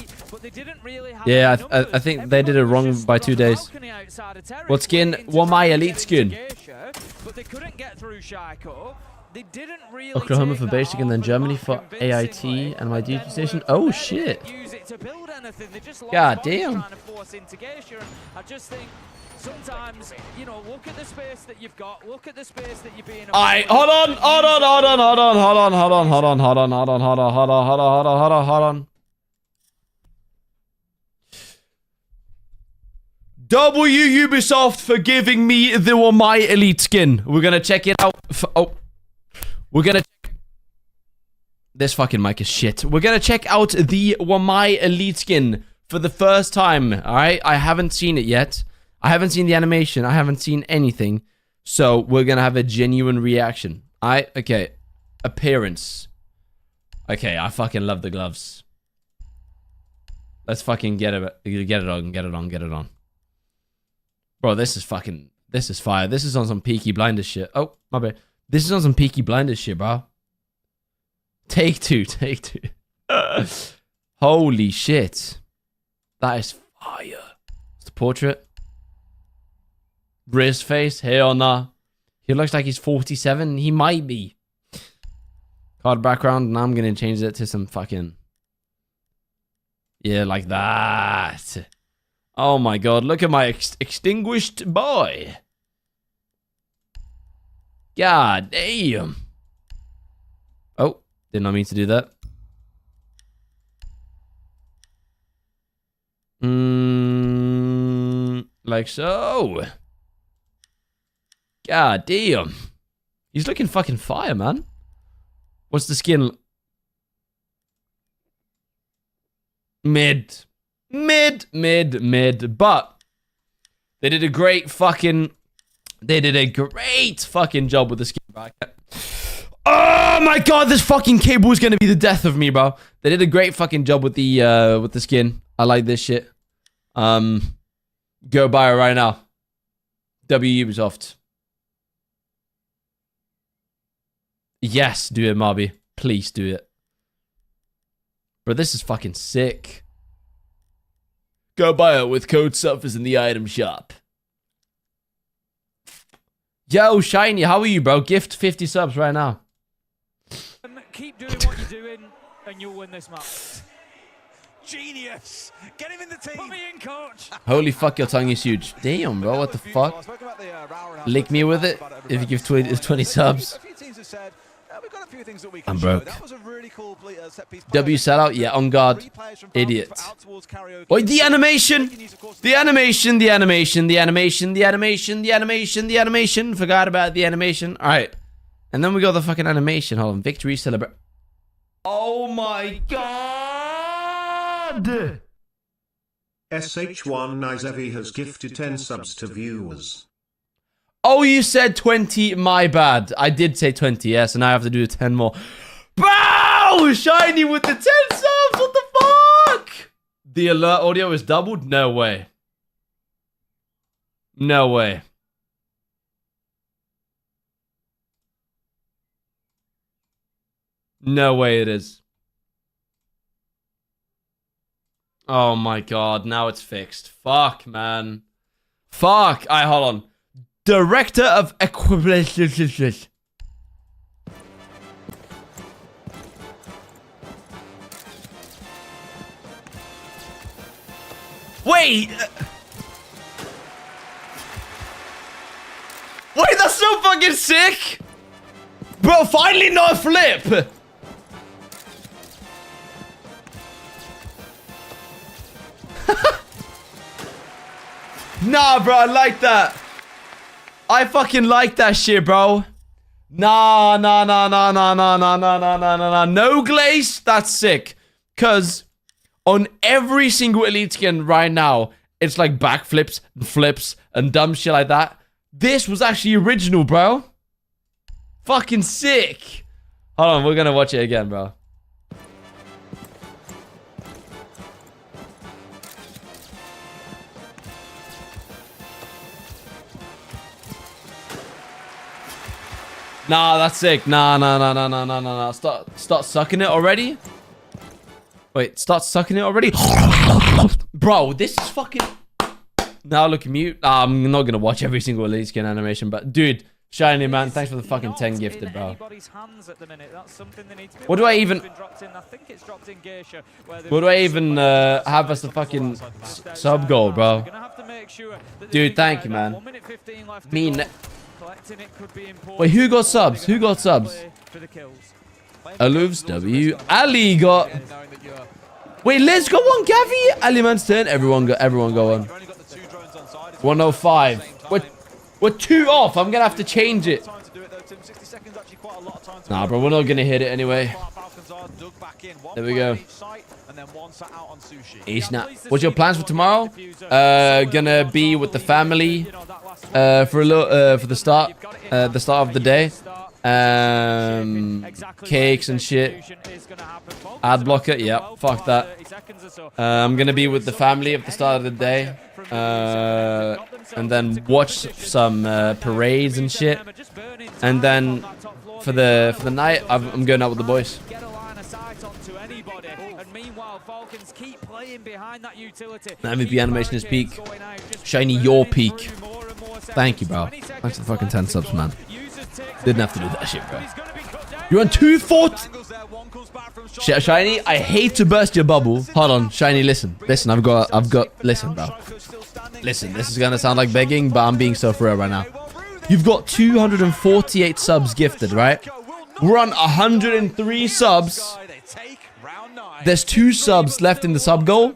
Yeah, I think they did it wrong by 2 days. What skin? Well, my elite skin. Oklahoma for basic and then Germany for AIT and my duty station. Oh shit. God damn. I just think sometimes, you know, look at the space that you've got, look at the space that you're being. Alright, hold on. W Ubisoft for giving me the my elite skin. We're gonna check it out. We're gonna check. This fucking mic is shit. We're gonna check out the Wamai elite skin for the first time. Alright, I haven't seen it yet. I haven't seen the animation. I haven't seen anything. So we're gonna have a genuine reaction. Alright, okay. Appearance. Okay, I fucking love the gloves. Let's fucking get it on. Bro, this is fire. This is on some Peaky Blinders shit. Oh, my bad. This is on some Peaky Blinders shit, bro. Take two. Holy shit. That is fire. It's the portrait. Riz face. Hell nah. He looks like he's 47. He might be. Card background. Now I'm going to change it to some fucking... Yeah, like that. Oh my god. Look at my extinguished boy. God damn. Oh, did not mean to do that. Like so. God damn. He's looking fucking fire, man. What's the skin? Mid. But they did a great fucking job with the skin back. Oh my god, this fucking cable is gonna be the death of me, bro. They did a great fucking job with the skin. I like this shit. Go buy it right now. Ubisoft. Yes, do it, Marby. Please do it. Bro, this is fucking sick. Go buy it with code SUFFERS in the item shop. Yo, Shiny, how are you, bro? Gift 50 subs right now. Keep doing what you're doing, and you'll win this match. Genius! Get him in the team! Put me in, coach! Holy fuck, your tongue is huge. Damn, bro, what the fuck? Lick me with it if you give 20 subs. I'm broke. W sellout? Yeah, on guard. Idiot. Wait, the animation! The animation! Forgot about the animation. Alright. And then we got the fucking animation. Hold on. Victory celebrate. Oh my god! SH1 Nizevi has gifted 10 subs to viewers. Oh, you said 20. My bad. I did say 20, yes, and I have to do 10 more. Bow! Shiny with the 10 subs! What the fuck? The alert audio is doubled? No way. No way. No way it is. Oh my god, now it's fixed. Fuck, man. Fuck. Alright, hold on. Director of Equipment. Wait! Wait, that's so fucking sick! Bro, finally not a flip! Nah, bro, I like that. I fucking like that shit, bro. Nah. No glaze? That's sick. Cause on every single elite skin right now, it's like backflips and flips and dumb shit like that. This was actually original, bro. Fucking sick. Hold on, we're gonna watch it again, bro. Nah, that's sick. Nah. Start sucking it already? Wait, start sucking it already? Bro, this is fucking... Now look mute. I'm not gonna watch every single elite skin animation, but dude, Shiny man, thanks for the fucking 10 gifted, bro. What do I even... What do I even have as the fucking sub goal, bro? Dude, thank you, man. Wait, who got subs? Who got subs? Aloof's W. Ali got... Wait, Liz got one, Gavi? Ali man's 10. Everyone got one. 105. We're 2 off. I'm gonna have to change it. Nah, bro, we're not gonna hit it anyway. There we go. Snap. What's your plans for tomorrow? Gonna be with the family for a little for the start of the day. Cakes and shit. Ad blocker, yeah, fuck that. I'm gonna be with the family at the start of the day. And then watch some parades and shit. And then for the night, I'm going out with the boys. MVP animation is peak. Shiny, your peak. Thank you, bro. Thanks for the fucking 10 subs, man. Didn't have to do that shit, bro. You're on 240. Shit, Shiny, I hate to burst your bubble. Hold on, Shiny, listen. Listen, I've got, listen, bro. Listen, this is gonna sound like begging, but I'm being so for real right now. You've got 248 subs gifted, right? We're on 103 subs. There's 2 subs left in the sub goal,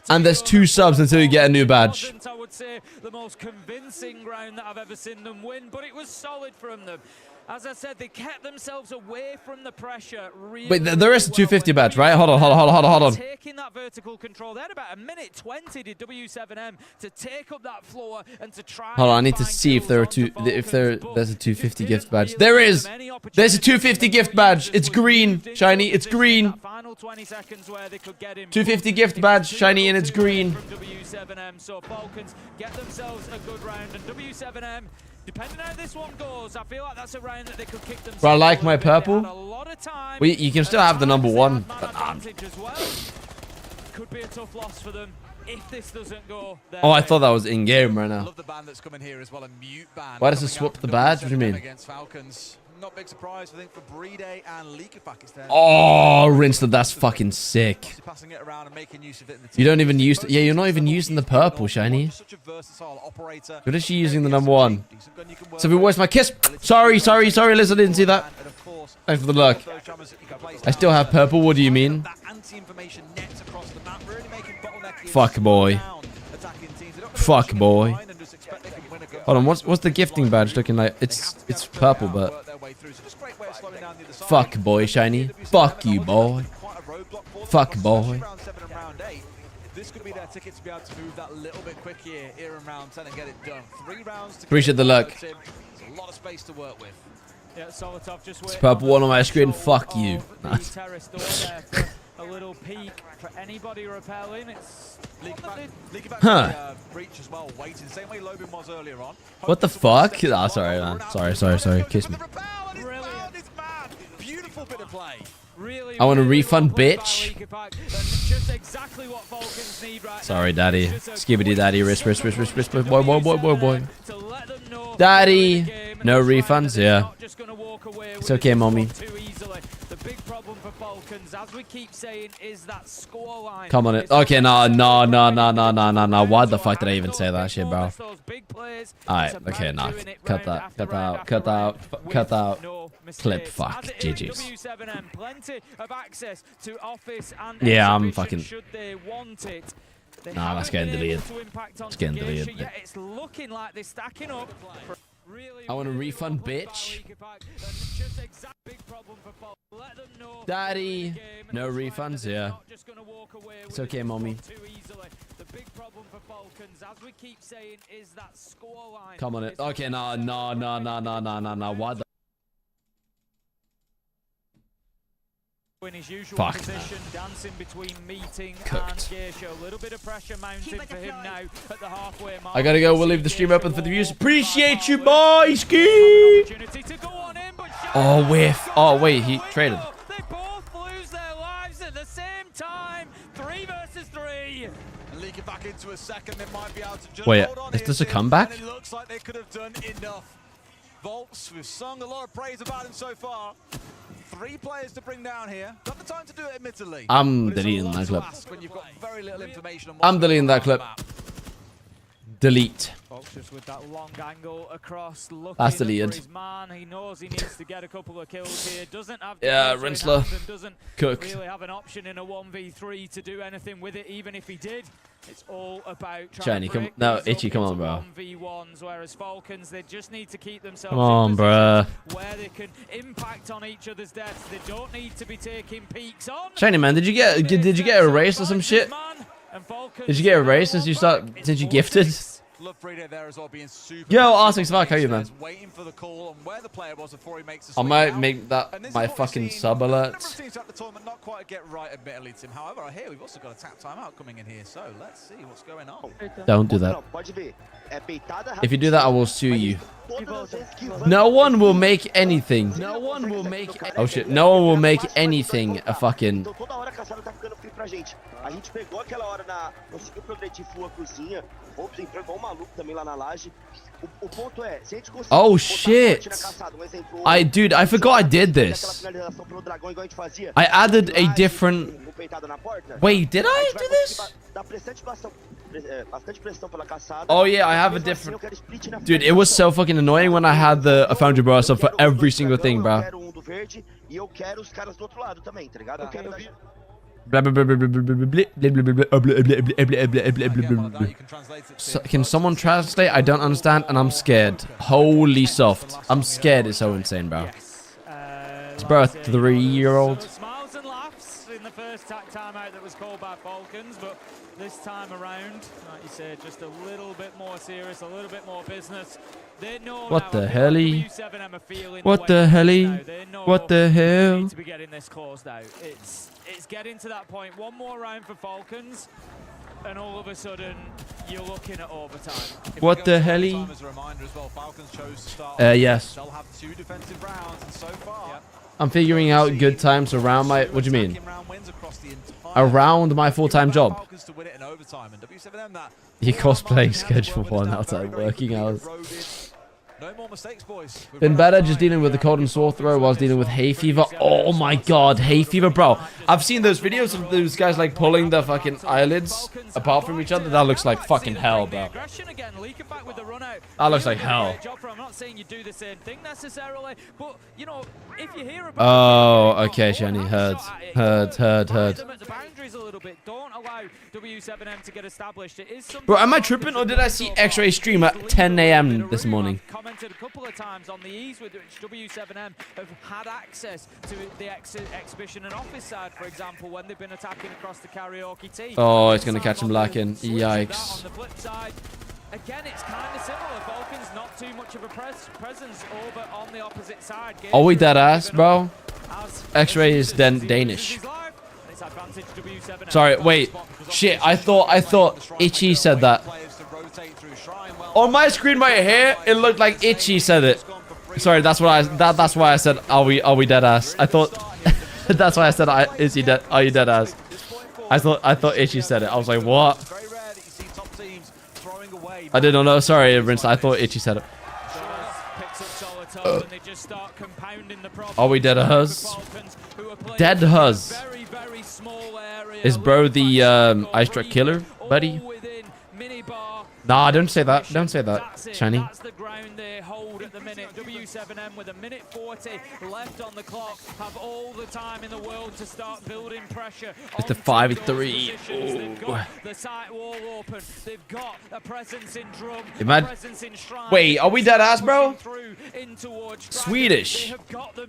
and there's 2 subs until you get a new badge. I would say the most convincing round that I've ever seen them win, but it was solid from them. As I said, they kept themselves away from the pressure. Really Wait, there is a 250 badge, right? Hold on. Taking that vertical control, they had about a minute 20 did W7M to take up that floor and to try. Hold on, I need to see if there's a 250 gift badge. There is. There's a 250 gift badge. It's green, Shiny. It's green. 250 gift badge, Shiny, and it's green. W7M, so Falcons get themselves a good round, and W7M, depending on how this one goes, I feel like that's a round that they could kick themselves. Bro, I like my purple. Well, you can still have the number 1. Could be a tough loss for them if this doesn't go. Oh, I thought that was in game right now. Love the band that's coming here as well, a mute band. Why does it swap the badge? What do you mean? Against Falcons. Not big surprise, I think, for Brede and Leakefak is there. Oh, Rinsler, that's fucking sick. You don't even use... Yeah, you're not even using the purple, Shiny. You're just using the number 1. So, where's my kiss? Sorry, Liz, I didn't see that. Thanks for the luck. I still have purple, what do you mean? Fuck, boy. Fuck, boy. Hold on, what's the gifting badge looking like? It's purple, but... Fuck, boy, Shiny. Fuck you, boy. Fuck, boy. This could be their ticket to be able to move that little bit quick here in round 10 and get it done. 3 rounds to appreciate the luck. There's a lot of space to work with. Yeah, Solotov just it's purple one on my screen. Fuck you. Nice. A little peek for anybody repelling. It's huh. What the fuck? Ah, sorry, man. Sorry. Kiss me. Beautiful bit of play. Really, I want a really refund, well played by bitch. Leaky Pack, and just exactly what Falcons need right Sorry, now. daddy. It's just a Skibbity daddy. quick Wrist, switch boy, boy, boy, boy, boy. to let them know Daddy. they're in the game, No and they're trying refunds, to yeah. not just gonna walk away It's with okay, this mommy. one too easily. The big problem for Falcons, as we keep saying, is that scoreline. Come on it. Okay, no. Why the fuck did I even say that shit, bro? Alright, okay, nah. Cut that. Clip, fuck. GG's. W7M, plenty of access to office and Yeah, I'm exhibition fucking... should they want it. They Nah, that's getting haven't been able deleted. to impact on It's getting Geisha deleted. yet. It's looking like they're stacking up. I want a refund, bitch. Daddy. No refunds, yeah. It's okay, mommy. The big problem for Falcons, as we keep saying, is that scoreline. Come on it. Okay, no. Why the... In his usual Fuck. position, dancing between meeting Cooked. and Geisha. A little bit of pressure mounting for him now at the halfway mark. I gotta go. We'll leave the stream open for the views. Appreciate you, boys. Ski. Oh, whiff. Oh, wait. He traded. They both lose their lives at the same time. 3 versus 3. And leaking back into a second, they might be able to just Wait, hold on is here, this a Tim, comeback? and it looks like they could have done enough. Volts, we've sung a lot of praise about him so far. 3 players to bring down here. Got the time to do it, admittedly. I'm but it's a deleting lot that to clip. ask when you've got very little information on I'm what's deleting going that on clip. the map. Delete. Fox just with that long angle across, looking That's for deleted. his man. He knows he needs to get a couple of kills here. Doesn't have Yeah, the Rinsler. and doesn't Cooked. really have an option in a 1v3 to do anything with it. Even if he did, it's all about trying Shiny, to come- break no, these Itchy, up come on, into bro. 1v1s, whereas Falcons, they just need to keep themselves Come on, in bruh. positions where they can impact on each other's deaths. They don't need to be taking peeks on. Shiny man, did you get erased or some shit? Did you get erased since you gifted? Love Frida there as well, being super Yo, R6 Vark, how you, man? waiting for the call on where the player was before he makes the I swing might out. make And that this is my what we've fucking seen sub a number of alert. teams throughout the tournament not quite get right, admittedly, Tim. However, I hear we've also got a tap timeout coming in here, so let's see what's going on. Don't do that. If you do that, I will sue you. No one will make anything. No one will make. Oh shit! No one will make anything a fucking. Então toda hora a caçada tá ficando free pra gente. A gente pegou aquela hora na. Conseguiu progredir full a cozinha. Ops, entrou igual um maluco também lá na laje. O ponto é, se a gente conseguir Oh botar shit! forte na caçada, exemplo, Dude, I forgot I did aquela this. finalização pelo dragão igual a gente fazia. I added a different. Peitada na porta. Wait, did A I gente vai do conseguir this? dar bastante pressão pela caçada. Oh yeah, I have a Mesmo assim, different. eu quero split na Dude, it was so fucking annoying when I had the Foundry Bro sub for every single thing, bro. Eu quero um do verde e eu quero os caras do outro lado também, tá ligado? Eu quero dar... Blah, blah, blah, blah, blah, blah, blah, blah, blah, blah, blah, blah, blah, blah, blah, blah, blah, blah. So, can someone translate? I don't understand, and I'm scared. Holy soft. I'm scared. It's so insane, bro. It's bro, a 3-year-old. Smiles and laughs in the first timeout that was called by Falcons, but this time around, like you said, just a little bit more serious, a little bit more business. They know What now, the I feel hell? like W7M are feeling What way the it hell? is now. They know What the they hell? need to be getting this closed out. It's getting to that point. One more round for Falcons, and all of a sudden, you're looking at overtime. What the hell? As a reminder as well, Falcons chose to start Yes. They'll have 2 defensive rounds, and so far, I'm figuring out good times around my. What do you mean? Around my full-time job. Falcons to win it in overtime, and W7M that. He cosplaying schedule 1 outside working hours. No more mistakes, boys. Been better just dealing with the cold and sore throat whilst dealing with hay fever. Oh my god, hay fever, bro. I've seen those videos of those guys like pulling their fucking eyelids apart from each other. That looks like fucking hell, bro. That looks like hell. I'm not saying you do the same thing necessarily, but you know, if you hear about Oh, okay, Shani. Heard. the boundaries a little bit, don't allow W7M to get established. It is something. Bro, am I tripping or did I see X-Ray stream at 10 a.m. this morning? Commented a couple of times on the ease with which W7M have had access to the exhibition and office side, for example, when they've been attacking across the karaoke tee. Oh, it's gonna catch him lacking. Yikes. On the flip side, again, it's kind of similar. Falcons not too much of a presence over on the opposite side. Are we dead ass, bro? X-Ray is then Danish. Sorry, wait. Shit, I thought Itchy said that. On my screen right here, it looked like Itchy said it. Sorry, that's why I said are we dead ass. I thought That's why I said, is he dead? Are you dead ass? I thought Itchy said it. I was like, what? I didn't know. Sorry, Rinse. I thought Itchy said it. Are we dead Huz? Dead Huz. Is bro the Ice Truck killer, buddy? Nah, don't say that. Don't say that, Shiny. That's the ground they hold at the minute. W7M with a minute 40 left on the clock have all the time in the world to start building pressure. It's a 5-3. They've got the site wall open. They've got a presence in drum. Wait, are we dead ass, bro? Swedish.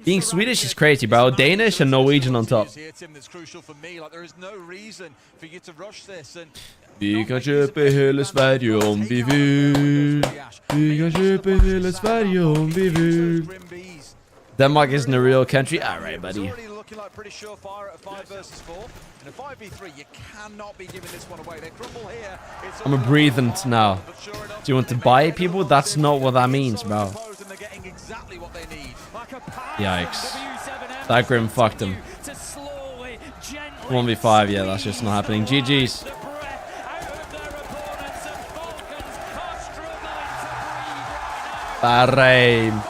Being Swedish is crazy, bro. Danish and Norwegian on top. That's crucial for me. Like there is no reason for you to rush this and Vi kan köpa hela Sverige om vi vill. Vi kan köpa hela Sverige om vi vill. Denmark isn't a real country. All right, buddy. looking like pretty surefire at a 5 versus 4. In a 5v3, you cannot be giving this one away. They crumble here. I'm a breathing now. Do you want to buy people? That's not what that means, bro. Yikes. That Grim fucked him. 1v5, yeah, that's just not happening. GG's. Bahrain.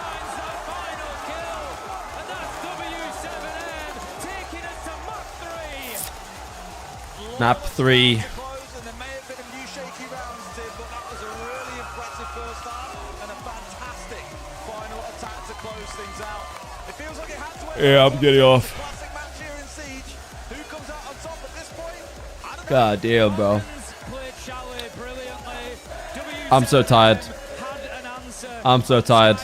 Map 3. Yeah, I'm getting off. God damn, bro. I'm so tired. I'm so tired.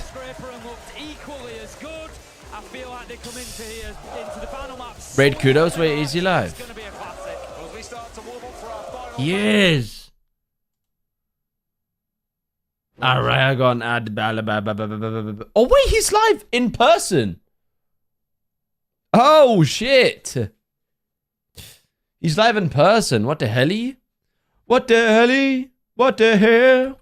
Raid kudos, wait, is he live? Yes. Alright, I got an ad. Oh wait, he's live in person. Oh shit. He's live in person. What the helly? What the helly? What the hell?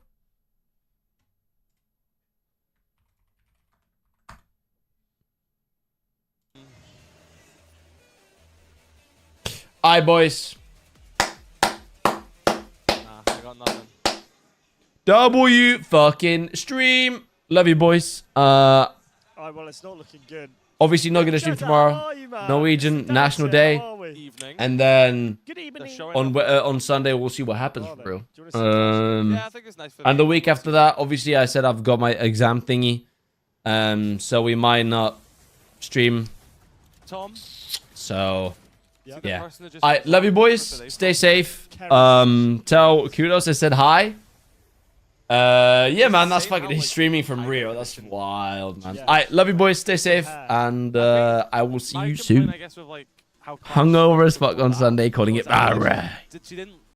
Aye, boys. I got nothing. W fucking stream. Love you, boys. Well, it's not looking good. Obviously not gonna stream tomorrow. Norwegian National Day, and then on Sunday we'll see what happens, bro. Yeah, I think it's nice for and the week after that, obviously I said I've got my exam thingy, so we might not stream. Tom. So yeah, I love you, boys. Stay safe. Tell Kudos I said hi. Yeah, man, that's fucking. He's streaming from Rio. That's wild, man. I love you, boys. Stay safe, and I will see you soon. Hungover as fuck on Sunday, calling it alright.